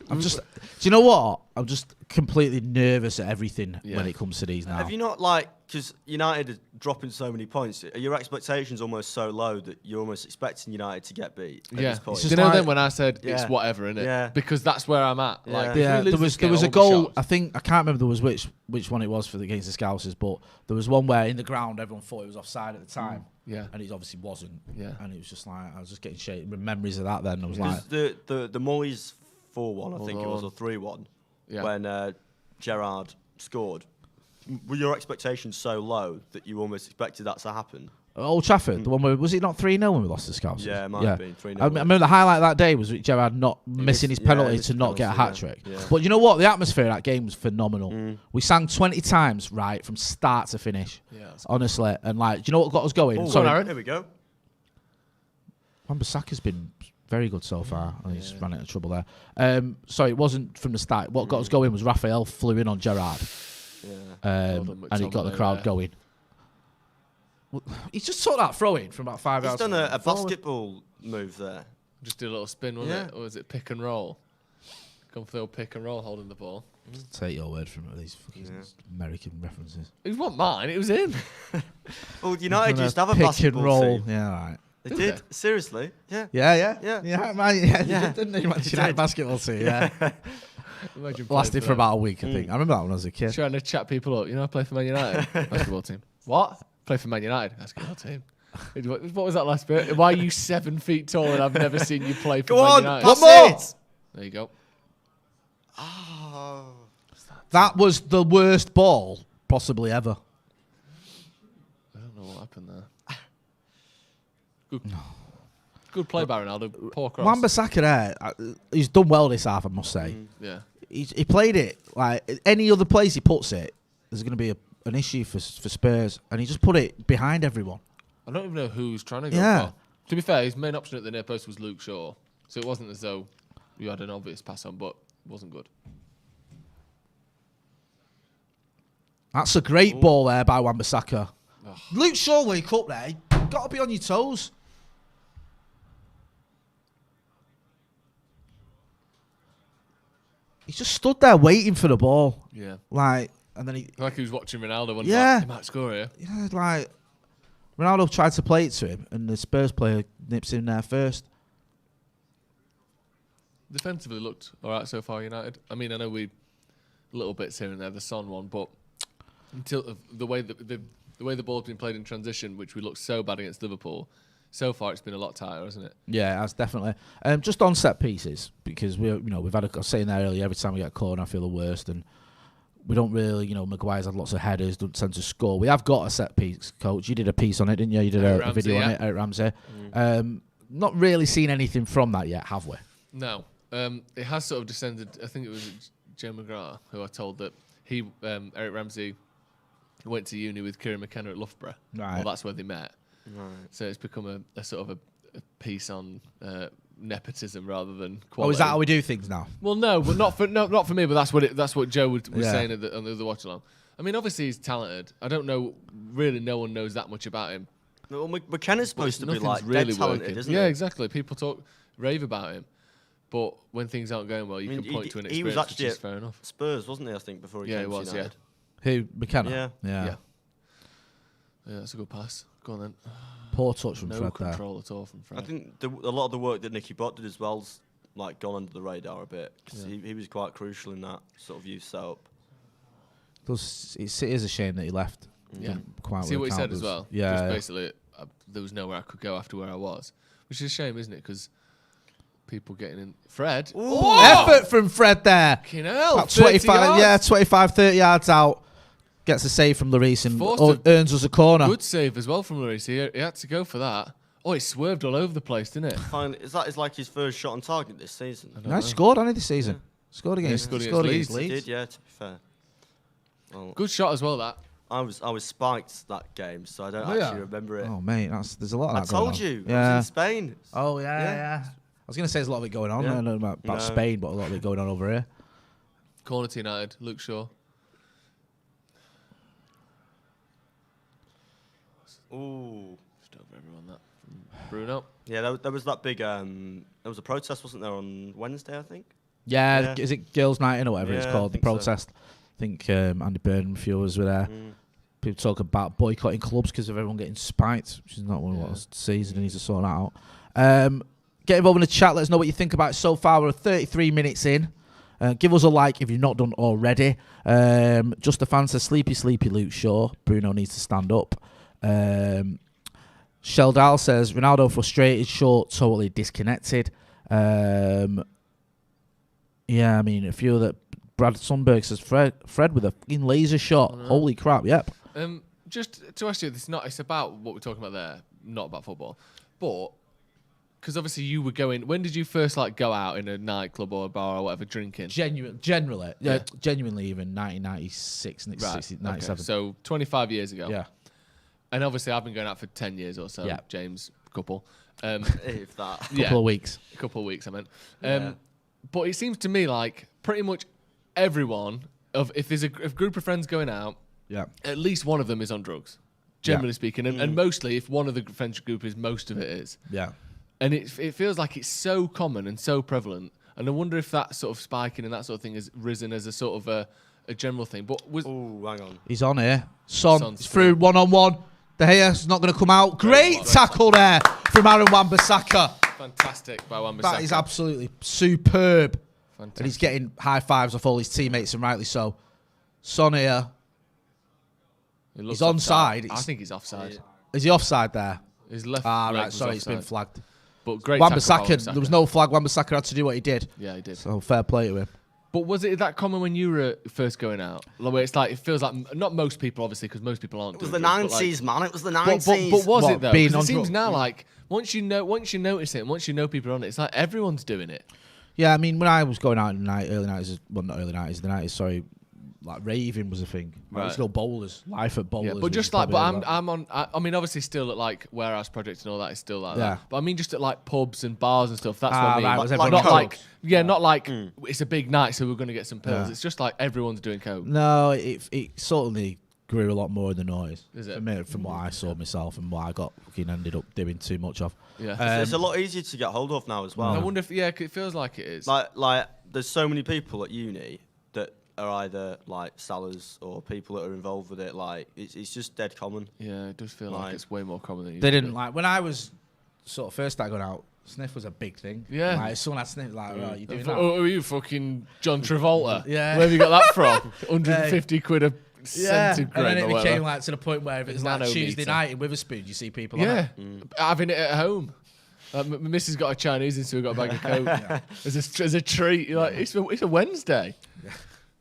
I'm just. Do you know what? I'm just completely nervous at everything when it comes to these now. Have you not because United are dropping so many points? Are your expectations almost so low that you're almost expecting United to get beat? At this point? You know, then when I said it's whatever, innit? Yeah. Because that's where I'm at. Yeah. There was a goal. I can't remember there was which one it was for against the Scousers, but there was one where in the ground everyone thought it was offside at the time. Yeah. And it obviously wasn't. Yeah. And it was just like I was just getting shaken memories of that. Then I was like the Moyes 4-1, I think it was, or 3-1, when Gerrard scored. Were your expectations so low that you almost expected that to happen? Old Trafford, the one where was it not 3-0 when we lost the Scousers? Yeah, it might have been 3-0. I remember the highlight that day was Gerrard not missing his penalty to not get a hat trick. Yeah. But you know what? The atmosphere of that game was phenomenal. We sang 20 times right from start to finish. Yeah, honestly, and do you know what got us going? Oh, sorry, Aaron. There we go. Wan-Bissaka's been very good so far. He's ran into trouble there. Sorry, it wasn't from the start. What got us going was Raphael flew in on Gerrard. And he got the crowd going. Well, he's just took that throw in from about 5 He's yards. done a basketball move there. Just did a little spin, wasn't it? Or was it pick and roll? Come through pick and roll holding the ball. Take your word from it, these fucking American references. It wasn't mine, it was him. Well, United used to have a pick basketball and roll. team. Yeah, right. They did? Seriously? Yeah. Yeah, man. Yeah. Didn't they? Manchester United basketball team, yeah. Lasted for about a week, I think. I remember that when I was a kid. Trying to chat people up. I play for Man United basketball team. What? Play for Man United basketball team. What was that last bit? Why are you 7 feet tall and I've never seen you play for Man United? One more! There you go. Oh. That was the worst ball possibly ever. I don't know what happened there. Good play by Ronaldo. Poor cross. Wan-Bissaka there, he's done well this half, I must say. Yeah. He played it like any other place he puts it, there's going to be an issue for Spurs, and he just put it behind everyone. I don't even know who's trying to go for. To be fair, his main option at the near post was Luke Shaw, so it wasn't as though you had an obvious pass on, but it wasn't good. That's a great ball there by Wan-Bissaka. Luke Shaw, wake up there. You've got to be on your toes. He just stood there waiting for the ball. Yeah. And then he was watching Ronaldo. He might score here. Yeah, Ronaldo tried to play it to him, and the Spurs player nips in there first. Defensively looked all right so far, United. I mean, I know little bits here and there, the Son one, but until the way the ball's been played in transition, which we looked so bad against Liverpool, so far it's been a lot tighter, hasn't it? Yeah, that's definitely. Just on set pieces, because we've had I was saying there earlier, every time we get a corner, I feel the worst, and we don't really, Maguire's had lots of headers, doesn't tend to score. We have got a set piece, coach. You did a piece on it, didn't you? You did a video on it, Eric Ramsey. Not really seen anything from that yet, have we? No. It has sort of descended. I think it was Joe McGrath who I told that Eric Ramsey, went to uni with Kieran McKenna at Loughborough. Right. Well, that's where they met. Right. So it's become a sort of a piece on nepotism rather than quality. Oh, is that how we do things now? Well, no, but not for me. But that's what Joe was saying on the other watch-along. I mean, obviously he's talented. I don't know. Really, no one knows that much about him. Well, McKenna's supposed to be really dead talented, isn't he? Yeah, exactly. People rave about him. But when things aren't going well, you can point to an experience, he was actually which is fair enough. Spurs, wasn't he? I think before he came to United. Who, McKenna? Yeah. Yeah, that's a good pass. Go on then. Poor touch from No Fred there. control at all from Fred. I think a lot of the work that Nicky Bott did as well's like gone under the radar a bit because he was quite crucial in that sort of youth setup. It is a shame that he left. Yeah. Quite See what he work out. said as well? Yeah. Just basically, there was nowhere I could go after where I was. Which is a shame, isn't it? Because people getting in. Fred. Effort from Fred there. Fucking hell. About 30 25, yards. 25, 30 yards out. Gets a save from Lloris and Forced earns us a corner. Good save as well from Lloris. He had to go for that. Oh, he swerved all over the place, didn't it? Finally, is like his first shot on target this season? No, he scored on it this season. Scored against scored Leeds. against He did, yeah, to be fair. Well, Good shot as well, that. I was spiked that game, so I don't actually remember it. Oh, mate, there's a lot of I that going on. told you. I Yeah. was in Spain. Oh, yeah. I was going to say there's a lot of it going on. Yeah. I don't know about No. Spain, but a lot of it going on over here. Corner to United. Luke Shaw. Ooh. Just over everyone, that. From Bruno. Yeah, there was that big. There was a protest, wasn't there, on Wednesday? I think. Yeah, is it Girls' Night In or whatever it's Yeah, called? The I think so. protest. I think Andy Byrne and a few others were there. People talk about boycotting clubs because of everyone getting spiked, which is not what I want to see. So they need to sort that out. Get involved in the chat. Let us know what you think about it so far. We're 33 minutes in. Give us a like if you've not done already. Just a fan says, sleepy Luke Shaw. Bruno needs to stand up. Sheldal says, Ronaldo frustrated, Shaw totally disconnected. Yeah, I mean, a few that Brad Sundberg says, Fred with a fucking laser shot. Holy crap, yep. Just to ask you, it's about what we're talking about there, not about football. But, because obviously you were going, when did you first go out in a nightclub or a bar or whatever drinking? Genuinely, even 1996, 97. Okay. So 25 years ago. Yeah. And obviously I've been going out for 10 years or so. Yeah. James, couple. If that. Couple of weeks. A couple of weeks, I meant. But it seems to me like pretty much everyone, if there's a group of friends going out, at least one of them is on drugs, generally speaking. And mostly, if one of the friends group is, most of it is. Yeah. And it feels like it's so common and so prevalent. And I wonder if that sort of spiking and that sort of thing has risen as a sort of a general thing. But Ooh, hang on. He's on here. Son's through. through one-on-one. De Gea's not going to come out. Great tackle there from Aaron Wan-Bissaka. Fantastic by Wan-Bissaka. That is absolutely superb. Fantastic. And he's getting high fives off all his teammates, and rightly so. Son here. He's onside. I think he's offside. Is he offside there? His left Ah, leg right. was Sorry, it's been offside. flagged. But great tackle by Wan-Bissaka, there was no flag. Wan-Bissaka had to do what he did. Yeah, he did. So fair play to him. But was it that common when you were first going out? Where it's like, it feels like, not most people, obviously, because most people aren't It was doing the drugs, but 90s, man. It was the 90s. But was What, it though? being 'Cause on it seems drugs? now like, once you notice it and once you know people are on it, it's like everyone's doing it. Yeah, I mean, when I was going out in the night, early 90s, well, not early 90s, the 90s, sorry, like raving was a thing. Right. There's no bowlers, life at bowlers. Yeah, but just like, but I'm on. I mean, obviously, still at like Warehouse Project and all that is still like that. But I mean, just at like pubs and bars and stuff. That's what I mean. right, was Not everyone like, coke? not like it's a big night, so we're going to get some pills. Yeah. It's just like everyone's doing coke. No, it certainly grew a lot more in the noise. Is it? For me, from what I saw myself and what I got fucking ended up doing too much of. Yeah, It's a lot easier to get hold of now as well. I wonder if 'cause it feels like it is. Like there's so many people at uni that are either like sellers or people that are involved with it. Like it's just dead common. Yeah, it does feel like it's way more common than it They used to didn't be. like when I was sort of first started going out. Sniff was a big thing. Yeah. Like, someone had sniff, like, oh, you doing that? Oh, are you fucking John Travolta? Yeah. Where have you got that from? 150 quid a centigrade and then it or became whatever. like to the point where if it's like Nanometer. Tuesday night in Witherspoon, you see people on Yeah, it. having it at home. My missus got a Chinese and so we got a bag of coke as a treat. You're like, it's a Wednesday.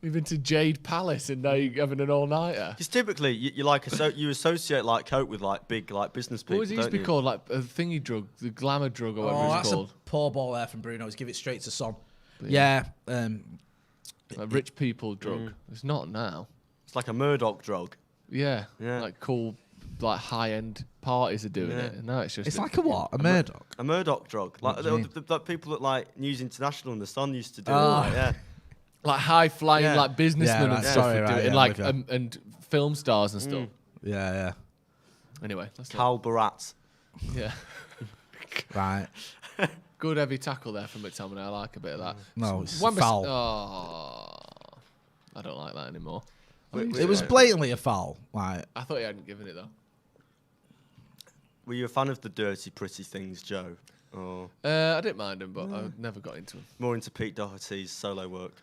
We've been to Jade Palace and now you're having an all-nighter. Because typically you associate like coke with like big like business people. What was it used to be called? Like a thingy drug, the glamour drug or whatever Oh, it's that's called. a poor ball there from Bruno. Give it straight to Son. But Yeah. Like rich people drug. It's not now. It's like a Murdoch drug. Yeah. Yeah. Like cool, like high-end parties are doing Yeah. it. And now it's just... It's like a what? A Murdoch? A Murdoch drug. Like What do you mean? the people that like News International and the Sun used to do. Oh. Like, yeah. Like high-flying Yeah. like businessmen Yeah, right, and stuff sorry, would do right, it. And yeah, like I'm with and film stars and stuff. Yeah, Anyway, that's not... Cal Barat. Yeah. Right. Good heavy tackle there from McTominay. I like a bit of that. No, it's Wan-Bissaka- foul. Oh, I don't like that anymore. It was blatantly a foul. Like, I thought he hadn't given it though. Were you a fan of the dirty, pretty things, Joe? Or I didn't mind him, but I never got into him. more into Pete Doherty's solo work?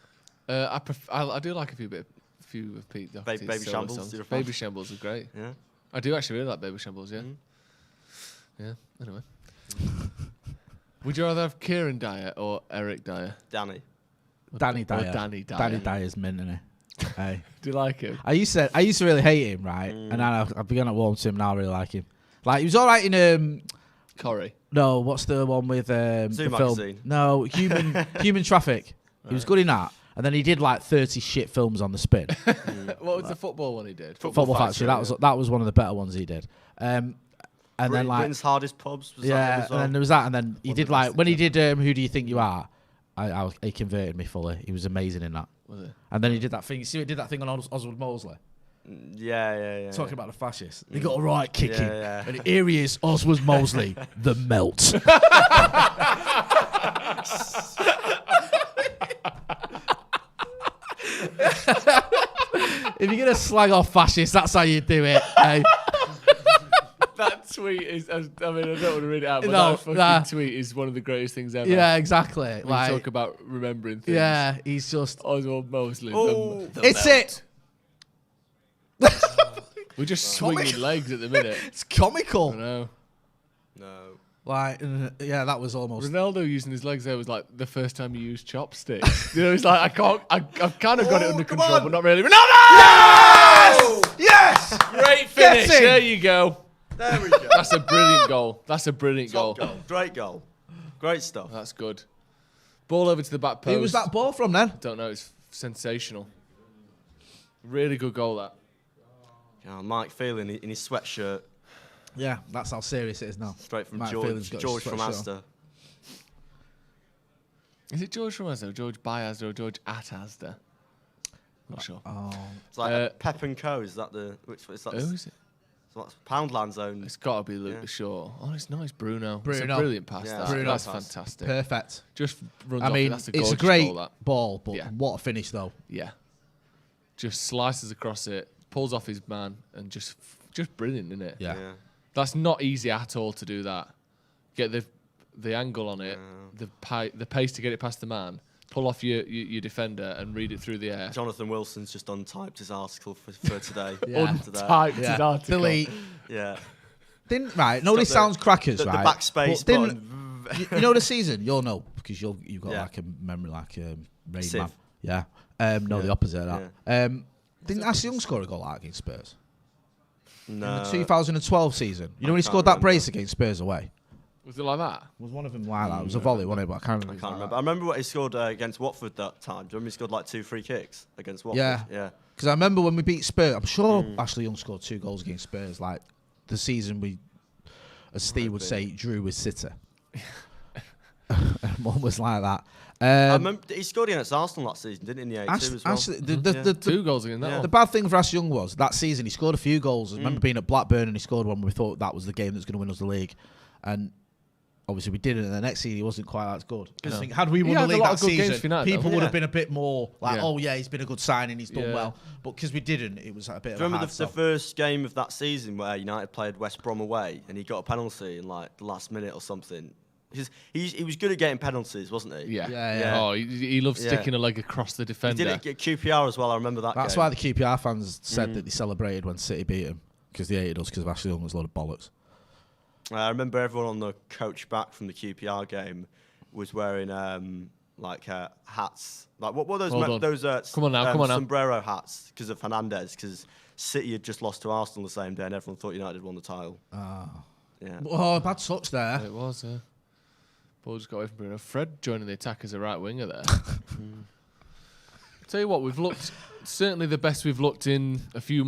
I do like a few of Pete Doherty's Baby solo Shambles, songs. you're a fan? Baby Shambles are great. Yeah. I do actually really like Baby Shambles. Yeah. Yeah. Anyway. Would you rather have Kieran Dyer or Eric Dyer? Danny. Danny Or Dyer. Danny Dyer. Danny Dyer's mint, isn't he? Hey. Do you like him? I used to really hate him, right? And then I began to warm to him. Now I really like him. Like he was all right in Corrie. No, what's the one with Zoo the Magazine. film? No, Human Traffic. He was good in that. And then he did like 30 shit films on the spin. What was the football one he did? Football Factory. That was one of the better ones he did. And then like Britain's Hardest Pubs. Was that yeah, one as well? and then there was that, and then he One did of the like best when he did Who Do You Think You Are? He converted me fully. He was amazing in that. Was it? And then he did that thing. You see, he did that thing on Oswald Mosley. Yeah. Talking about the fascists. He got a right kicking. Yeah. And here he is, Oswald Mosley, the melt. If you're going to slag off fascists, that's how you do it. Eh? That tweet is, I mean, I don't want to read it out, but No, that fucking tweet is one of the greatest things ever. Yeah, exactly. When Like, you talk about remembering things. yeah, he's just... Oswald Mosley. Oh, it's it! We're just swinging legs at the minute. It's comical. I know. No. Like, yeah, that was almost... Ronaldo using his legs there was like the first time he used chopsticks. You know, he's like, I've kind of got it under control, but not really. Ronaldo! Yes! Yes! Great finish. Get in. There you go. There we go. That's a brilliant goal. That's a brilliant Top goal. goal. Great goal. Great stuff. That's good. Ball over to the back post. Who was that ball from then? Don't know. It's sensational. Really good goal, that. Mike Phelan in his sweatshirt, Yeah, that's how serious it is now. straight from Mike George Phelan's got his from sweatshirt Asda. Is it George from Asda or George by Asda or George at Asda? Not sure. Oh, It's like Pep and Co. Is that the which is that? Who is it? So that's Poundland's own. It's got to be Lucas Shaw. Oh, it's nice, Bruno. It's a Bruno. brilliant pass. Yeah, that. Bruno That's pass. fantastic. perfect. Just runs I off it. mean, That's a it's a gorgeous great goal, that. ball, but Yeah. what a finish, though. Yeah. Just slices across it, pulls off his man, and just brilliant, isn't it? Yeah. That's not easy at all to do that. Get the angle on it, the pace to get it past the man, pull off your defender and read it through the air. Jonathan Wilson's just untyped his article for today. Yeah. Untyped his article. Delete. Yeah. Didn't, right, no, this the- sounds crackers, the right? backspace But didn't- you know the season? You'll know, because you've got Yeah. like a memory like Rain Sieve. Man. Yeah. No, Yeah. the opposite of that. Didn't Ashley Young score a goal like against Spurs? No. In the 2012 season. You know when he can't scored that remember. brace against Spurs away? Was it like that? Was one of them like that? It was a volley, wasn't it? But I can't remember. I can't remember. I remember what he scored against Watford that time. Do you remember he scored like 2 free kicks against Watford? Yeah. Yeah. Because I remember when we beat Spurs, I'm sure Ashley Young scored 2 goals against Spurs. Like the season we, as Steve would say, drew with Sitter. And one was like that. I remember he scored against Arsenal that season, didn't he? In the 82 as well. Ashley, the 2 goals against that Yeah. one. The bad thing for Ash Young was that season he scored a few goals. I remember being at Blackburn and he scored one. We thought that was the game that was going to win us the league, and obviously we didn't. And the next season he wasn't quite as good. Because I think had we He won the had a league lot that of good games season, for United, people though. would Yeah. have been a bit more like, Yeah. "Oh yeah, he's been a good signing. He's done Yeah. well." But because we didn't, it was a bit of Do you a remember hard the sell. first game of that season where United played West Brom away and he got a penalty in like the last minute or something? He was good at getting penalties, wasn't he? Yeah. Yeah. Oh, he loves Yeah. sticking a leg across the He defender. did it at QPR as well. I remember that. That's game. why the QPR fans said that they celebrated when City beat him because they hated us because of Ashley Young was a load of bollocks. I remember everyone on the coach back from the QPR game was wearing hats. Like what were those? Hold on. Come on now. Sombrero hats because of Hernandez. Because City had just lost to Arsenal the same day, and everyone thought United had won the title. Yeah. Oh, bad touch there. It was, yeah. Ball just got away from Bruno. Fred joining the attack as a right winger there. Tell you what, we've looked certainly the best we've looked in a few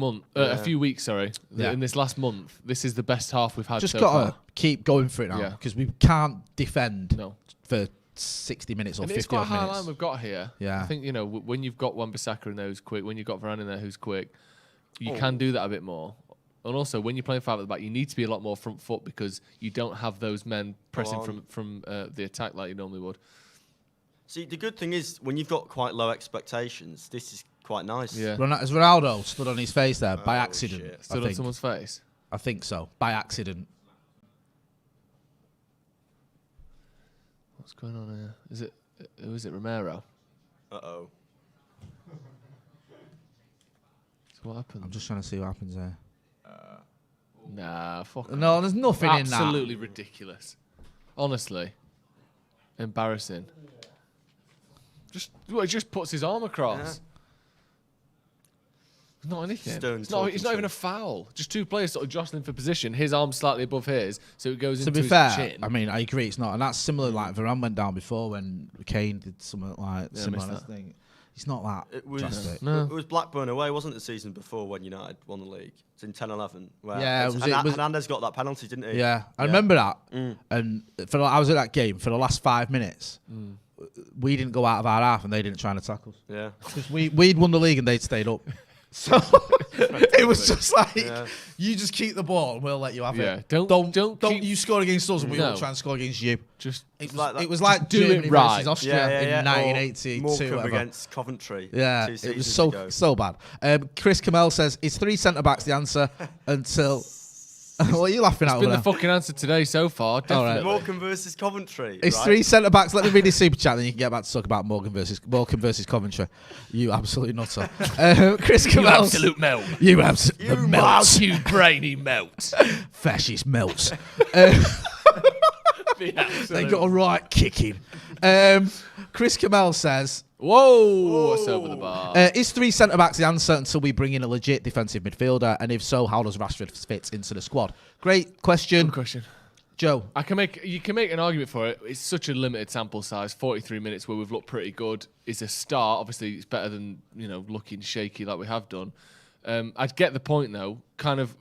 weeks. Sorry, Yeah. in this last month. This is the best half we've had. Just so gotta far. keep going for it now Yeah. because we can't defend No. for 60 minutes or And 50 it's quite a high minutes. line we've got here. Yeah. I think, when you've got Wan-Bissaka in there who's quick, when you've got Varane in there who's quick, you can do that a bit more. And also, when you're playing 5 at the back, you need to be a lot more front foot because you don't have those men pressing from the attack like you normally would. See, the good thing is when you've got quite low expectations, this is quite nice. Yeah. Has Ronaldo stood on his face there by accident? shit. Stood on someone's face. I think so. By accident. What's going on here? Who is it? Romero? Uh-oh. So what happened? I'm just trying to see what happens there. Nah, fuck. No, there's nothing in that. Absolutely ridiculous. Honestly. Embarrassing. He just puts his arm across. Not anything. It's not even a foul. Just two players sort of jostling for position. His arm slightly above his, so it goes into his chin. I mean, I agree it's not. And that's similar, like Varane went down before when Kane did something like similar thing. It's not that drastic. It was Blackburn away, wasn't it, the season before when United won the league? It's in 10-11. Hernandez got that penalty, didn't he? Yeah, I remember that. And I was at that game for the last 5 minutes. We didn't go out of our half and they didn't try to tackle us. Yeah. Because we'd won the league and they'd stayed up. So it was just like, you just keep the ball and we'll let you have it. Don't you score against us and we will try and score against you. It was like Germany versus Austria in 1982. Morecambe against Coventry. Yeah, it was so bad. Chris Kamel says, is 3 centre-backs the answer until... What are you laughing at? It's been the fucking answer today so far. Definitely. Morecambe versus Coventry. It's 3 centre backs. Let me read this super chat, then you can get back to talk about Morecambe versus Coventry. You absolute nutter. Chris Kamel. You absolute melt. You absolute melt. You brainy melt. Fascist melts. They got a right kicking. Chris Kamel says, Whoa, what's over the bar? Is 3 centre-backs the answer until we bring in a legit defensive midfielder? And if so, how does Rashford fit into the squad? Great question. Good question. Joe? You can make an argument for it. It's such a limited sample size. 43 minutes where we've looked pretty good is a start. Obviously, it's better than looking shaky like we have done. I'd get the point, though.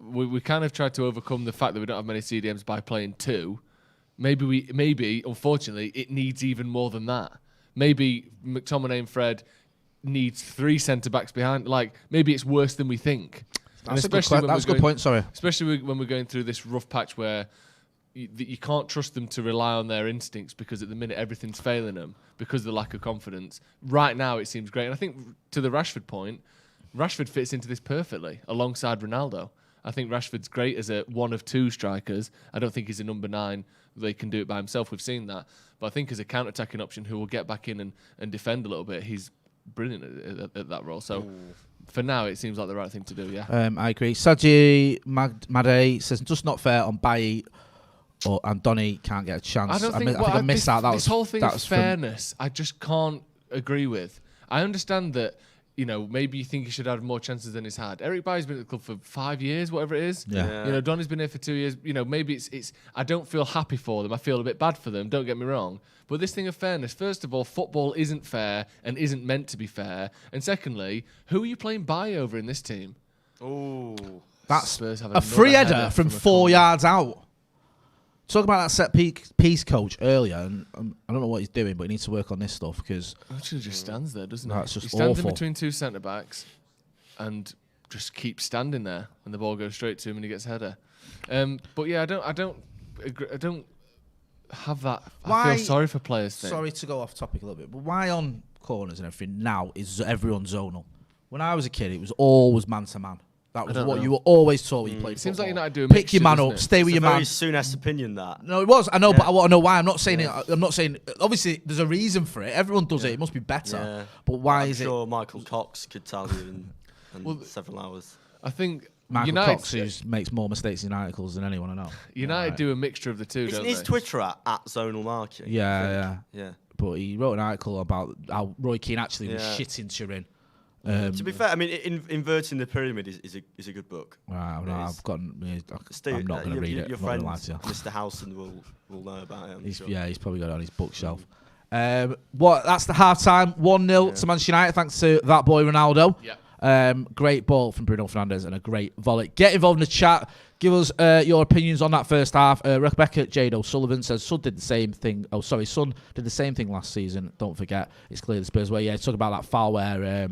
We kind of tried to overcome the fact that we don't have many CDMs by playing 2. Maybe, unfortunately, it needs even more than that. Maybe McTominay and Fred needs 3 centre-backs behind. Like, maybe it's worse than we think. That's a good point, sorry. Especially when we're going through this rough patch where you can't trust them to rely on their instincts because at the minute everything's failing them because of the lack of confidence. Right now it seems great. And I think to the Rashford point, Rashford fits into this perfectly alongside Ronaldo. I think Rashford's great as a one of 2 strikers. I don't think he's a number 9. They can do it by himself. We've seen that. But I think as a counter-attacking option who will get back in and defend a little bit, he's brilliant at that role. So for now, it seems like the right thing to do, yeah. I agree. Saji Made says, just not fair on Bailly and Donny can't get a chance. I think I missed out. This whole thing of fairness, I just can't agree with. I understand that, maybe you think he should have more chances than he's had. Eric Bailly's been at the club for 5 years, whatever it is. Yeah. Donny's been here for 2 years. Maybe it's. I don't feel happy for them. I feel a bit bad for them. Don't get me wrong. But this thing of fairness, first of all, football isn't fair and isn't meant to be fair. And secondly, who are you playing by over in this team? Oh, that's a free header from 4 yards out. Talk about that set piece coach earlier, and I don't know what he's doing, but he needs to work on this stuff because actually just stands there, doesn't he? That's just he stands awful. in between 2 centre backs and just keeps standing there, and the ball goes straight to him, and he gets a header. But yeah, I don't have that. I feel sorry for players. Sorry to go off topic a little bit, but why on corners and everything now is everyone zonal? When I was a kid, it was always man to man. That was what you were always taught when you played football. Seems like you're not doing pick your man up, stay with your man. Very Souness opinion, that. No, it was. I know, but I want to know why. I'm not saying it. I'm not saying. Obviously, there's a reason for it. Everyone does it. It must be better. Yeah. But why I'm is it? I'm sure Michael Cox could tell you in several hours. I think Michael Cox, who makes more mistakes in articles than anyone I know. United do a mixture of the two, don't they? Isn't his Twitter at zonal marking? Yeah. But he wrote an article about how Roy Keane actually was shitting Turin. To be fair, I mean, Inverting the Pyramid is a good book. Wow, no, I'm not going to read it. Your friend, Mr. Howson, will know about it. He's probably got it on his bookshelf. That's the half-time, 1-0 to Manchester United, thanks to that boy Ronaldo. Great ball from Bruno Fernandes and a great volley. Get involved in the chat. Give us your opinions on that first half. Rebecca Jade O'Sullivan says Son did the same thing. Son did the same thing last season. Don't forget, it's clear the Spurs way. Yeah, talk about that foul where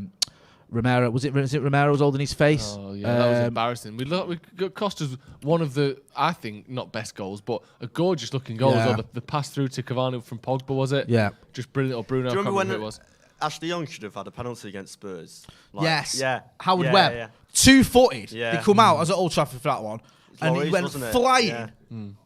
Romero was it Romero was holding his face. Oh yeah, that was embarrassing. We got cost us one of the, I think, not best goals, but a gorgeous looking goal as well. The pass through to Cavani from Pogba, was it? Yeah, just brilliant. Or Bruno. Do you remember when it was? Ashley Young should have had a penalty against Spurs? Yes. Yeah. Howard Webb, 2-footed. Yeah. They come out as at Old Trafford for that one. and Lloris, he went wasn't it? flying. Yeah.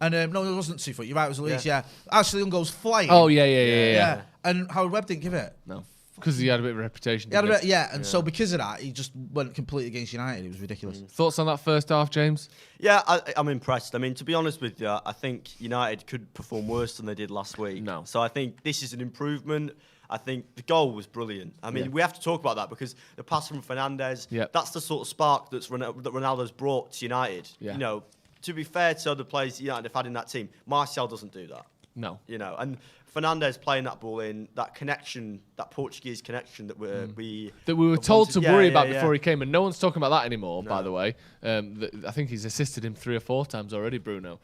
And no, it wasn't 2 foot. You're right, it was Lloris. Yeah, Ashley Young goes flying. Oh yeah. And Howard Webb didn't give it. No, because he had a bit of a reputation. He had a bit, and so because of that, he just went completely against United. It was ridiculous. Thoughts on that first half, James? Yeah, I'm impressed. I mean, to be honest with you, I think United could perform worse than they did last week. No. So I think this is an improvement. I think the goal was brilliant. I mean, we have to talk about that because the pass from Fernandes, that's the sort of spark that Ronaldo's brought to United. Yeah. You know, to be fair to other players United have had in that team, Martial doesn't do that. No. You know, and Fernandes playing that ball in, that connection, that Portuguese connection that we were told to worry about yeah. before he came, and no one's talking about that anymore. No. By the way, I think he's assisted him 3 or 4 times already, Bruno.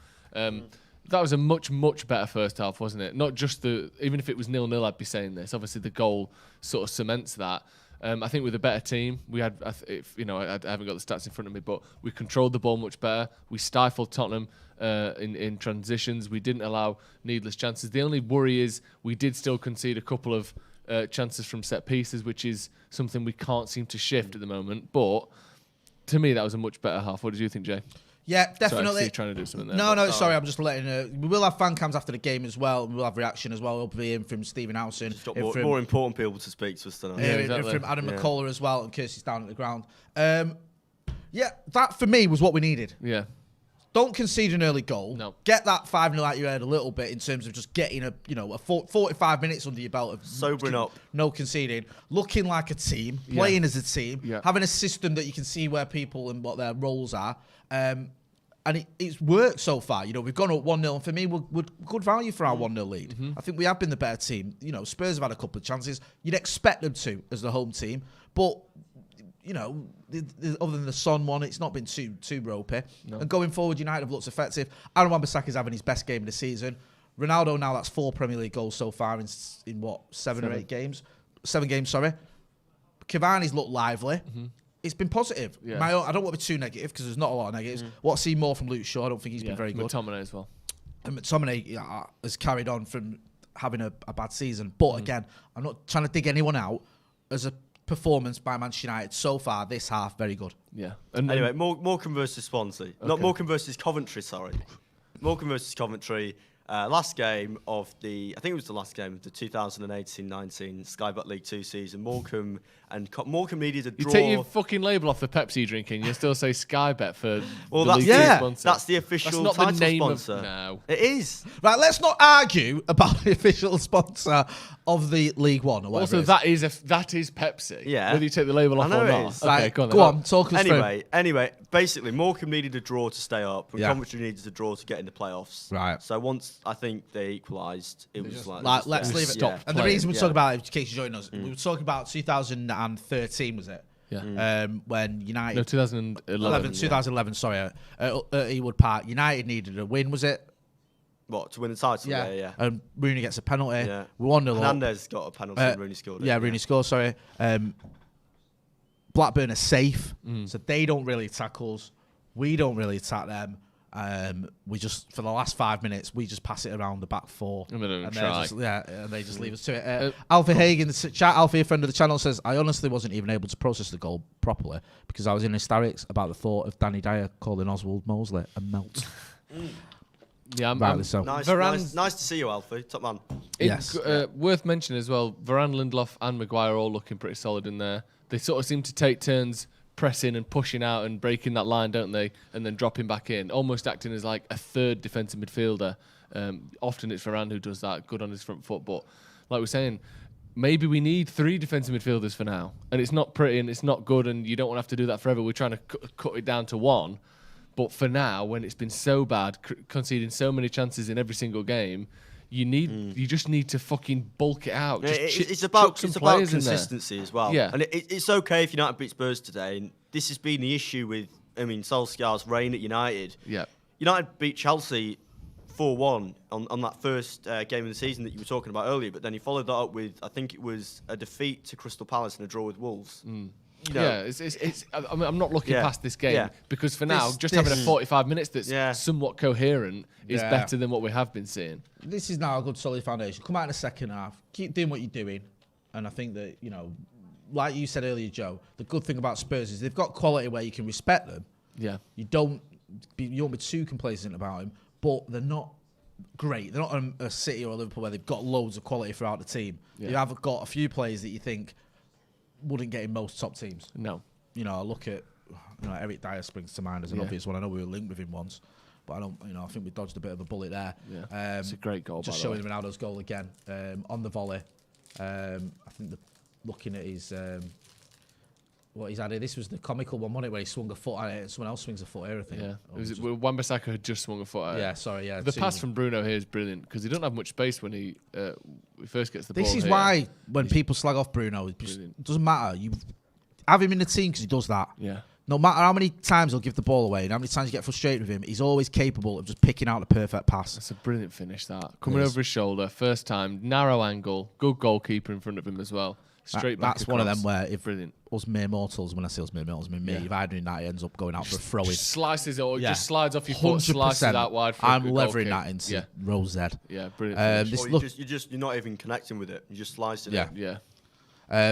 That was a much better first half, wasn't it? Not just even if it was 0-0, I'd be saying this. Obviously, the goal sort of cements that. I think with a better team, we had. I haven't got the stats in front of me, but we controlled the ball much better. We stifled Tottenham in transitions. We didn't allow needless chances. The only worry is we did still concede a couple of chances from set pieces, which is something we can't seem to shift at the moment. But to me, that was a much better half. What did you think, Jay? Yeah, definitely. Sorry, I see you trying to do something there. No, sorry, I'm just letting. We will have fan cams after the game as well. We'll have reaction as well. It'll be in from Stephen Howson. More important people to speak to us tonight. Exactly. From Adam McCullough as well, and Kirsty's down at the ground. That for me was what we needed. Yeah. Don't concede an early goal. No. Get that 5-0 out your head a little bit in terms of just getting a 45 minutes under your belt of sobering up. No conceding, looking like a team, playing as a team, having a system that you can see where people and what their roles are. And it's worked so far. You know, we've gone up 1-0, and for me, we're good value for our 1-0 lead. Mm-hmm. I think we have been the better team. You know, Spurs have had a couple of chances. You'd expect them to as the home team, but you know, other than the Son one, it's not been too ropey. No. And going forward, United have looked effective. Aaron Wan-Bissaka's having his best game of the season. Ronaldo now, that's 4 Premier League goals so far in what, 7 or 8 games? 7 games, sorry. Cavani's looked lively. Mm-hmm. It's been positive. Yeah. I don't want to be too negative because there's not a lot of negatives. Want to see more from Luke Shaw. I don't think he's been very good. McTominay as well. And McTominay has carried on from having a bad season. But again, I'm not trying to dig anyone out. As a performance by Manchester United so far this half, very good. Yeah. Anyway, Morecambe versus Swansea. Okay. Not Morecambe versus Coventry, sorry. Morecambe versus Coventry. Last game of I think it was the last game of the 2018-19 Sky Bet League 2 season. Morecambe needed a draw. You take your fucking label off the Pepsi drinking, you still say Sky Bet for that's League 2 sponsor. That's the official that's not title the name sponsor. No. It is. Right, let's not argue about the official sponsor of the League One or whatever. Also, that is Pepsi. Yeah. Whether you take the label off or not. Okay, right, go on, talk us through. Anyway, basically, Morecambe needed a draw to stay up, and Coventry needed a draw to get in the playoffs. Right. So once I think they equalised, it was let's leave it. Stop. And the reason we're talking about it, in case you're joining us, we were talking about 2013, was it? Yeah. When United. No, 2011. 2011. Sorry, at Ewood Park, United needed a win. Was it? What, to win the title? Yeah. And Rooney gets a penalty. Yeah. We 1-0 up. Hernandez got a penalty. Rooney scored it. Yeah, Rooney scored. Sorry. Blackburn are safe, so they don't really tackle us. We don't really attack them. We just, for the last 5 minutes, we just pass it around the back four. And they just leave us to it. Alfie Haig in the chat, Alfie, a friend of the channel, says, I honestly wasn't even able to process the goal properly because I was in hysterics about the thought of Danny Dyer calling Oswald Mosley a melt. Yeah, nice to see you, Alfie. Top man. Yes. Worth mentioning as well, Varane, Lindelof and Maguire all looking pretty solid in there. They sort of seem to take turns pressing and pushing out and breaking that line, don't they? And then dropping back in, almost acting as like a third defensive midfielder. Often it's Varane who does that, good on his front foot. But like we're saying, maybe we need 3 defensive midfielders for now. And it's not pretty and it's not good and you don't want to have to do that forever. We're trying to cut it down to 1. But for now, when it's been so bad, conceding so many chances in every single game, you just need to fucking bulk it out. It's about consistency as well. Yeah. And it's okay if United beat Spurs today. And this has been the issue with, Solskjaer's reign at United. Yeah. United beat Chelsea 4-1 on that first game of the season that you were talking about earlier. But then he followed that up with, I think it was a defeat to Crystal Palace and a draw with Wolves. Yeah, I'm not looking past this game because for now, having a 45 minutes that's somewhat coherent is better than what we have been seeing. This is now a good solid foundation. Come out in the second half, keep doing what you're doing, and I think that, like you said earlier, Joe, the good thing about Spurs is they've got quality where you can respect them. Yeah. You don't you won't be too complacent about him, but they're not great. They're not a City or a Liverpool where they've got loads of quality throughout the team. Yeah. You have got a few players that you think wouldn't get in most top teams. No. I look at Eric Dyer springs to mind as an obvious one. I know we were linked with him once, but I think we dodged a bit of a bullet there. Yeah. It's a great goal. Just showing Ronaldo's goal again on the volley. I think looking at his what he's had here. This was the comical one, wasn't it, where he swung a foot at it and someone else swings a foot here, I think. Yeah. Wan-Bissaka had just swung a foot at it. Yeah, sorry, yeah. The pass from Bruno here is brilliant because he doesn't have much space when he first gets the ball. This is here. why when people slag off Bruno, it doesn't matter. You have him in the team because he does that. Yeah. No matter how many times he'll give the ball away and how many times you get frustrated with him, he's always capable of just picking out the perfect pass. That's a brilliant finish, that. Coming over his shoulder, first time, narrow angle, good goalkeeper in front of him as well. Straight back That's across. one of them where if brilliant. Us mere mortals, when I say us mere mortals, I mean me, if I do that, he ends up going out for a throw-in. Just slices it, or just slides off your foot, slices it out wide for I'm a good levering goal that kick. into row Z. Yeah, brilliant. You're not even connecting with it. You just slice it. Yeah.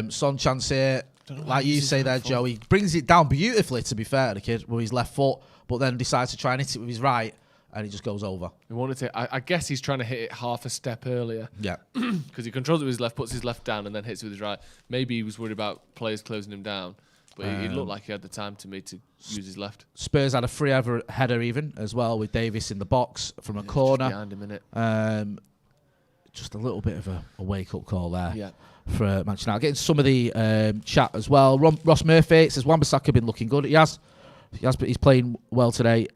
Son chance here, like you say there, Joe, he brings it down beautifully, to be fair to the kid, with his left foot, but then decides to try and hit it with his right, and he just goes over. He wanted to. I guess he's trying to hit it half a step earlier. Yeah. Because he controls it with his left, puts his left down, and then hits it with his right. Maybe he was worried about players closing him down, but he looked like he had the time to use his left. Spurs had a free header even as well with Davis in the box from a corner. Just behind him, innit? Just a little bit of a wake-up call there. Yeah. For Manchester United. Getting some of the chat as well. Ross Murphy says Wan-Bissaka been looking good. He has, but he's playing well today.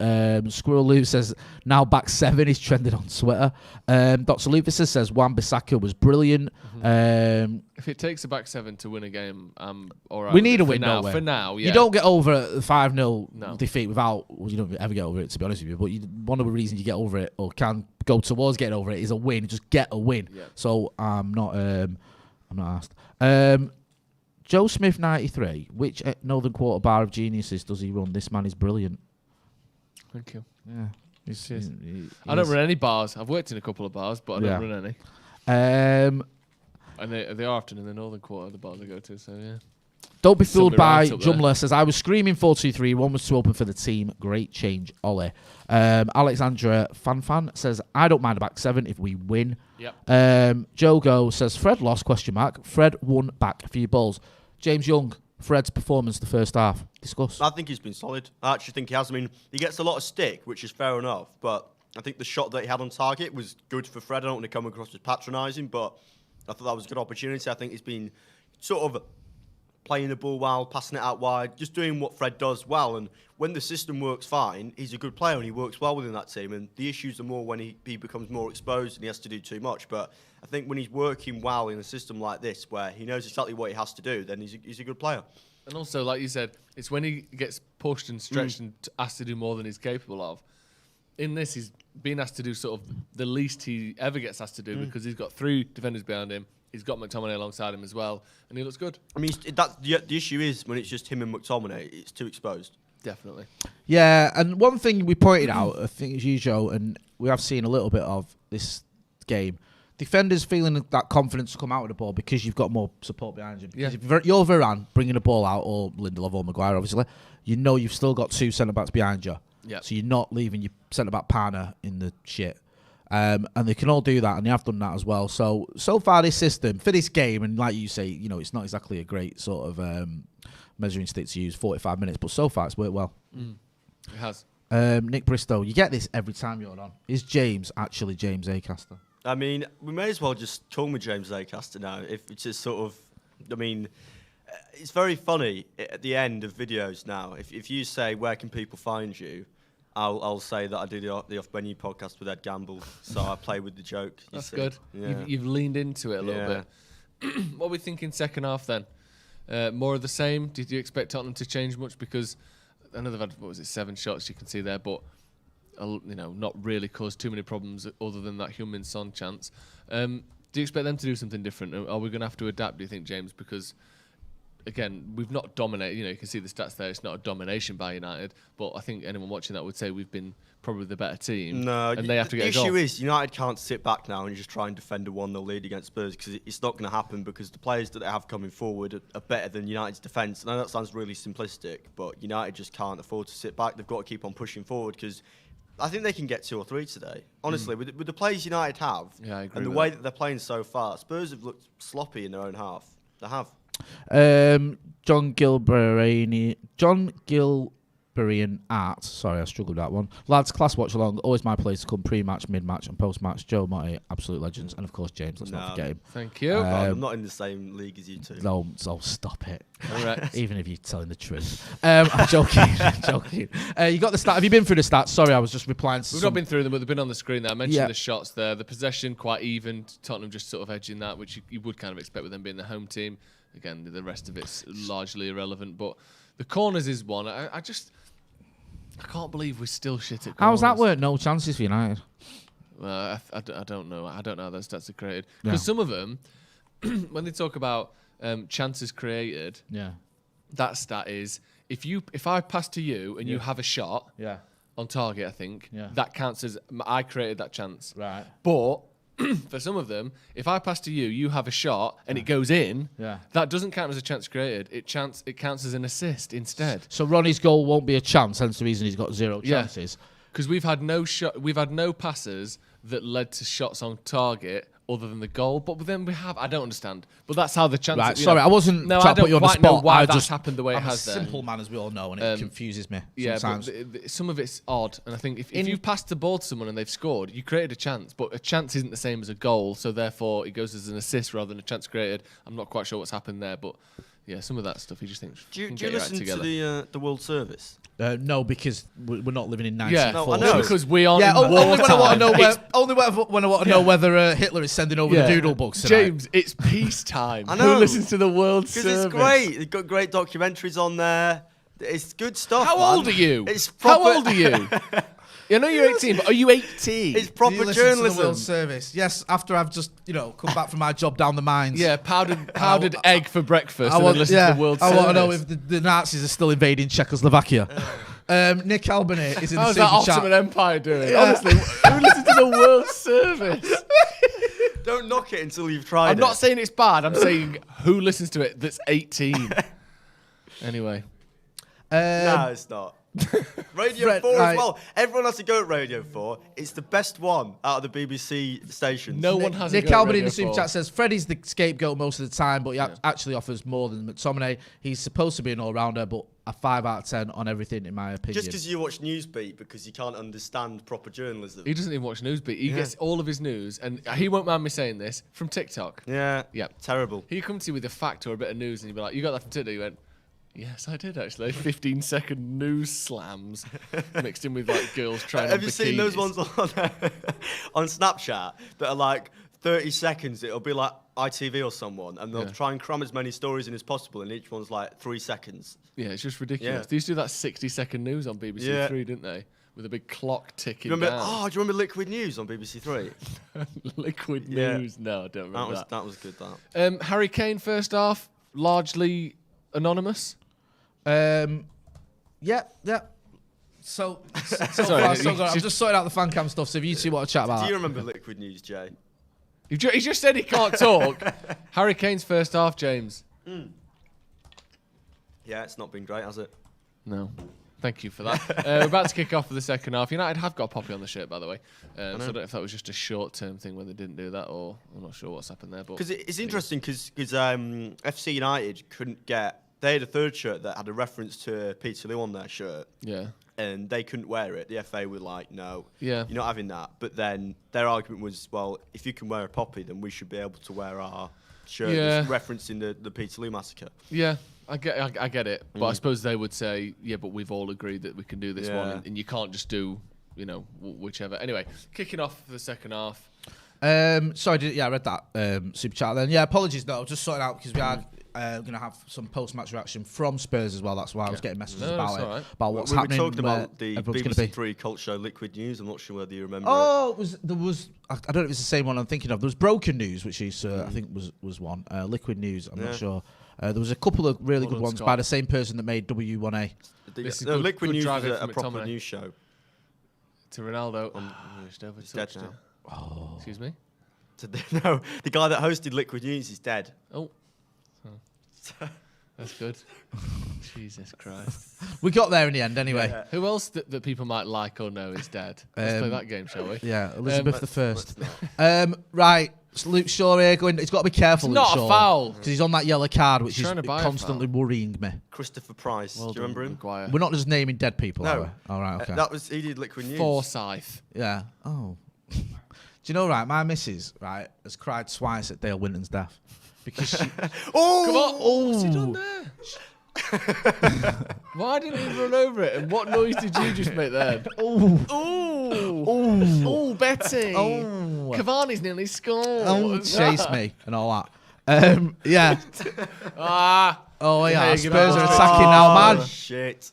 Squirrel Lou says now back 7. He's trending on Twitter. Dr. Lucas says Wan-Bissaka was brilliant. If it takes a back 7 to win a game, I'm all right. We need a win, now. don't we? For now, yeah. You don't get over the 5-0 defeat without. Well, you don't ever get over it, to be honest with you. But one of the reasons you get over it or can go towards getting over it is a win. Just get a win. Yeah. So I'm not asked. Joe Smith 93. Which Northern Quarter bar of geniuses does he run? This man is brilliant. Thank you. Yeah. I don't run any bars. I've worked in a couple of bars, but I don't run any. And they are often in the Northern Quarter, the bars I go to. So yeah. Don't be fooled by right Jumla says I was screaming 4-2-3. One was too open for the team. Great change, Ollie. Alexandra Fan says I don't mind a back 7 if we win. Yep. Jogo says Fred lost ? Fred won back a few balls. James Young, Fred's performance the first half. Discuss. I think he's been solid. I actually think he has. I mean, he gets a lot of stick, which is fair enough, but I think the shot that he had on target was good for Fred. I don't want to come across as patronising, but I thought that was a good opportunity. I think he's been sort of playing the ball well, passing it out wide, just doing what Fred does well. And when the system works fine, he's a good player and he works well within that team. And the issues are more when he becomes more exposed and he has to do too much. But I think when he's working well in a system like this, where he knows exactly what he has to do, then he's a good player. And also, like you said, it's when he gets pushed and stretched and asked to do more than he's capable of. In this, he's being asked to do sort of the least he ever gets asked to do because he's got 3 defenders behind him. He's got McTominay alongside him as well, and he looks good. I mean, the issue is when it's just him and McTominay, it's too exposed. Definitely. Yeah, and one thing we pointed out, I think it's you, Joe, and we have seen a little bit of this game. Defenders feeling that confidence to come out with the ball because you've got more support behind you. Because if you're Varane bringing the ball out, or Lindelof or Maguire, obviously, you know you've still got 2 centre-backs behind you. Yep. So you're not leaving your centre-back partner in the shit. And they can all do that, and they have done that as well. So far, this system, for this game, and like you say, it's not exactly a great sort of measuring stick to use, 45 minutes, but so far it's worked well. It has. Nick Bristow, you get this every time you're on. Is James actually James Acaster? I mean, we may as well just call me James Acaster now. If it's just sort of, I mean, it's very funny at the end of videos now. If you say, where can people find you? I'll say that I do the Off Menu podcast with Ed Gamble, so I play with the joke. That's good. Yeah. You've leaned into it a little bit. What are we thinking second half then? More of the same? Did you expect Tottenham to change much? Because I know they've had 7 shots you can see there, but not really caused too many problems other than that Heung-min Son chance. Do you expect them to do something different? Are we going to have to adapt? Do you think, James? Because again, we've not dominated. You can see the stats there. It's not a domination by United, but I think anyone watching that would say we've been probably the better team. No, and they have to get the a goal. issue is United can't sit back now and just try and defend a 1-0 lead against Spurs, because it's not going to happen, because the players that they have coming forward are better than United's defence. I know that sounds really simplistic, but United just can't afford to sit back. They've got to keep on pushing forward, because I think they can get 2 or 3 today. Honestly, with the players United have, I agree and the with way that. that they're playing so far, Spurs have looked sloppy in their own half. They have. John Gilberian Art. Sorry, I struggled with that one. Lads, class watch along. Always my place to come pre-match, mid-match, and post-match. Joe Motti, absolute legends, and of course James. Let's not forget him. Thank you. I'm not in the same league as you two. No, stop it. Correct. Even if you're telling the truth. I'm joking. You got the stat. Have you been through the stats? Sorry, I was just replying to We've not been through them, but they've been on the screen there. I mentioned Yeah. the shots there. The possession quite even. Tottenham just sort of edging that, which you would kind of expect with them being the home team. Again, the rest of it's largely irrelevant. But the corners is one. I can't believe we're still shit at corners. How's that work? No chances for United. Well, I don't know. I don't know how those stats are created. Because some of them, when they talk about chances created, that stat is if I pass to you and you have a shot on target, I think that counts as I created that chance. Right. But for some of them, if I pass to you, you have a shot and it goes in, that doesn't count as a chance created. It counts as an assist instead. So Ronnie's goal won't be a chance, hence the reason he's got 0 chances. Because we've had no passes that led to shots on target other than the goal. But then I don't understand. But that's how the chances. Right, sorry, I wasn't trying to put you on the spot. Know why I that's just happened the way it I'm has a there. simple man, as we all know, and it confuses me sometimes. But some of it's odd. And I think if you've passed the ball to someone and they've scored, you created a chance. But a chance isn't the same as a goal, so therefore it goes as an assist rather than a chance created. I'm not quite sure what's happened there, but yeah, some of that stuff you just think. Do you listen to the World Service? No, because we're not living in 1940. I know. Because we are. Only when I want to know whether Hitler is sending over the doodle books tonight. James, it's peacetime. I know. Who listens to the World Service? Because it's great. They've got great documentaries on there. It's good stuff. How old are you? It's proper. How old are you? I know you're 18, but are you 18? It's proper You listen to journalism. the World Service. Yes, after I've just come back from my job down the mines. Yeah, powdered egg for breakfast. I and want then listen to the World Service. I want to know if the Nazis are still invading Czechoslovakia. Nick Albany is in the How's that super chat. Ottoman Empire doing? Honestly, who listens to the World Service? Don't knock it until you've tried it. I'm not saying it's bad. I'm saying who listens to it that's 18. Anyway. No, it's not. Radio 4 as well. Everyone has to go at Radio 4. It's the best one out of the BBC stations. No one has Nick a go at Albany in Radio the super 4. chat says Freddie's the scapegoat most of the time, but he actually offers more than McTominay. He's supposed to be an all-rounder, but a 5 out of 10 on everything, in my opinion. Just because you watch Newsbeat because you can't understand proper journalism. He doesn't even watch Newsbeat. He gets all of his news, and he won't mind me saying this, from TikTok. Yeah. Terrible. He'd come to you with a fact or a bit of news, and you'd be like, you got that from TikTok? You went, yes, I did actually. 15-second news slams mixed in with like girls trying on Have you bikinis. seen those ones on Snapchat that are like 30 seconds? It'll be like ITV or someone, and they'll try and cram as many stories in as possible, and each one's like 3 seconds. Yeah, it's just ridiculous. Yeah. They used to do that 60-second news on BBC Three, didn't they? With a big clock ticking Do you down. remember Liquid News on BBC Three? Liquid Yeah. News? No, I don't remember that. That was good, that. Harry Kane, first half, largely anonymous. Yeah. So Sorry, far, so good. I'm just sorting out the fan cam stuff, so if you two want to chat about Do you that. remember Liquid News, Jay? He just said he can't talk. Harry Kane's first half, James. Yeah, it's not been great, has it? No. Thank you for that. We're about to kick off for the second half. United have got a poppy on the shirt, by the way. So I don't know if that was just a short-term thing when they didn't do that, or I'm not sure what's happened there. Because it's interesting because FC United couldn't get... They had a third shirt that had a reference to Peterloo on their shirt. Yeah. And they couldn't wear it. The FA were like, no, Yeah. you're not having that. But then their argument was, well, if you can wear a poppy, then we should be able to wear our shirt that's referencing the Peterloo massacre. Yeah, I get it. But I suppose they would say, yeah, but we've all agreed that we can do this one, and you can't just do, whichever. Anyway, kicking off for the second half. Sorry, I read that super chat then. Yeah, apologies, no, just sorting out because we are going to have some post-match reaction from Spurs as well. That's why I was getting messages about it, right. about what's we happening. were talking about the everyone's gonna be. BBC Three cult show Liquid News. I'm not sure whether you remember there was. I don't know if it's the same one I'm thinking of. There was Broken News, which is I think was one. Liquid News. I'm not sure. There was a couple of really Well good done, ones Scott. by the same person that made W1A. This is No, good- Liquid good News is driving a from proper McTominay. news show. To Ronaldo. He's dead now. Excuse me? No, the guy that hosted Liquid News is dead. Oh. That's good. Jesus Christ. We got there in the end anyway. Yeah. Who else that people might like or know is dead? Let's play that game, shall we? Yeah, Elizabeth the First. let's Right, it's Luke Shaw here going. He's got to be careful. It's Luke not a Shaw, foul. because he's on that yellow card, which He's is trying to buy a constantly worrying me. Christopher Price. Well Do you remember done, him? Maguire. We're not just naming dead people, are No. we? All right, okay. That was he did Liquid News. Forsyth. Yeah. Oh. Do you know, right? My missus, right, has cried twice at Dale Winton's death because she. Oh, Come on. What's he done there? Why didn't he run over it? And what noise did you just make then? Oh. Oh, Betty. Oh. Cavani's nearly scored. Oh, chase me and all that. Yeah. Ah. Oh yeah. Hey, Spurs give are it a attacking now, man. Oh, shit.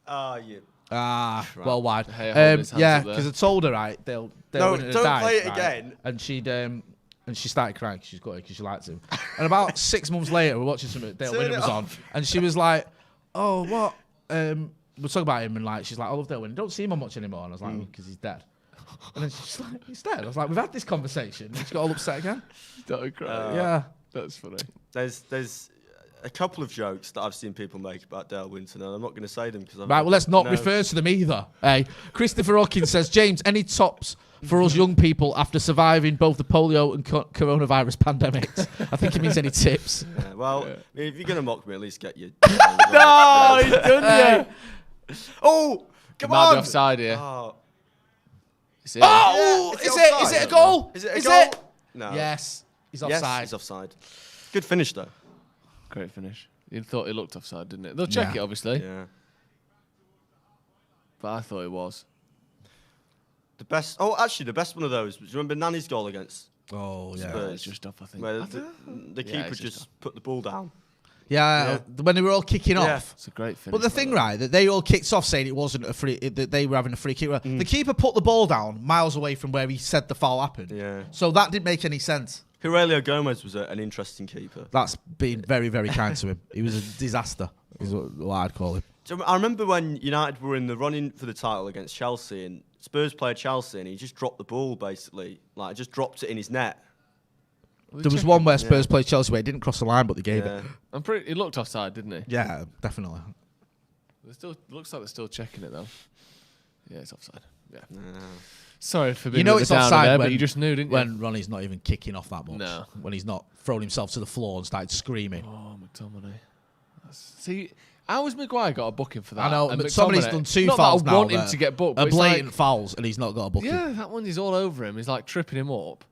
Ah, you. Ah, well wide. Hey, hold his hands Yeah, up there. because I told her right. They'll No, Winton had don't died, play it right? again. And she started crying because she's got it because she liked him. And about 6 months later, we're watching something Dale Turn Winton it was on, off. and she was like, "Oh, what?" We're talking about him, and like she's like, "I love Dale Winton. Don't see him on much anymore." And I was like, "Because he's dead." And then she's like, "He's dead." I was like, "We've had this conversation." And she got all upset again. Don't cry. Yeah. That's funny. There's a couple of jokes that I've seen people make about Dale Winton, and I'm not going to say them because Right, well, let's not refer to them either. Hey, Christopher Hawkins says, James, any tops for us young people after surviving both the polio and coronavirus pandemics? I think he means any tips. Yeah, well, if you're going to mock me, at least get your. No, he's done you. Oh, come Might on! be offside here. Oh, Is it? Oh, Yeah, is it's it a goal? Is it a Is goal? it? No. Yes, he's Yes, offside. he's offside. Good finish though. Great finish. You thought it looked offside, didn't it? They'll check Yeah. it, obviously. Yeah. But I thought it was. The best. Oh, actually, the best one of those. Do you remember Nani's goal against Oh, yeah. Spurs? It's just off, I think. Where I the don't- keeper it's just just put the ball down. Yeah, when they were all kicking Yeah. off. It's a great finish. But the thing, right, that they all kicked off saying it wasn't a free, that they were having a free kick. The keeper put the ball down miles away from where he said the foul happened. Yeah. So that didn't make any sense. Aurelio Gomez was an interesting keeper. That's been very, very kind to him. He was a disaster, is what I'd call him. So I remember when United were in the running for the title against Chelsea, and Spurs played Chelsea, and he just dropped the ball basically, like just dropped it in his net. There was one where Spurs played Chelsea where it didn't cross the line, but they gave it. I'm pretty. It looked offside, didn't it? Yeah, definitely. It still looks like they're still checking it though. Yeah, it's offside. Yeah. Sorry for being You know a it's bit down offside there, when but you just knew, didn't you? when Ronnie's not even kicking off that much. No. When he's not thrown himself to the floor and started screaming. Oh, McTominay. See, how has Maguire got a booking for that? I know, And McTominay's done 2 not fouls that I now. want him that to get booked. are but it's blatant like, fouls, and he's not got a booking. yeah, that one is all over him. He's like tripping him up.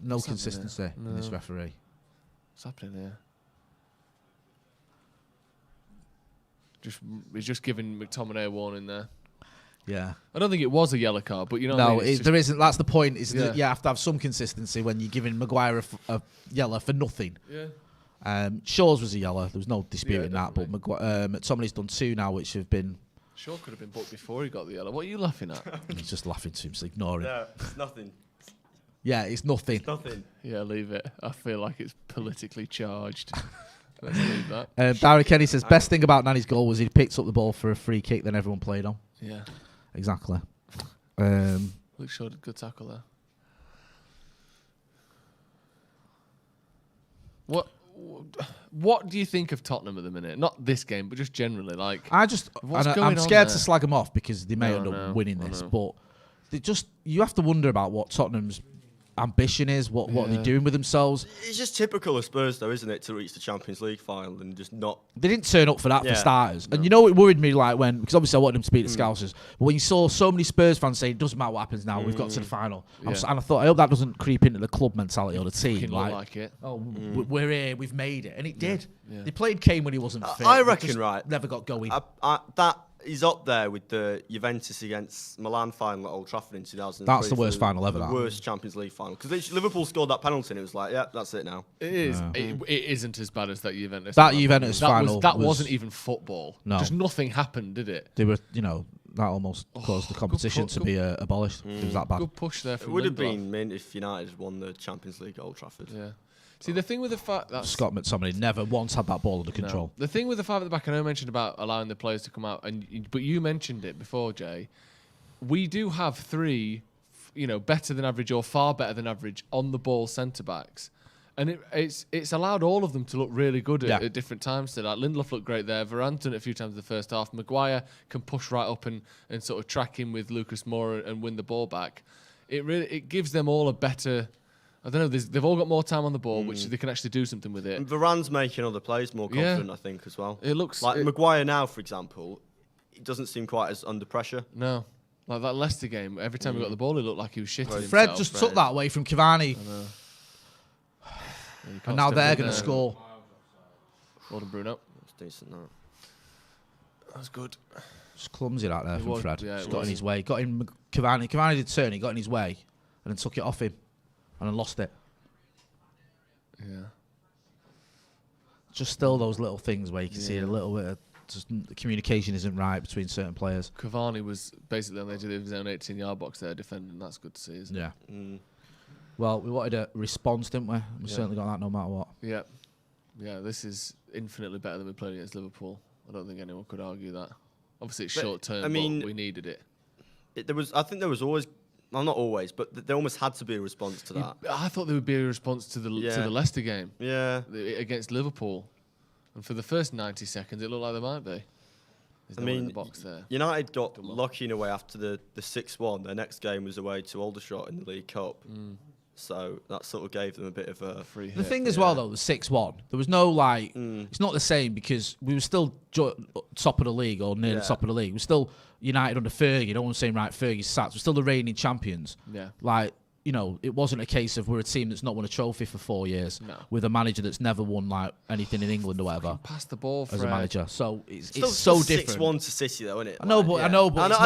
No What's happening consistency there? in this No. referee. What's happening there? He's just giving McTominay a warning there. Yeah. I don't think it was a yellow card, but you know what I No, mean? It's just- there isn't. That's the point. Is that you Yeah. have to have some consistency when you're giving Maguire a yellow for nothing. Yeah. Shaw's was a yellow. There was no disputing that. But definitely. McTominay's done 2 now, which have been. Shaw could have been booked before he got the yellow. What are you laughing at? He's just laughing to him, so ignore him. No, it's nothing. Yeah, it's nothing. Nothing. Yeah, leave it. I feel like it's politically charged. Let's leave that. Darren Kenny says best thing about Nani's goal was he picked up the ball for a free kick, then everyone played on. Yeah. Exactly. Luke Shaw did a good tackle there. What do you think of Tottenham at the minute? Not this game, but just generally. Like, I'm what's going on scared there? to slag them off because they may No, end up no, winning I this, know. but you have to wonder about what Tottenham's ambition is. What are they Yeah. doing with themselves? It's just typical of Spurs, though, isn't it, to reach the Champions League final and just not. They didn't turn up for that Yeah. for starters. No. And you know it worried me like because obviously I wanted them to beat the Scousers. But when you saw so many Spurs fans saying it doesn't matter what happens now, we've got to the final. Yeah. And I thought I hope that doesn't creep into the club mentality or the team. Fucking look like it. Oh, we're here, we've made it, and it did. Yeah. They played Kane when he wasn't fit. I They reckon, just right. never got going. That is up there with the Juventus against Milan final at Old Trafford in 2003. That's the worst for final ever, The that. worst Champions League final. Because Liverpool scored that penalty and it was like, yeah, that's it now. It is. It isn't as bad as that Juventus. That Juventus final That was- wasn't even football. No. Just nothing happened, did it? They were, that almost caused the competition to be abolished. It was that bad. Good push there It from would have Lindelof. been mint if United had won the Champions League at Old Trafford. Yeah. See, the thing with the fact that Scott McTominay never once had that ball under control. The thing with the five at the back, I know I mentioned about allowing the players to come out, but you mentioned it before, Jay. We do have three, better than average or far better than average on the ball centre backs, and it's allowed all of them to look really good at different times. So like Lindelof looked great there. Varane done it a few times in the first half. Maguire can push right up and sort of track in with Lucas Moura and win the ball back. It gives them all a better. I don't know. They've all got more time on the ball, which they can actually do something with it. And Varane's making other players more confident, I think, as well. It looks like Maguire now, for example. He doesn't seem quite as under pressure. No. Like that Leicester game, every time he got the ball, he looked like he was shitting himself. Fred just took that away from Cavani. And now they're going to score. Gordon Bruno. That's decent, that. That's good. Just clumsy that there from Fred. Yeah, just got in his way. Got in Cavani. Cavani did turn, he got in his way and then took it off him and then lost it. Yeah. Just still those little things where you can see a little bit of just the communication isn't right between certain players. Cavani was basically on the edge of his own 18-yard box there defending. That's good to see, isn't it? Yeah. Well, we wanted a response, didn't we? We certainly got that no matter what. Yeah. Yeah, this is infinitely better than we played against Liverpool. I don't think anyone could argue that. Obviously, it's short term, but we needed it. I think there was always, well, not always, but there almost had to be a response to that. I thought there would be a response to the Leicester game. Yeah. Against Liverpool. And for the first 90 seconds, it looked like there might be. There's no one in the box there. United got lucky in a way after the 6-1. Their next game was away to Aldershot in the League Cup. So that sort of gave them a bit of a free hit. The thing as well, though, the 6-1, there was no, it's not the same because we were still top of the league or near the top of the league. We're still United under Fergie. No one's saying, right, Fergie's sacked. We're still the reigning champions. Yeah. It wasn't a case of we're a team that's not won a trophy for 4 years with a manager that's never won anything in England or whatever. Pass the ball, Fred. As a manager, so it's still so different. 6-1 to City, though, isn't it? I know, but I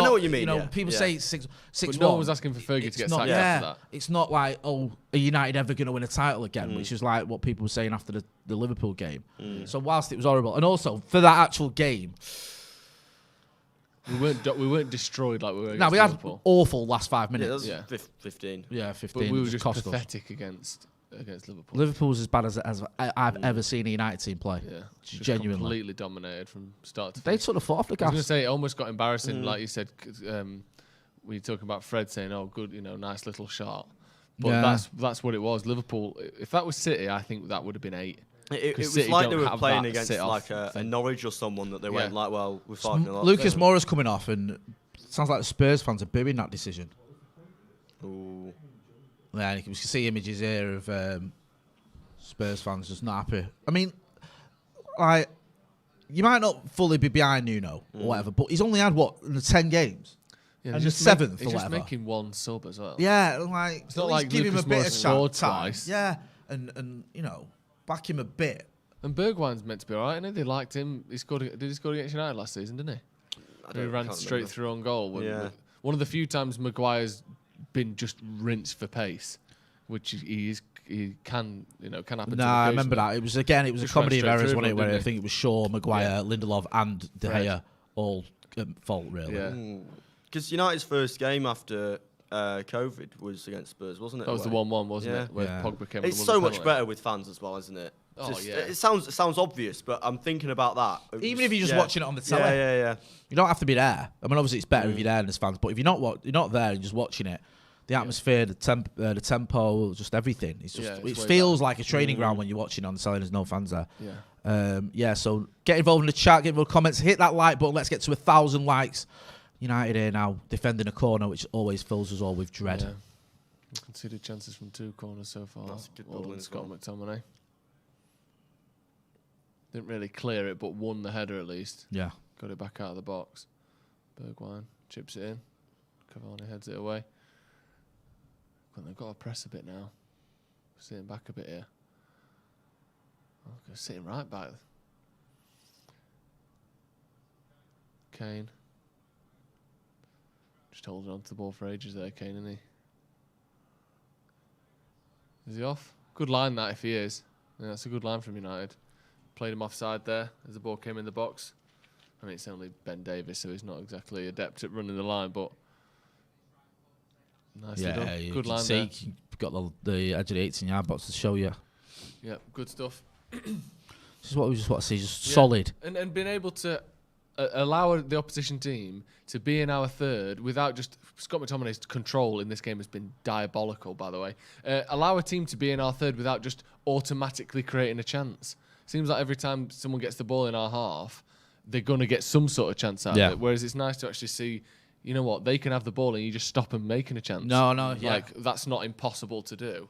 know what you mean. People say it's 6-1. But no one was asking for Fergie to get sacked after that. It's not like, are United ever going to win a title again? Which is like what people were saying after the Liverpool game. So whilst it was horrible, and also for that actual game. We weren't destroyed like we were. No, we had awful last 5 minutes. Yeah, 15. Yeah, 15. But we were just pathetic against Liverpool. Liverpool's as bad as I've ever seen a United team play. Yeah, just genuinely completely dominated from start to finish. They took the foot off the gas. I was going to say it almost got embarrassing, like you said. When you're talking about Fred saying, "Oh, good, nice little shot," but that's what it was. Liverpool. If that was City, I think that would have been 8. It was like they were playing against like a Norwich or someone that they went like, well, we're 5-0 Lucas Moura's coming off, and it sounds like the Spurs fans are booing that decision. Ooh. Yeah, you can see images here of Spurs fans just not happy. I mean, you might not fully be behind Nuno or whatever, but he's only had 10 games. Yeah, and just 7th or whatever. He's just making one sub as well. Yeah, it's not like give him a bit of scored time. Twice. Yeah, and back him a bit. And Bergwijn's meant to be alright, isn't he? They liked him. Did he score against United last season, didn't he? He ran straight through on goal. One of the few times Maguire's been just rinsed for pace, which he can happen. Nah, I remember that. It was a comedy of errors, wasn't it? Where I think it was Shaw, Maguire, Lindelof, and De Gea all fault really. Yeah. Because United's first game after COVID was against Spurs, wasn't it? That was the 1-1, wasn't it? Where Pogba came. It's so much better with fans as well, isn't it? It sounds obvious, but I'm thinking about that. Even if you're just watching it on the telly. Yeah. You don't have to be there. I mean, obviously it's better if you're there as fans, but if you're not there and just watching it, the atmosphere, the tempo, just everything. It feels like a training ground when you're watching it on the telly. There's no fans there. So get involved in the chat, get involved in the comments, hit that like button. Let's get to 1,000 likes. United here now defending a corner, which always fills us all with dread. Yeah. Conceded chances from 2 corners so far. That's a good well goal done, Scott McTominay. Didn't really clear it, but won the header at least. Yeah. Got it back out of the box. Bergwijn chips it in. Cavani heads it away. Well, they've got to press a bit now. Sitting back a bit here. Okay, sitting right back. Kane. Just holding on to the ball for ages there, Kane, isn't he? Is he off? Good line that if he is. Yeah, that's a good line from United. Played him offside there as the ball came in the box. I mean, it's only Ben Davies, so he's not exactly adept at running the line, but nicely done. Good line there. You've got the edge of the 18-yard box to show you. Yeah, good stuff. This is what we just want to see, just solid. And being able to allow the opposition team to be in our third without just... Scott McTominay's control in this game has been diabolical, by the way. Allow a team to be in our third without just automatically creating a chance. Seems like every time someone gets the ball in our half, they're going to get some sort of chance out of it. Whereas it's nice to actually see, you know what, they can have the ball and you just stop them making a chance. Like, that's not impossible to do.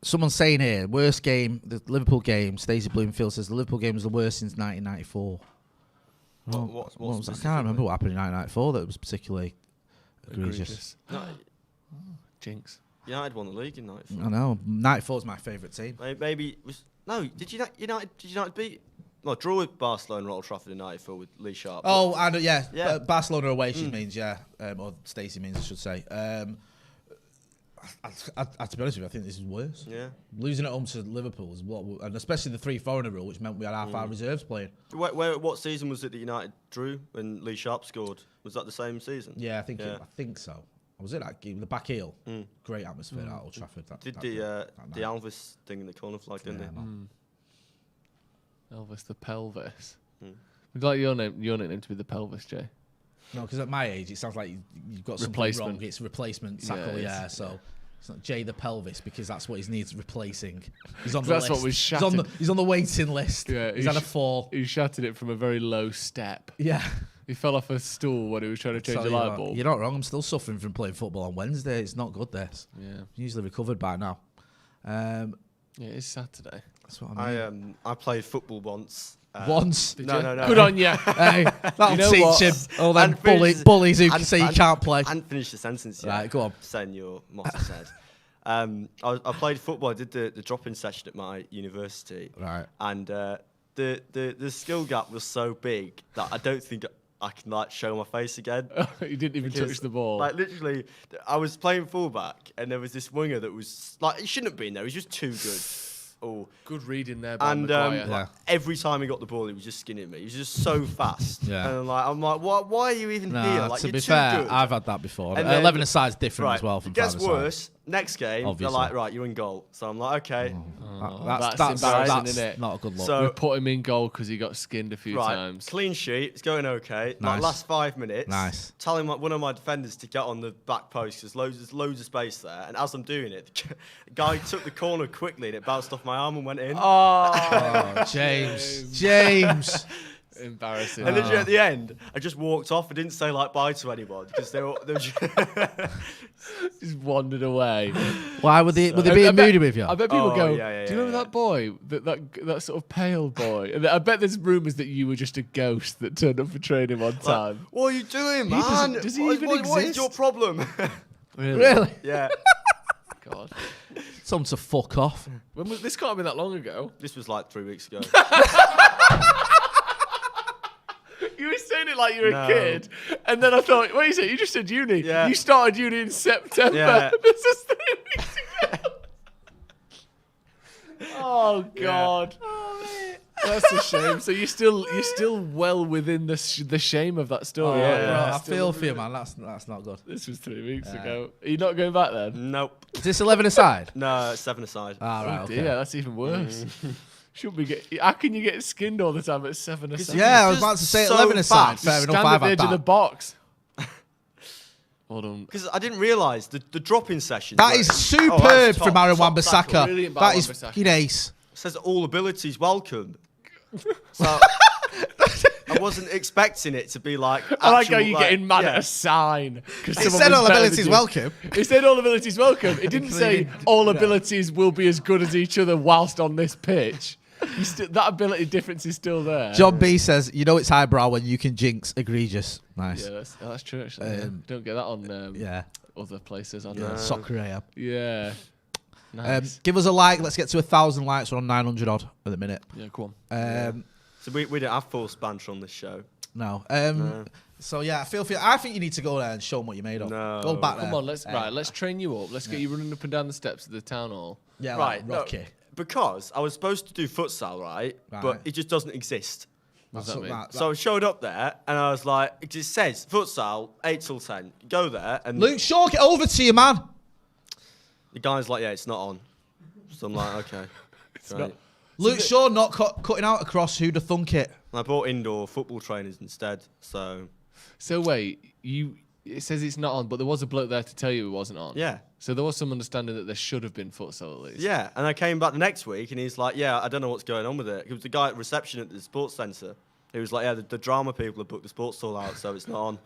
Someone's saying here, worst game, the Liverpool game. Stacey Bloomfield says the Liverpool game was the worst since 1994. I can't remember what happened in 1994 that was particularly egregious. Jinx. United won the league in 94. I know. 94 is my favourite team. Maybe it was... No, did United beat... Well, draw with Barcelona at Old Trafford in 94 with Lee Sharp. Oh, and yeah. Barcelona away, she means, or Stacey means, I should say. To be honest with you, I think this is worse. Yeah. Losing at home to Liverpool is and especially the 3 foreigner rule, which meant we had half our reserves playing. What season was it that United drew when Lee Sharp scored? Was that the same season? Yeah, I think so. Was it that game? The back heel? Great atmosphere at Old Trafford. The Elvis thing in the corner flag, didn't they? Elvis the Pelvis. Would you like your nickname to be the Pelvis, Jay? No, because at my age, it sounds like you've got something wrong. It's replacement tackle, so it's not Jay the Pelvis because that's what he needs replacing. He's on the list. What was shattered. He's on the waiting list. Yeah, he's had a fall. He shattered it from a very low step. Yeah. He fell off a stool when he was trying to change a light bulb. You're not wrong. I'm still suffering from playing football on Wednesday. It's not good, this. Yeah. Usually recovered by now. Yeah, it's Saturday. That's what I mean. I played football once. Once? No. Good on you. Hey, that'll teach him. All them bullies who say you can't play. I hadn't finished the sentence yet. Right, go on. Saying your motto said. I played football. I did the drop-in session at my university. Right. And the skill gap was so big that I don't think I can show my face again. You didn't even touch the ball. Literally, I was playing fullback and there was this winger that was he shouldn't have been there. He was just too good. Oh, good reading there by Maguire. Every time he got the ball, he was just skinning me. He was just so fast. Yeah. And I'm like, why are you even here? To be fair, good. I've had that before. 11 aside is different as well. From it gets worse. Side. Next game, obviously. They're like, right, you're in goal. So I'm like, okay. That's embarrassing, isn't it? Not a good look. So we put him in goal because he got skinned a few times. Clean sheet. It's going okay. Nice. Last 5 minutes. Nice. Telling one of my defenders to get on the back post because there's loads of space there. And as I'm doing it, the guy took the corner quickly and it bounced off my arm and went in. Oh, James. Embarrassing. And literally at the end, I just walked off. I didn't say bye to anyone because they were just wandered away. Why were they being moody with you? I bet people go, yeah, do you remember that boy, that sort of pale boy? And I bet there's rumours that you were just a ghost that turned up for training one time. What are you doing, man? Does he even exist? What is your problem? Really? Yeah. God. Someone to fuck off. This can't have been that long ago. This was 3 weeks ago. You were saying it like you were a kid, and then I thought, wait a second, you just said uni. Yeah. You started uni in September. Yeah. This is 3 weeks ago. Oh God. Yeah. That's a shame. So you're still well within the shame of that story. Yeah. I feel for you, man. That's not good. This was 3 weeks ago. Are you not going back then? Nope. Is this 11 aside? No, 7 aside. Right. Okay. Yeah, that's even worse. Should we how can you get skinned all the time at 7 aside? Yeah, I was about to say 11 aside. Fair enough. Stand at the edge of the box. Hold on. Because I didn't realise the drop-in session. That is superb from Aaron top Wan-Bissaka. That is fucking ace. It says all abilities welcome. So I wasn't expecting it to be like. I like how you're getting mad at a sign. It said all abilities welcome. It said all abilities welcome. It didn't say all abilities will be as good as each other whilst on this pitch. That ability difference is still there. John B says, you know it's highbrow when you can jinx egregious. Nice. Yeah, that's true actually. Don't get that on other places. Soccer AM. Yeah. Nice. Give us a like. Let's get to 1,000 likes. We're on 900 odd at the minute. Yeah, go on. So we don't have full banter on this show. No. So yeah, I think you need to go there and show them what you're made of. No. Go back there. Come on, let's train you up. Let's get you running up and down the steps of the town hall. Yeah, right, Rocky. No, because I was supposed to do futsal, right? But it just doesn't exist. What does that mean? So I showed up there and I was like, it just says futsal 8 till 10. Go there and Luke Shaw, get over to you, man. The guy's like, yeah, it's not on. So I'm like, okay. Great. Luke Shaw not cutting out across. Who'd have thunk it? And I bought indoor football trainers instead. So wait, it says it's not on, but there was a bloke there to tell you it wasn't on. yeah. So there was some understanding that there should have been futsal at least. Yeah, and I came back the next week and he's like, yeah, I don't know what's going on with it. It was the guy at reception at the sports centre. He was like, yeah, the drama people have booked the sports hall out, so it's not on.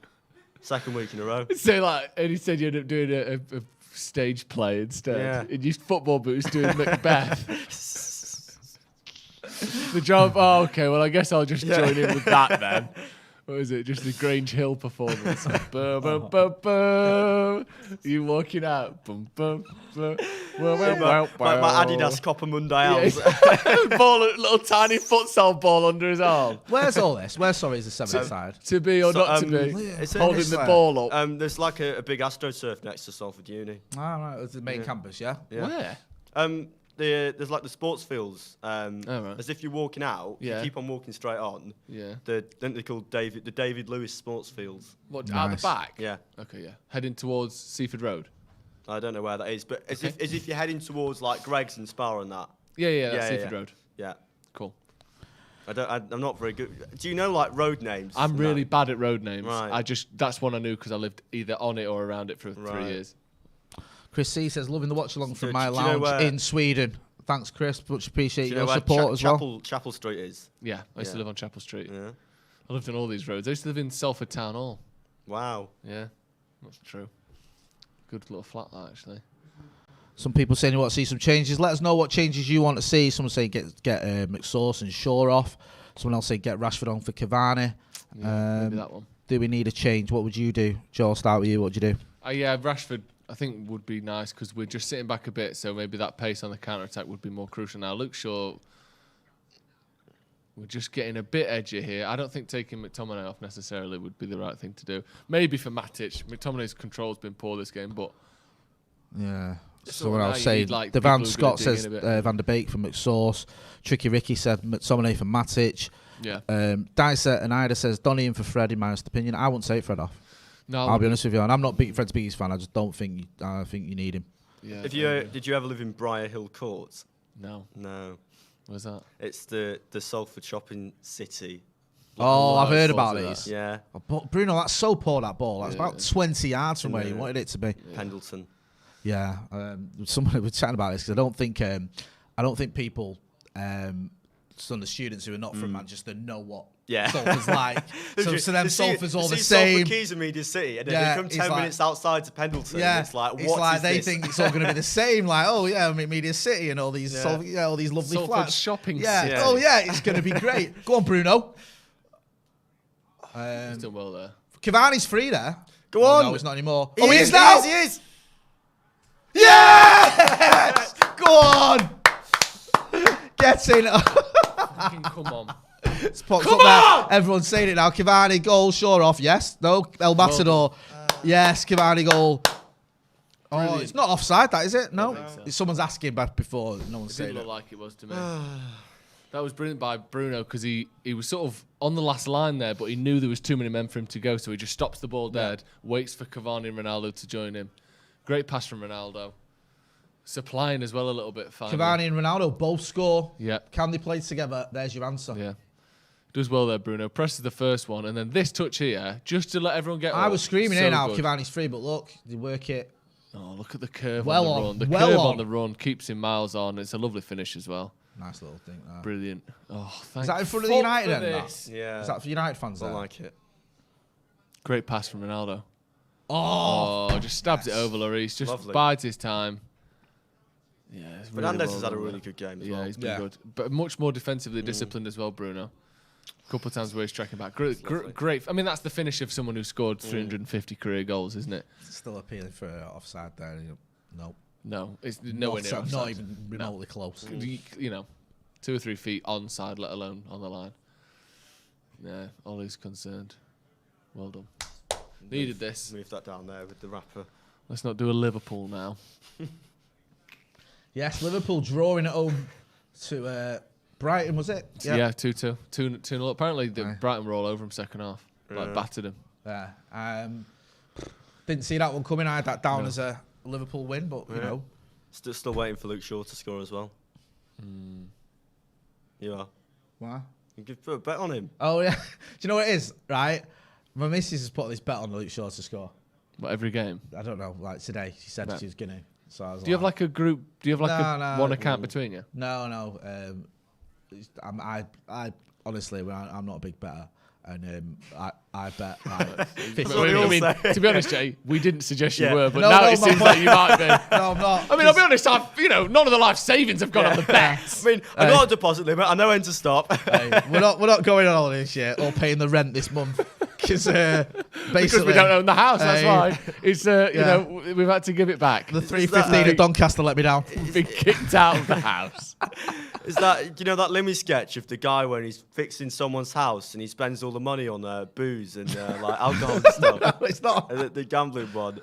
Second week in a row. So and he said you ended up doing a stage play instead. Yeah. In your football boots doing Macbeth. The job. Oh, okay. Well, I guess I'll just join in with that then. What is it? Just the Grange Hill performance. Boom, boom, boom, boom. You walking out. Boom, boom, boom. My Adidas Copper Mundials. Ball, little tiny futsal ball under his arm. Where's all this? Where's sorry is the seventh side? To be or not to be. It's Holding the ball up. There's like a big AstroTurf next to Salford Uni. Ah, right. It's the main campus, yeah. Where? There's like the sports fields. right. As if you're walking out, Yeah. you keep on walking straight on. Yeah. Don't they call the David Lewis Sports Fields? What, out the back? Yeah. Okay, yeah. Heading towards Seaford Road. I don't know where that is, but as if you're heading towards like Greg's and Spa and that. Yeah, that's Seaford Road. Yeah. Cool. I'm not very good. Do you know like road names? I'm really bad at road names. Right. That's one I knew because I lived either on it or around it for 3 years. Chris C says, loving the watch along from So my do you know lounge in Sweden. Thanks, Chris. Much appreciate Do you your know where support as well. Chapel Street is? Yeah, I used to live on Chapel Street. Yeah. I lived on all these roads. I used to live in Salford Town Hall. Wow. Yeah, that's true. Good little flat, that, actually. Some people saying you want to see some changes. Let us know what changes you want to see. Someone saying get McSauce and Shaw off. Someone else saying get Rashford on for Cavani. Yeah, maybe that one. Do we need a change? What would you do? Joe, I'll start with you. What would you do? Yeah, Rashford, I think, would be nice because we're just sitting back a bit, so maybe that pace on the counter-attack would be more crucial now. Luke Shaw, we're just getting a bit edgy here. I don't think taking McTominay off necessarily would be the right thing to do. Maybe for Matic. McTominay's control's been poor this game, but... Yeah. So Someone now else you saying, need, like, Devan people who are Scott gonna dig says in a bit. Van der Beek for McSauce. Tricky Ricky said McTominay for Matic. Yeah. Dicer and Ida says Donny in for Fred, in my honest opinion. I wouldn't take Fred off. No, I'll be honest with you, and I'm not Fred's biggest fan. I just don't think I think you need him. Yeah, Did you ever live in Briar Hill Court? No. No. Where's that? It's the Salford shopping city. Oh, I've heard thought about of these. Yeah. Oh, Bruno, that's so poor, that ball. That's Yeah. about 20 yards from where you Yeah. wanted it to be. Pendleton. Yeah. Someone was chatting about this because I don't think people, some of the students who are not from Manchester know what Salford's like. So to them, Salford's all the same. Salford Keys and Media City, and then Yeah, they come it's 10 like- minutes outside to Pendleton. Yeah, And it's like, it's what like is they this? think it's all going to be the same. Like, oh yeah, Media City and all these, all these lovely Salford flats. shopping Yeah. city. Oh yeah, it's going to be great. Go on, Bruno. He's done well there. Cavani's free there. Go on. No, he's not anymore. He He is now. He is. Yes! Go on. Get in. Fucking come on. Spots up there. Everyone's saying it now. Cavani goal, Shaw off. Yes. No. El Matador. Yes. Cavani goal. Oh, Brilliant. it's not offside, that is it? No. think so. Someone's asking back before. No one's It saying didn't it. look like it was to me. That was brilliant by Bruno because he was sort of on the last line there, but he knew there was too many men for him to go, so he just stops the ball dead, waits for Cavani and Ronaldo to join him. Great pass from Ronaldo. Supplying as well a little bit. Finally. Cavani and Ronaldo both score. Yeah. Can they play together? There's your answer. Yeah. Does well there, Bruno. Presses the first one, and then this touch here, just to let everyone get I up. was screaming So here now, good. Cavani's free, but look, they work it. Oh, look at the curve Well on the on, run. The well curve on. on the run keeps him miles on. It's a lovely finish as well. Nice little thing. That. Brilliant. Oh, thank Is that in front of the fuck United for end? That? this. Yeah. Is that for United fans? I There? like it. Great pass from Ronaldo. Oh, Just stabs it over Lloris. Just Lovely. bides his time. Yeah, it's really Fernandez well has had a done really there. good game as Yeah, well. he's been Yeah. good. But much more defensively disciplined as well, Bruno. A couple of times where he's tracking back. Great. I mean, that's the finish of someone who scored 350 career goals, isn't it? still appealing for offside there. No. No, it's nowhere near Not offside. even remotely close. You know, 2 or 3 feet onside, let alone on the line. Yeah, Ollie's concerned. Well done. Needed this. Move that down there with the wrapper. Let's not do a Liverpool now. Yes, Liverpool drawing at home to Brighton, was it? Yeah, 2-2. 2-0. Apparently, Aye. Brighton were all over him second half. Like, battered him. Yeah. Didn't see that one coming. I had that down as a Liverpool win, but you know, Still waiting for Luke Shaw to score as well. You are. Why? You could put a bet on him. Oh yeah. Do you know what it is? Right. My missus has put this bet on Luke Shaw to score. What, every game? I don't know. Like today, she said she was gonna. So I was Do you have like a group? Do you have like one account between you? No. I honestly, I'm not a big bettor, and I bet like 50. To be honest, Jay, we didn't suggest you were, but now it seems like you might be. No, I'm not. I mean, I'll be honest. None of the life savings have gone on the bets. I mean, I got a deposit limit. I know when to stop. Hey, we're not going on holiday this year or paying the rent this month because basically we don't own the house. That's why it's we've had to give it back. The 315 at Doncaster let me down. We've been kicked out of the house. Is that that Limmy sketch of the guy when he's fixing someone's house and he spends all the money on booze and like alcohol and stuff? No, it's not. The gambling one.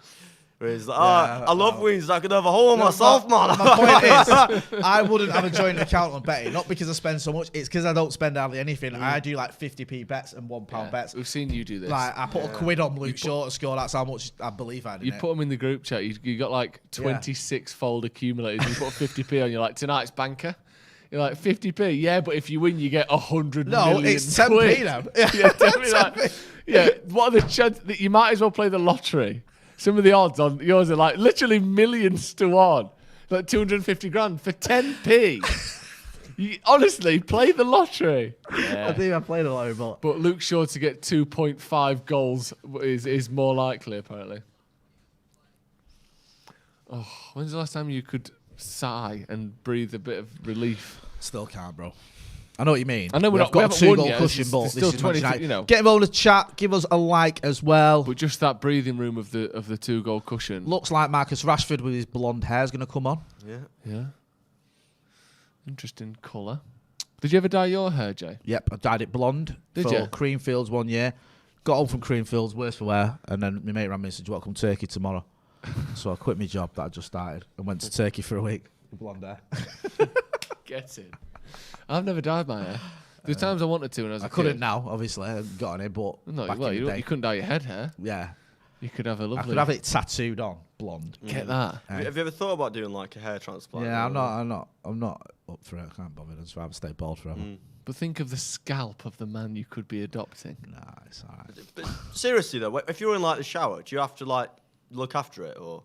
Where he's like, I love wings. I could have a hole on myself, man. My point is, I wouldn't have a joint account on betting, not because I spend so much. It's because I don't spend hardly anything. I do like 50p bets and £1 bets. We've seen you do this. Like I put a quid on Luke Shaw to score. That's how much I believe I did. You put them in the group chat. You got like 26-fold accumulators. You put 50p on. You're like, tonight's banker. You're like 50p. Yeah, but if you win, you get 100 million. No, it's 10p now. Yeah, definitely. What are the chances that you might as well play the lottery? Some of the odds on yours are like literally millions to one. Like 250 grand for 10p. You honestly play the lottery. Yeah. I think I played a lottery, but Luke Shaw to get 2.5 goals is more likely apparently. Oh, when's the last time you could sigh and breathe a bit of relief? Still can't, bro. I know what you mean. I know we've got a 2-goal cushion, but still 20. Get involved in the chat. Give us a like as well. But just that breathing room of the 2-goal cushion. Looks like Marcus Rashford with his blonde hair is going to come on. Yeah. Interesting colour. Did you ever dye your hair, Jay? Yep, I dyed it blonde for Creamfields one year. Got home from Creamfields, worse for wear, and then my mate ran me and said, "Do you want to come to Turkey tomorrow?" So I quit my job that I just started and went to Turkey for a week with blonde hair. Get it. I've never dyed my hair. There's times I wanted to when I was a kid. I couldn't now, obviously. I haven't got any, but you couldn't dye your head hair. Yeah. You could have a lovely... I could have it tattooed on, blonde. Get that. Have you ever thought about doing like a hair transplant? Yeah, I'm not up for it. I can't bother. I'd just rather stay bald forever. But think of the scalp of the man you could be adopting. Nah, it's all right. But seriously though, if you're in like the shower, do you have to like look after it or?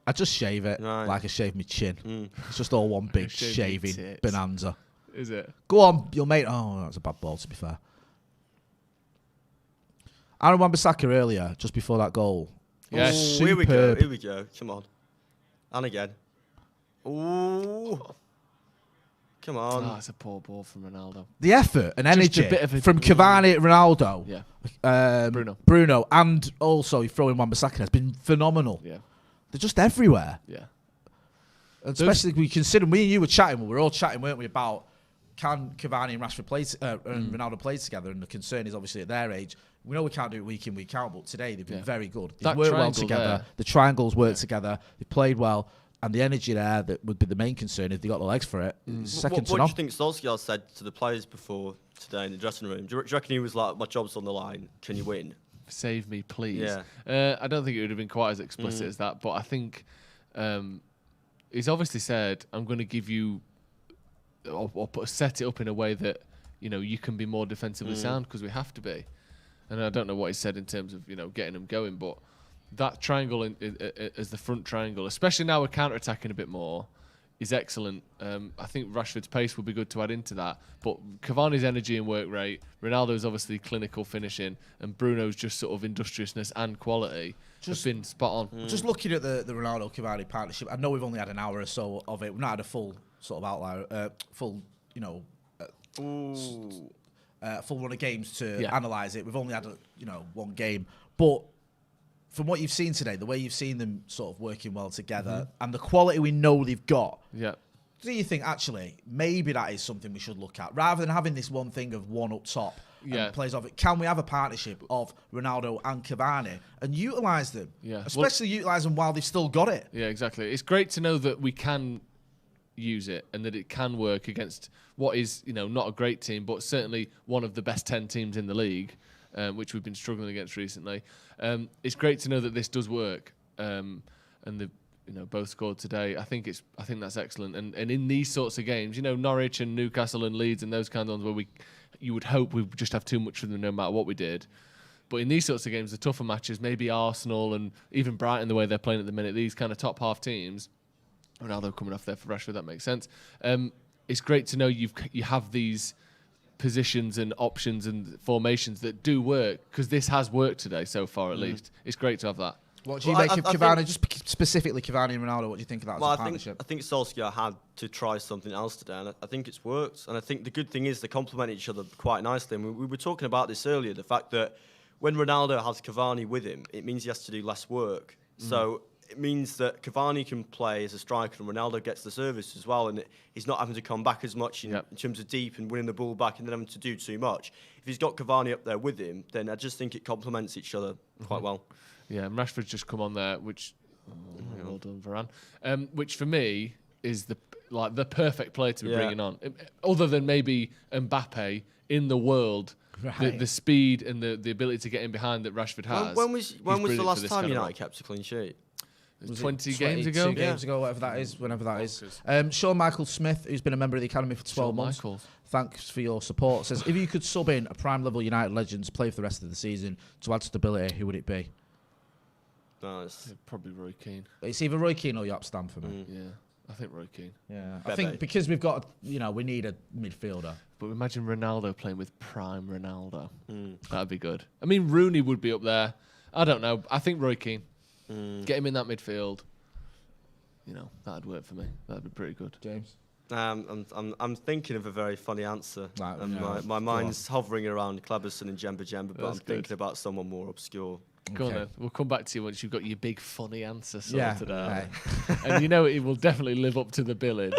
I just shave it like I shave my chin. It's just all one big shaving bonanza. Is it? Go on, you'll make... Oh, that's a bad ball, to be fair. Aaron Wan-Bissaka earlier, just before that goal. Yes. Here we go. Come on. And again. Ooh. Come on. Oh, it's a poor ball from Ronaldo. The effort and energy from Cavani, Ronaldo, Bruno, and also throwing Wan-Bissaka has been phenomenal. Yeah. They're just everywhere. Yeah. And especially we consider, me and you were chatting, we were all chatting, weren't we, about can Cavani and Rashford play and Ronaldo play together? And the concern is obviously at their age, we know we can't do it week in, week out, but today they've been very good. They've worked well together. The triangles work together. They played well. And the energy there that would be the main concern if they got the legs for it. What do you think Solskjaer said to the players before today in the dressing room? Do you reckon he was like, my job's on the line, can you win? Save me, please. Yeah. I don't think it would have been quite as explicit as that, but I think he's obviously said, I'm going to give you, or set it up in a way that, you can be more defensively sound because we have to be. And I don't know what he said in terms of, getting them going, but that triangle as the front triangle, especially now we're counter-attacking a bit more, is excellent. I think Rashford's pace would be good to add into that. But Cavani's energy and work rate, Ronaldo's obviously clinical finishing, and Bruno's just sort of industriousness and quality have been spot on. Just looking at the Ronaldo-Cavani partnership, I know we've only had an hour or so of it. We've not had a full sort of outline, full run of games to analyse it. We've only had one game. But from what you've seen today, the way you've seen them sort of working well together, and the quality we know they've got, do you think actually maybe that is something we should look at rather than having this one thing of one up top and plays off it? Can we have a partnership of Ronaldo and Cavani and utilise them? Especially utilise them while they've still got it. Yeah, exactly. It's great to know that we can use it and that it can work against what is not a great team, but certainly one of the best 10 teams in the league. Which we've been struggling against recently. It's great to know that this does work, and both scored today. I think that's excellent. And in these sorts of games, Norwich and Newcastle and Leeds and those kind of ones where you would hope we would just have too much for them no matter what we did. But in these sorts of games, the tougher matches, maybe Arsenal and even Brighton, the way they're playing at the minute, these kind of top half teams, Ronaldo coming off there for Rashford, that makes sense. It's great to know you have these positions and options and formations that do work, because this has worked today so far at least. It's great to have that. What do you make of Cavani, just specifically Cavani and Ronaldo? What do you think of that as a partnership? I think Solskjaer had to try something else today, and I think it's worked. And I think the good thing is they complement each other quite nicely. And we were talking about this earlier, the fact that when Ronaldo has Cavani with him, it means he has to do less work. So it means that Cavani can play as a striker and Ronaldo gets the service as well, and he's not having to come back as much in terms of deep and winning the ball back and then having to do too much. If he's got Cavani up there with him, then I just think it complements each other quite well. Yeah, and Rashford's just come on there, which well done, Varane. Which for me is the perfect player to be bringing on, other than maybe Mbappe in the world. Right. The speed and the ability to get in behind that Rashford has. When was the last time United kept a clean sheet? It was 20 games ago? 2 games ago, whatever that is, whenever that is. Sean Michael Smith, who's been a member of the Academy for 12 months. Thanks for your support. Says, if you could sub in a prime level United legend to play for the rest of the season to add stability, who would it be? Probably Roy Keane. It's either Roy Keane or Jaap Stam for me. Yeah, I think Roy Keane. Yeah, I think because we've got, we need a midfielder. But imagine Ronaldo playing with prime Ronaldo. That'd be good. I mean, Rooney would be up there. I don't know. I think Roy Keane. Get him in that midfield. That'd work for me. That'd be pretty good. James? I'm thinking of a very funny answer. My mind's hovering around Cleberson and Jemba, but I'm thinking about someone more obscure. Go on then. We'll come back to you once you've got your big funny answer sorted out. And it will definitely live up to the billing.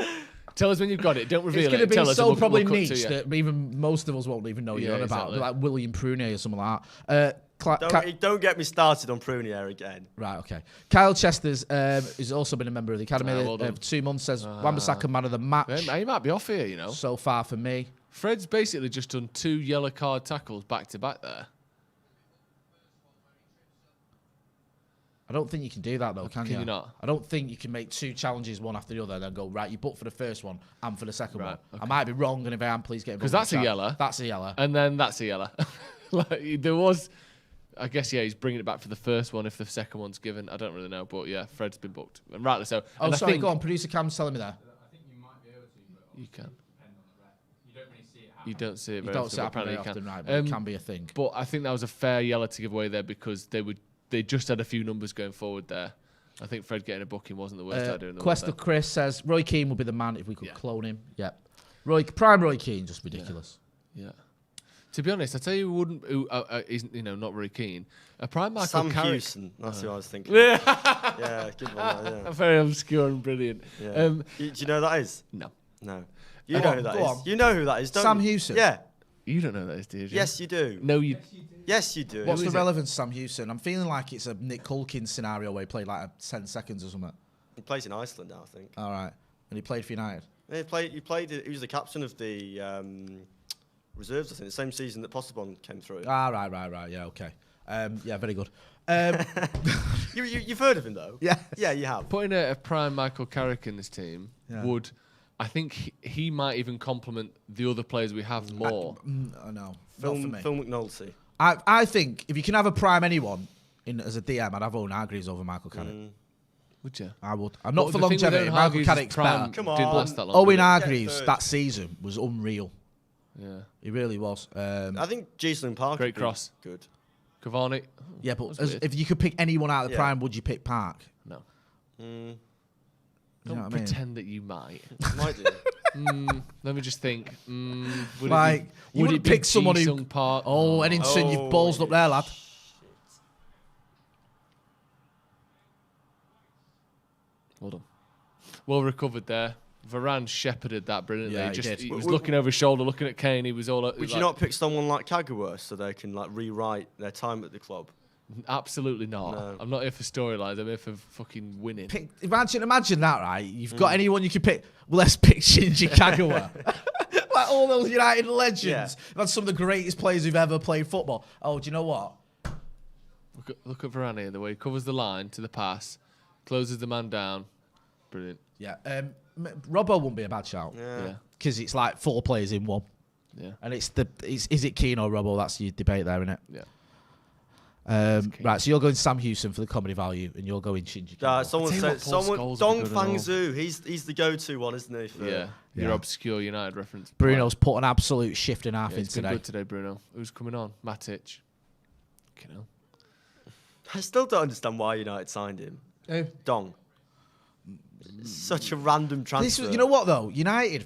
Tell us when you've got it. Don't reveal it. It's going to be so probably we'll niche that even most of us won't even know you're on about. Like William Prunier or something like that. Don't get me started on Prunier again. Right, okay. Kyle Chesters, who's also been a member of the Academy for 2 months, says Wan-Bissaka man of the match. He might be off here, So far for me. Fred's basically just done 2 yellow card tackles back to back there. I don't think you can do that, though, can you? Can you not? I don't think you can make 2 challenges, one after the other, and then go, right, you booked for the first one and for the second one. Okay. I might be wrong, and if I am, please get involved. Because that's a yellow. That's a yellow. And then that's a yellow. There was, I guess, he's bringing it back for the first one if the second one's given. I don't really know, but yeah, Fred's been booked. And rightly so. Oh, sorry, go on. Producer Cam's telling me there. I think you might be able to, but you can. You don't really see it happen. You don't see it very often. You don't see it very often, right, but it can be a thing. But I think that was a fair yellow to give away there because they just had a few numbers going forward there. I think Fred getting a booking wasn't the worst idea in the world. Quest of Chris says Roy Keane would be the man if we could clone him. Yep. Prime Roy Keane, just ridiculous. Yeah. To be honest, I tell you, who not Roy Keane. A prime Michael Sam Carrick. Hewson. That's who I was thinking. Yeah, good one. Yeah. Very obscure and brilliant. Yeah. Do you know who that is? No. You know who that is. You know who that is, don't Sam you? Hewson. Yeah. You don't know who that is, do you? Yes, you do. No, you. Yes, you do. What's the relevance of Sam Hewson? I'm feeling like it's a Nick Culkin scenario where he played like 10 seconds or something. He plays in Iceland now, I think. All right. And he played for United? He was the captain of the reserves, I think, the same season that Posterbon came through. Right. Yeah, okay. Yeah, very good. You've heard of him, though? Yeah. Yeah, you have. Putting a prime Michael Carrick in this team would... I think he might even complement the other players we have more. No, Phil McNulty. I think if you can have a prime anyone as a DM, I'd have Owen Hargreaves over Michael Carrick. Would you? I would. I'm not for longevity. Michael Carrick's better. Come on. Didn't last that long. Owen Hargreaves that season was unreal. Yeah. He really was. I think Jason Park. Great cross. Good. Cavani. Yeah, but if you could pick anyone out of the prime, would you pick Park? No. You know Don't what I mean? pretend that you might. Might do. Let me just think. Would you it pick someone who? Ji-sung Park? Oh, Eddington, you've ballsed up there, lad. Well done. Well recovered there. Varane shepherded that brilliantly. Yeah, he did. He was looking over his shoulder, looking at Kane. He was all. Would you not pick someone like Kagawa so they can rewrite their time at the club? Absolutely not. No. I'm not here for storylines. I'm here for fucking winning. Imagine that, right? You've got anyone you could pick. Well, let's pick Shinji Kagawa. Like all those United legends. Yeah. They've had some of the greatest players who've ever played football. Oh, do you know what? Look at Varane here, the way he covers the line to the pass, Closes the man down. Brilliant. Yeah. Robbo wouldn't be a bad shout. Yeah. Because it's like 4 players in one. Yeah. And is it Keane or Robbo? That's your debate there, isn't it? Yeah. Right, so you're going Sam Houston for the comedy value, and you're going Shinji. Someone said Dong Fangzhou. He's the go-to one, isn't he? For Your obscure United reference. Bruno's put an absolute shift and a half in He's been today. good today, Bruno. Who's coming on? Matic. I still don't understand why United signed him. Who? Dong. Such a random transfer. You know what though? United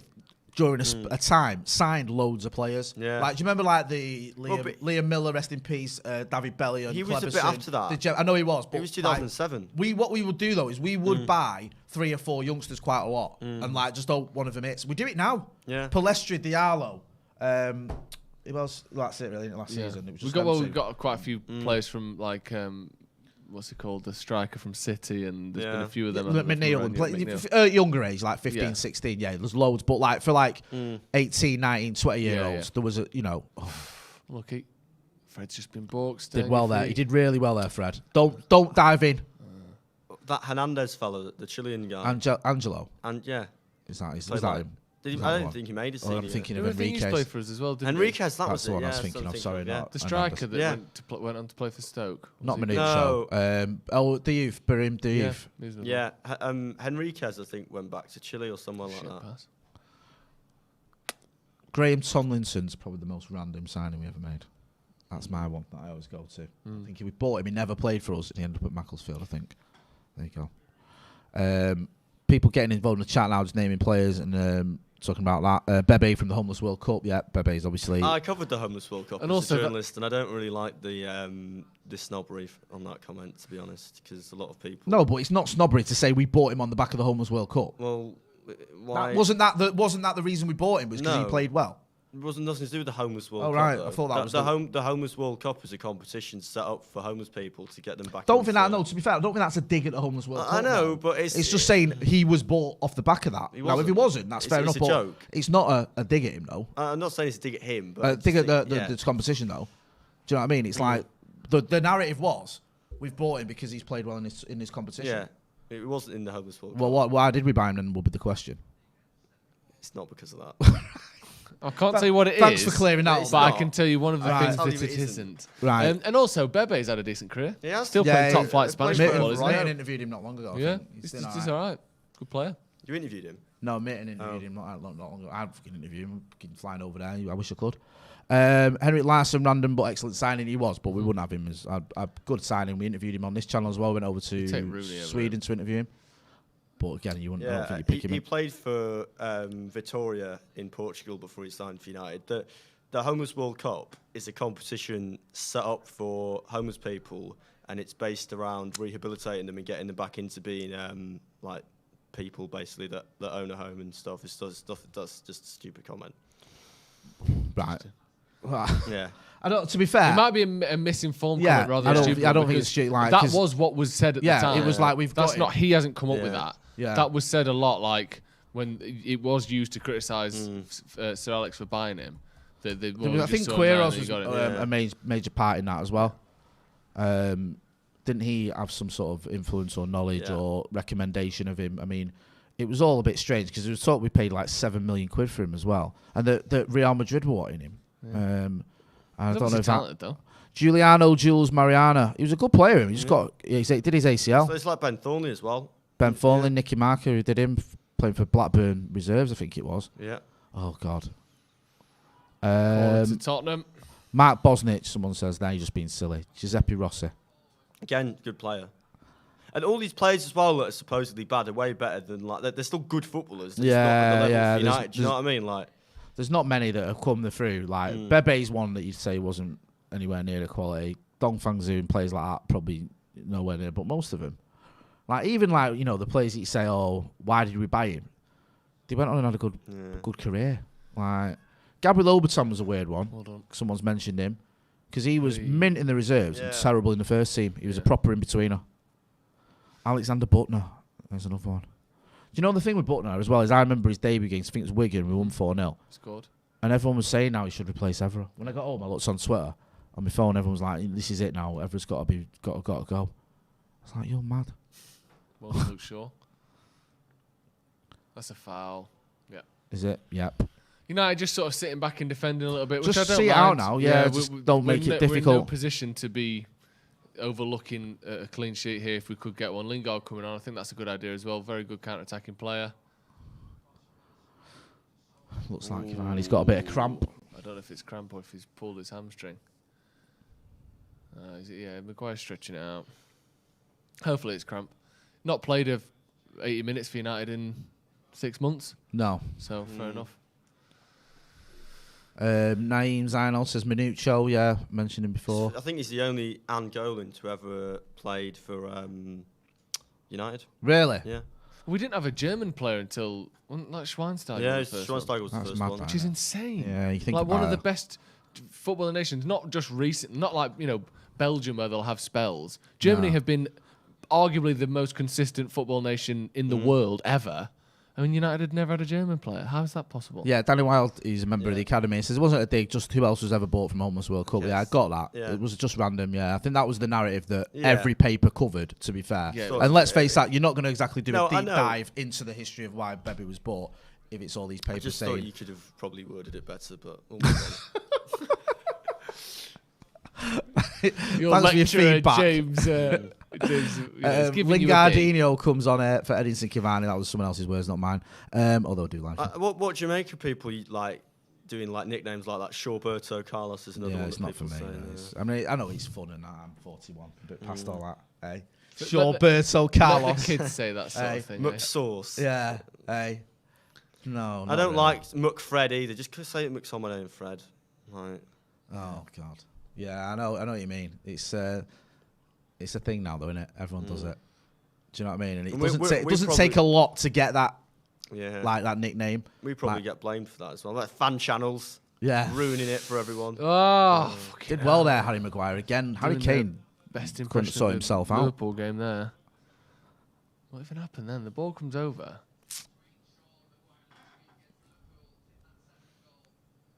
during a time signed loads of players. Yeah. Like, do you remember like the Liam Miller, rest in peace, David Bellion? He was a bit after that. I know he was, but it was 2007. What we would do though is we would buy 3 or 4 youngsters quite a lot, and like just hope one of them hits. We do it now. Yeah. Palestri, Diallo. It was that's it really. Last season, it was just we've got quite a few players from like what's it called, the striker from City, and there's been a few of them. McNeil, younger age, like 15, 16. Yeah, there's loads, but like for like 18, 19, 20-year-olds, there was Lucky, Fred's just been balked. Did well there. He did really well there, Fred. Don't dive in. That Hernandez fellow, the Chilean guy. Angelo. And yeah, is that him? I don't think he made a senior. I'm thinking of Enriquez. He's played for us as well, didn't Enriquez, he? That's the one I was thinking of. Sorry, not the striker that went on to play for Stoke. Not Minuccio. The youth, Barim, the youth. Yeah, Henriquez, I think, went back to Chile or somewhere like that. Pass. Graham Tomlinson's probably the most random signing we ever made. That's my one that I always go to. I think we bought him. He never played for us, and he ended up at Macclesfield, I think. There you go. People getting involved in the chat now, just naming players and talking about that. Bebe from the Homeless World Cup. Yeah, Bebe's obviously. I covered the Homeless World Cup as a journalist, and I don't really like the snobbery on that comment, to be honest, because a lot of people. No, but it's not snobbery to say we bought him on the back of the Homeless World Cup. Well, why? Wasn't that the reason we bought him? Was because he played well. It wasn't nothing to do with the Homeless World Cup. Oh, right. Though. I thought that was the Homeless World Cup is a competition set up for homeless people to get them back. To be fair, I don't think that's a dig at the Homeless World Cup. I know, but it's just saying he was bought off the back of that. Now, if he wasn't, that's fair enough. It's a joke. It's not a dig at him, though. I'm not saying it's a dig at him, but dig at the competition, though. Do you know what I mean? It's like the narrative was we've bought him because he's played well in this competition. Yeah, it wasn't in the Homeless World Cup. Well, why did we buy him? Then will be the question. It's not because of that. I can't tell you what it is. Thanks for clearing that up. But I can tell you one of the things that it isn't. Right. And also, Bebe's had a decent career. Yeah, still playing top flight Spanish football, isn't he? Mitten interviewed him not long ago. Yeah, he's all right. Good player. You interviewed him? No, Mitten interviewed him not long ago. I'd fucking interview him. Flying over there. I wish I could. Henrik Larsson, random but excellent signing he was, but we wouldn't have him as a good signing. We interviewed him on this channel as well. Went over to Sweden to interview him. But again, you wouldn't. I don't think you pick him. He played for Vitória in Portugal before he signed for United. The Homeless World Cup is a competition set up for homeless people, and it's based around rehabilitating them and getting them back into being like people basically that own a home and stuff. It's stuff that's just a stupid comment. Right. Yeah. I don't. To be fair, it might be a misinformed comment rather than stupid. I don't think it's stupid. Like, that was what was said at the time. It was like we've got. That's not. He hasn't come up with that. Yeah. That was said a lot. Like when it was used to criticise Sir Alex for buying him. I think Queiroz was a major part in that as well. Didn't he have some sort of influence or knowledge or recommendation of him? I mean, it was all a bit strange because it was thought we paid like £7 million for him as well, and that Real Madrid were wanting him. Yeah. I don't know if talented though. Jules Mariana. He was a good player. He just did his ACL. So it's like Ben Thornley as well. Ben Thornley, Nicky Marker, who did him playing for Blackburn Reserves, I think it was. Yeah. Oh God. To Tottenham. Mark Bosnich, someone says now you're just being silly. Giuseppe Rossi. Again, good player. And all these players as well that are supposedly bad are way better than they're still good footballers. They're not at the level of United. Do you know what I mean? Like, there's not many that have come through. Like Bebe's one that you'd say wasn't anywhere near the quality. Dong Fangzhou and players like that probably nowhere near. But most of them, like even like the players that you say, oh, why did we buy him? They went on and had a good career. Like Gabriel Oberton was a weird one. Hold on. Someone's mentioned him because he was mint in the reserves and terrible in the first team. He was a proper in-betweener. Alexander Butner, there's another one. Do you know the thing with Butner as well is I remember his debut against, I think it was Wigan, we won 4-0. Scored. And everyone was saying now he should replace Evra. When I got home, I looked on Twitter on my phone. Everyone was like, "This is it now. Evra's got to go." I was like, "You're mad." Well done, Luke Shaw. That's a foul. Yeah. Is it? Yep. United just sort of sitting back and defending a little bit, which Just I don't see it mind. out now, yeah, just don't make it We're in no difficult. position to be overlooking a clean sheet here if we could get one. Lingard coming on, I think that's a good idea as well. Very good counter-attacking player. Looks like Cavani's got a bit of cramp. I don't know if it's cramp or if he's pulled his hamstring. Maguire's stretching it out. Hopefully it's cramp. Not played 80 minutes for United in 6 months. No. So, fair enough. Naeem Zainal says Minuccio, yeah, mentioned him before. I think he's the only Angolan to ever played for United. Really? Yeah. We didn't have a German player until Schweinsteiger. Yeah, was the first Schweinsteiger was the That's first mad, one. which is insane. Yeah, you think like one about of the it. best footballing nations, not just recent, not like Belgium where they'll have spells. Germany have been arguably the most consistent football nation in the world ever. I mean, United had never had a German player. How is that possible? Yeah, Danny Wilde, he's a member of the academy. He says it wasn't a dig, just who else was ever bought from Homeless World Cup. Yes. Yeah, I got that. Yeah. It was just random, yeah. I think that was the narrative that Yeah. every paper covered, to be fair. Yeah. Sort And of, let's face that, you're not going to exactly do No, a I deep know. dive into the history of why Bebe was bought if it's all these I papers just saying. thought you could have probably worded it better, but we'll move on. Your Thanks for your lecturer, feedback. James. Is giving you a ding. Lingardinho comes on for Edinson Cavani. That was someone else's words, not mine. Although I do like it. What do you make of people like doing like nicknames like that? Shawberto Carlos is another Yeah, one. it's that not for people me. say, no, yeah. it's- I mean, I know he's fun and that. I'm 41, a bit past all that. Hey, Let Shawberto the Carlos. kids say that sort of thing. Muck sauce. Yeah. Hey. No. I not don't really. like Muck Fred either. Just say it McTominay and Fred. Like, Oh God. Yeah, I know what you mean. It's a thing now, though, isn't it? Everyone does it. Do you know what I mean? And it doesn't take a lot to get that, yeah, like that nickname. we probably like- get blamed for that as well. Like fan channels Yeah. ruining it for everyone. Oh, fucking Did well there, Harry Maguire again. Harry Doing Kane best couldn't impression sort of the himself out. Liverpool game there. What even happened then? The ball comes over.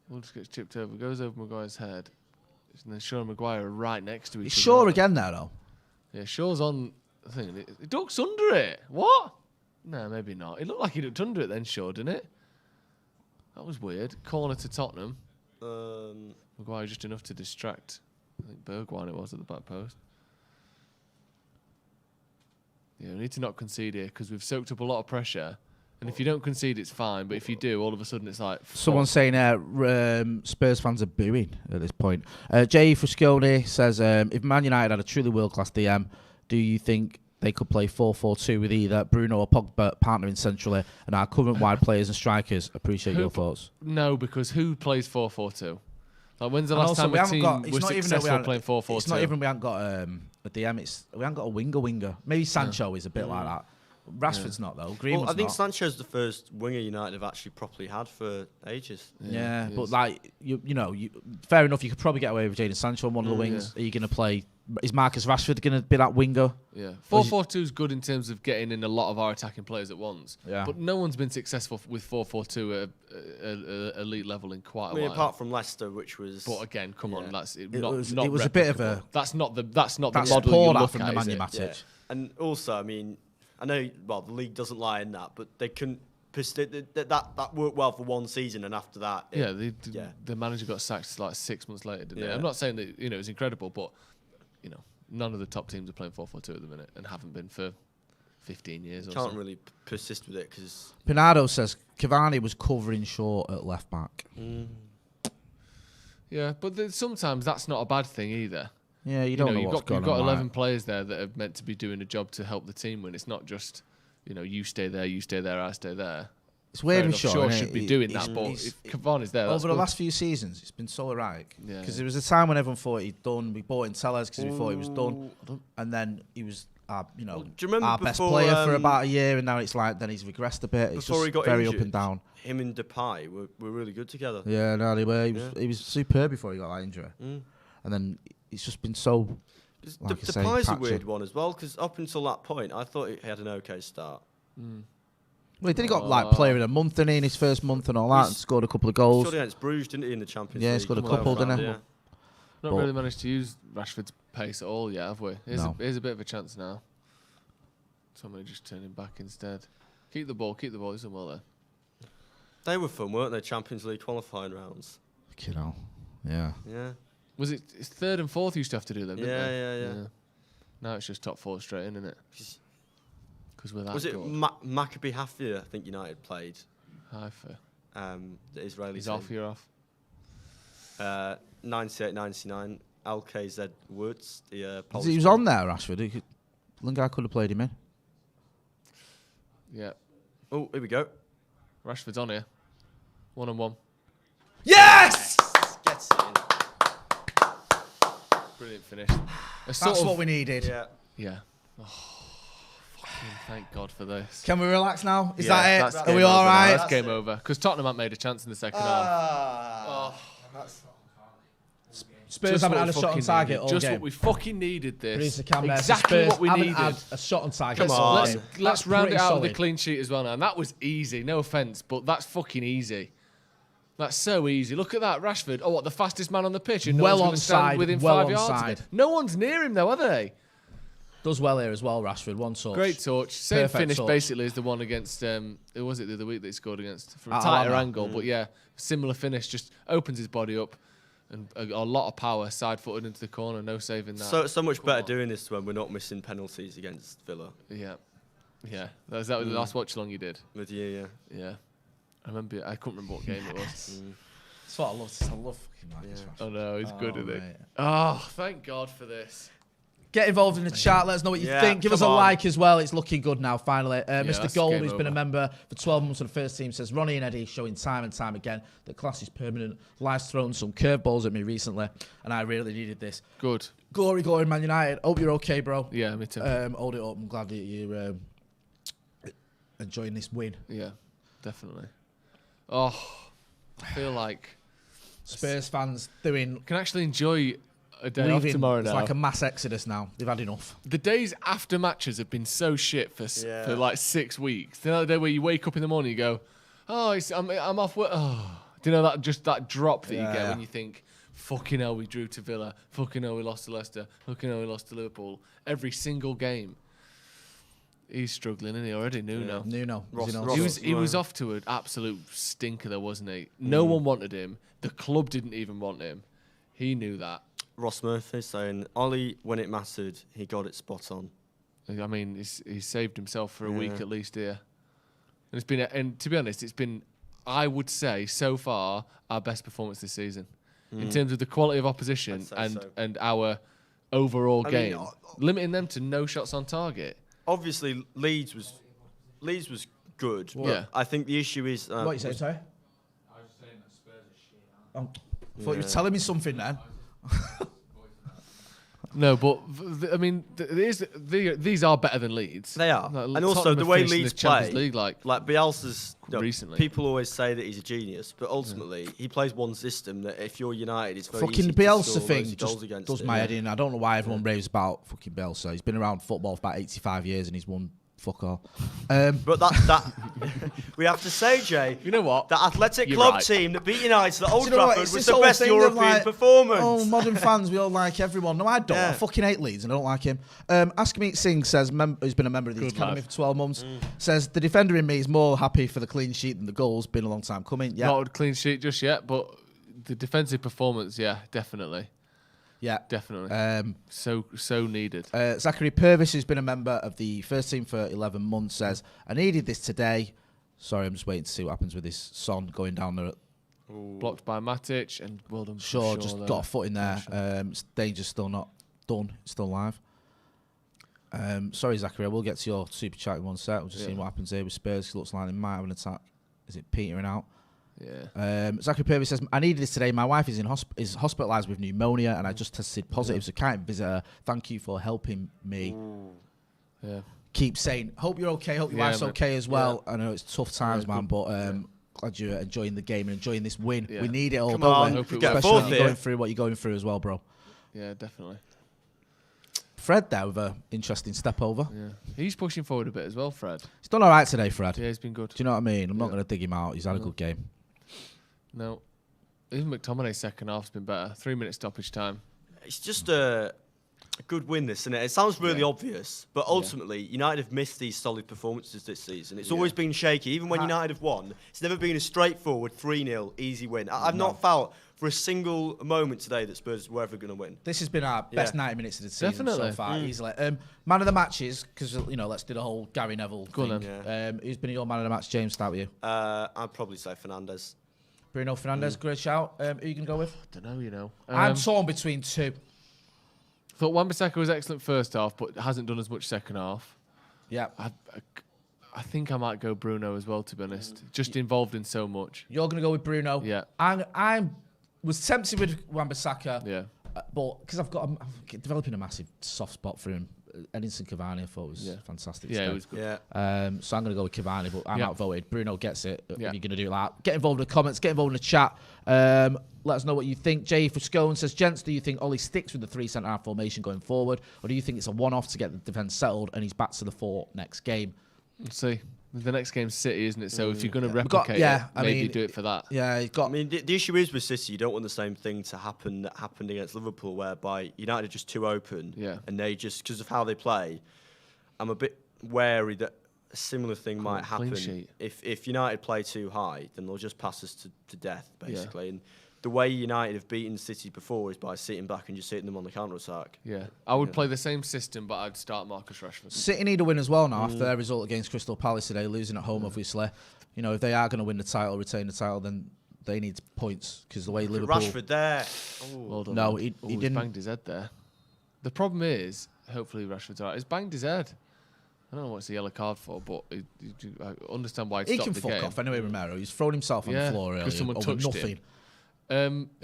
Ball just gets chipped over, goes over Maguire's head. And then Shaw and Maguire are right next to each He's other. sure again there though. Yeah, Shaw's on the thing. It ducks under it. What? No, maybe not. It looked like he ducked under it then, Shaw, didn't it? That was weird. Corner to Tottenham. Maguire just enough to distract. I think Bergwijn it was at the back post. Yeah, we need to not concede here because we've soaked up a lot of pressure. And if you don't concede, it's fine. But if you do, all of a sudden it's like... Someone's saying Spurs fans are booing at this point. Jay Frasconi says, if Man United had a truly world-class DM, do you think they could play 4-4-2 with either Bruno or Pogba partnering centrally and our current wide players and strikers? Appreciate your thoughts. No, because who plays 4-4-2? Like, when's the And last also, time we a haven't team got- it's was not even that we successful haven't- playing 4-4-2? It's not even we haven't got a DM. We haven't got a winger. Maybe Sancho is a bit like that. Rashford's not though. Greenwood's Well, I think not. Sancho's the first winger United have actually properly had for ages. Yeah, he but is. like fair enough. You could probably get away with Jadon Sancho on one of the wings. Yeah. Are you going to play? Is Marcus Rashford going to be that winger? Yeah, 4-4-2 is good in terms of getting in a lot of our attacking players at once. Yeah. But no one's been successful with 4-4-2 at elite level in quite a I mean, while. apart from Leicester, which was. But again, come on, Yeah. that's It not was not a bit of replicable. a. That's not the That's model poor you that look from at, is it? Nemanja Matic. Yeah. And also, I mean, I know, well, the league doesn't lie in that, but they couldn't. That worked well for one season, and after that, Yeah, yeah. the manager got sacked like 6 months later, didn't they? Yeah. I'm not saying that it's incredible, but none of the top teams are playing 4-4-2 at the minute and haven't been for 15 years or so. Can't really persist with it because. Pinardo says Cavani was covering short at left back. Yeah, but sometimes that's not a bad thing either. Yeah, you don't know you've what's got, going you've got on. 11 players there that are meant to be doing a job to help the team win. It's not just, you stay there, I stay there. It's weird Fair with enough, Shaw. Shaw innit? should be doing He's- that, but he's- if Cavani's there, that's over the good. last few seasons, it's been so erratic. Yeah, Because yeah. there was a time when everyone thought he'd done. We bought in Tellez because we thought he was done, and then he was, our, Do you remember our best before, player for about a year, and now it's like then he's regressed a bit. It's before just he got very injured, up and down. Him and Depay were really good together. Yeah, no, they were. Yeah. He was superb before he got that injury, and then it's just been so. Like I say, Depay's a patchy. weird one as well because up until that point, I thought he had an okay start. Well, he got like player of the month in his first month and all that, and scored a couple of goals. Scored against Bruges, didn't he, in the Champions League? Yeah, he scored a Come on, couple, didn't he? yeah. Not But- really managed to use Rashford's pace at all yet, have we? Here's, No. here's a bit of a chance now. Somebody just turning back instead. Keep the ball. He's done well there. They were fun, weren't they? Champions League qualifying rounds. You know, yeah. Yeah. Was it? It's third and fourth you used to have to do them, didn't they? Yeah. Now it's just top 4 straight in, isn't it? Because we're that Was it good. Maccabi Haifa? I think United played. Haifa. The Israeli He's team. off. You're off. 98-99. LKZ Woods. The Polish He was team. on there, Rashford. Lingard could have played him in. Yeah. Oh, here we go. Rashford's on here. 1-on-1. Yes! Gets it in. Brilliant finish. That's what we needed. Yeah. Yeah. Oh, fucking thank God for this. Can we relax now? Is Yeah, that it? that's Are we game all over now. right? That's game over. Because Tottenham haven't made a chance in the second half. Spurs Just haven't what had a we shot on fucking target needed. all Just game. what we fucking needed this. Producer Cam there. Exactly Spurs what we haven't needed. had a shot on target. Come all on. game. Let's That's round it pretty out with a solid. clean sheet as well now. And that was easy. No offence, but that's fucking easy. That's so easy. Look at that, Rashford. Oh, what, the fastest man on the pitch? And Well no one's gonna onside, stand within well 5 yards of onside. it. No one's near him, though, are they? Does well here as well, Rashford. One touch. Great touch. Same Perfect finish, touch. basically, as the one against, who was it the other week that he scored against? From a Atalanta. tighter angle. But yeah, similar finish. Just opens his body up. And a lot of power, side-footed into the corner. No saving that. So much better doing this when we're not missing penalties against Villa. Yeah. Yeah. That was the last watch-along you did. With you, yeah. Yeah. I couldn't remember what game it was. That's what I love. I love fucking Marcus Rashford. Oh no, he's good at it. mate. Oh, thank God for this. Get involved in the chat. Let us know what you Yeah, think. Give us a come on. like as well. It's looking good now, finally. Mr. that's Gold, game who's been a over. member for 12 months on the first team, says Ronnie and Eddie showing time and time again that class is permanent. Life's thrown some curveballs at me recently, and I really needed this. Good. Glory, Man United. Hope you're okay, bro. Yeah, me too. Hold it up. I'm glad that you're enjoying this win. Yeah, definitely. Oh, I feel like Spurs fans doing can actually enjoy a day off leaving. tomorrow It's now. like a mass exodus now. They've had enough. The days after matches have been so shit for Yeah. for like 6 weeks. You know the day where you wake up in the morning, you go, "Oh, I'm off work." Oh, do you know that drop that you get Yeah. when you think, "Fucking hell, we drew to Villa. Fucking hell, we lost to Leicester. Fucking hell, we lost to Liverpool." Every single game. He's struggling, isn't he? Already Nuno. Nuno. Ross- Is he not? Ross- He was off to an absolute stinker, though, wasn't he? No one wanted him. The club didn't even want him. He knew that. Ross Murphy saying, Ollie, when it mattered, he got it spot on. I mean, he's saved himself for a week Yeah. at least here. And it's been, and to be honest, it's been, I would say, so far, our best performance this season in terms of the quality of opposition I'd say so. and our overall I game, mean, limiting them to no shots on target. Obviously, Leeds was good. But Yeah. I think the issue is... What you saying, sorry? I was saying that Spurs are shit, aren't I thought you were telling me something then. No, but I mean, these are better than Leeds. They are. Like, And also, Tottenham the have way finished in Leeds the Champions play, League, like Bielsa's... recently. People always say that he's a genius, but ultimately, he plays one system that if you're United, it's very Fucking easy Bielsa to score thing loads of goals just against does it. my head in. I don't know why everyone raves about fucking Bielsa. He's been around football for about 85 years and he's won fuck all. But that we have to say, Jay, You know what? the Athletic You're Club right. team that beat United at Old Do you know what? Trafford It's was this the whole best thing of European like, performance. Oh, modern fans, we all like everyone. No, I don't. Yeah. I fucking hate Leeds and I don't like him. Askmeet Singh says, who's been a member of the Good academy lad. for 12 months, says the defender in me is more happy for the clean sheet than the goals. Been a long time coming. Yeah, Not a clean sheet just yet, but the defensive performance, yeah, definitely. yeah. Definitely. So needed. Zachary Purvis, who's been a member of the first team for 11 months, says, I needed this today. Sorry, I'm just waiting to see what happens with this Son going down there. Blocked by Matic and well done. for Shaw just there. got a foot in there. Danger's still not done. It's still live. Sorry, Zachary, I will get to your super chat in one sec. We'll just see what happens here with Spurs. It looks like they might have an attack. Is it petering out? Yeah. Zachary Purvis says, I needed this today. My wife is is hospitalised with pneumonia and I just tested positive, so can't visit her. Thank you for helping me. Yeah. Keep saying, hope you're okay, hope your Yeah, wife's mate. okay as well. I know it's tough times, Yeah, man, but glad you're enjoying the game and enjoying this win. Yeah. We need it all, Come don't on, we? hope it get a Especially fourth when you're here. going through what you're going through as well, bro. Yeah, definitely. Fred there with an interesting step over. Yeah. He's pushing forward a bit as well, Fred. He's done all right today, Fred. Yeah, he's been good. Do you know what I mean? I'm not Yeah. going to dig him out. He's had a good game. No. Even McTominay's second half's been better. 3 minute stoppage time. It's just a good win, this, isn't it? It sounds really obvious, but ultimately, United have missed these solid performances this season. It's always been shaky. Even when United have won, it's never been a straightforward 3-0 easy win. I've not felt for a single moment today that Spurs were ever going to win. This has been our best 90 minutes of the season so far, easily. Man of the matches, because, let's do the whole Gary Neville thing. Who's been your man of the match? James, start with you. I'd probably say Fernandes. Bruno Fernandes, great shout. Who are you going to go with? I don't know, I'm torn between two. Thought Wan-Bissaka was excellent first half, but hasn't done as much second half. Yeah. I think I might go Bruno as well, to be honest. Just involved in so much. You're going to go with Bruno. Yeah. I was tempted with Wan-Bissaka. Yeah. But because I'm developing a massive soft spot for him. Edinson Cavani, I thought was fantastic. Yeah, it was good. Yeah. So I'm going to go with Cavani, but I'm outvoted. Bruno gets it. If you're going to do that, get involved in the comments, get involved in the chat. Let us know what you think. Jay for Scone says, gents, do you think Ollie sticks with the 3 centre-half formation going forward, or do you think it's a one-off to get the defence settled and he's back to the 4 next game? We'll see. The next game's City, isn't it? So if you're going to replicate it, maybe do it for that. Yeah, you've got. I mean, the issue is with City, you don't want the same thing to happen that happened against Liverpool, whereby United are just too open, and they just, because of how they play, I'm a bit wary that a similar thing might happen. If United play too high, then they'll just pass us to death, basically. And the way United have beaten City before is by sitting back and just hitting them on the counter-attack. Yeah. I would play the same system, but I'd start Marcus Rashford. City need a win as well now after their result against Crystal Palace today, losing at home, obviously. If they are going to win the title, retain the title, then they need points, because the way Liverpool... Rashford there. Well done, no, he didn't... banged his head there. The problem is, hopefully Rashford's all right, he's banged his head. I don't know what's the yellow card for, but I understand why he stopped the game. He can fuck off anyway, Romero. He's thrown himself on the floor earlier because someone touched nothing.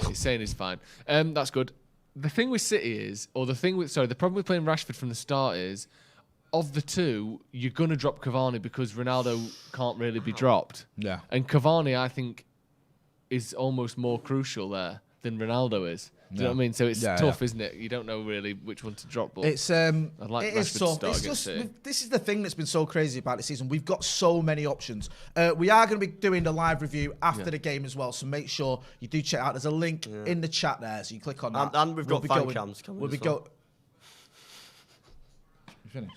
He's saying he's fine. That's good. The thing with City is, the problem with playing Rashford from the start is, of the two, you're going to drop Cavani because Ronaldo can't really be dropped. Yeah. And Cavani, I think, is almost more crucial there than Ronaldo is. Do you know what I mean? So it's tough, isn't it? You don't know really which one to drop. But it's I'd like it Rashford is tough. to start against This is the thing that's been so crazy about this season. We've got so many options. We are going to be doing the live review after the game as well, so make sure you do check out. There's a link in the chat there, so you click on that. And we've got fan cams coming. You finished?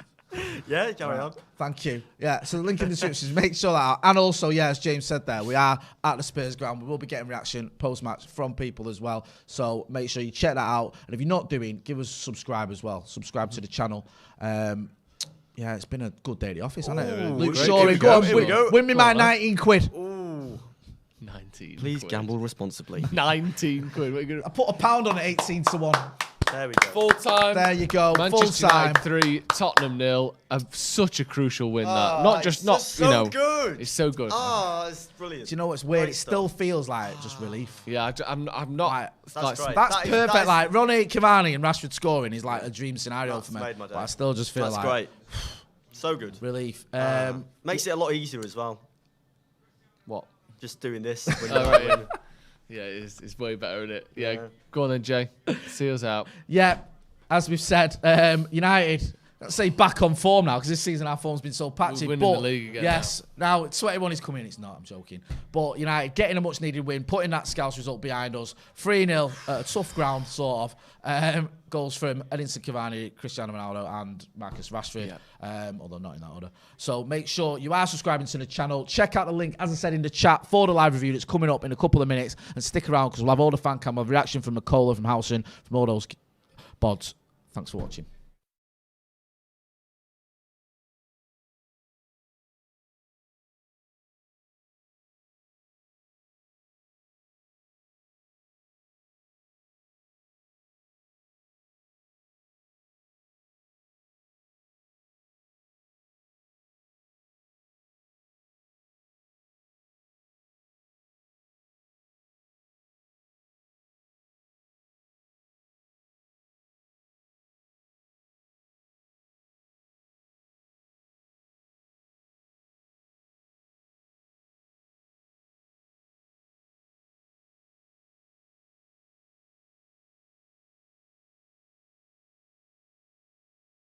Yeah, carry on. Thank you. Yeah, so the link in the description, make sure that out. And also, as James said there, we are at the Spurs ground. We will be getting reaction post-match from people as well. So make sure you check that out. And if you're not doing, give us a subscribe as well. Subscribe to the channel. It's been a good day at the office, hasn't it? Luke Shawry, go on, win me my 19 quid. Ooh. 19 Please quid. gamble responsibly. 19 quid. I put £1 on it, 18-1. There we go. Full time. There you go. Manchester Full time. United 3, Tottenham 0. Such a crucial win that. Good. It's so good. Oh, it's brilliant. Do you know what's weird? It still feels like just relief. Yeah, I'm not. That's great. That's perfect. Like Ronnie, Cavani, and Rashford scoring is like a dream scenario for me. Made my day. But I still just feel that's great. So good. Relief. Makes it a lot easier as well. What? Just doing this. Yeah, it's way better, isn't it? Yeah. Go on then, Jay. See us out. Yeah, as we've said, United, let's say back on form now, because this season our form's been so patchy. We're winning the league again. Yes, now 21 is coming. It's not, I'm joking. But United getting a much needed win, putting that Scouts result behind us. 3-0 at a tough ground, sort of. Goals from Edinson Cavani, Cristiano Ronaldo, and Marcus Rashford. Although not in that order. So make sure you are subscribing to the channel. Check out the link, as I said, in the chat for the live review that's coming up in a couple of minutes. And stick around, because we'll have all the fan cam of reaction from Nicola, from Howson, from all those bods. Thanks for watching.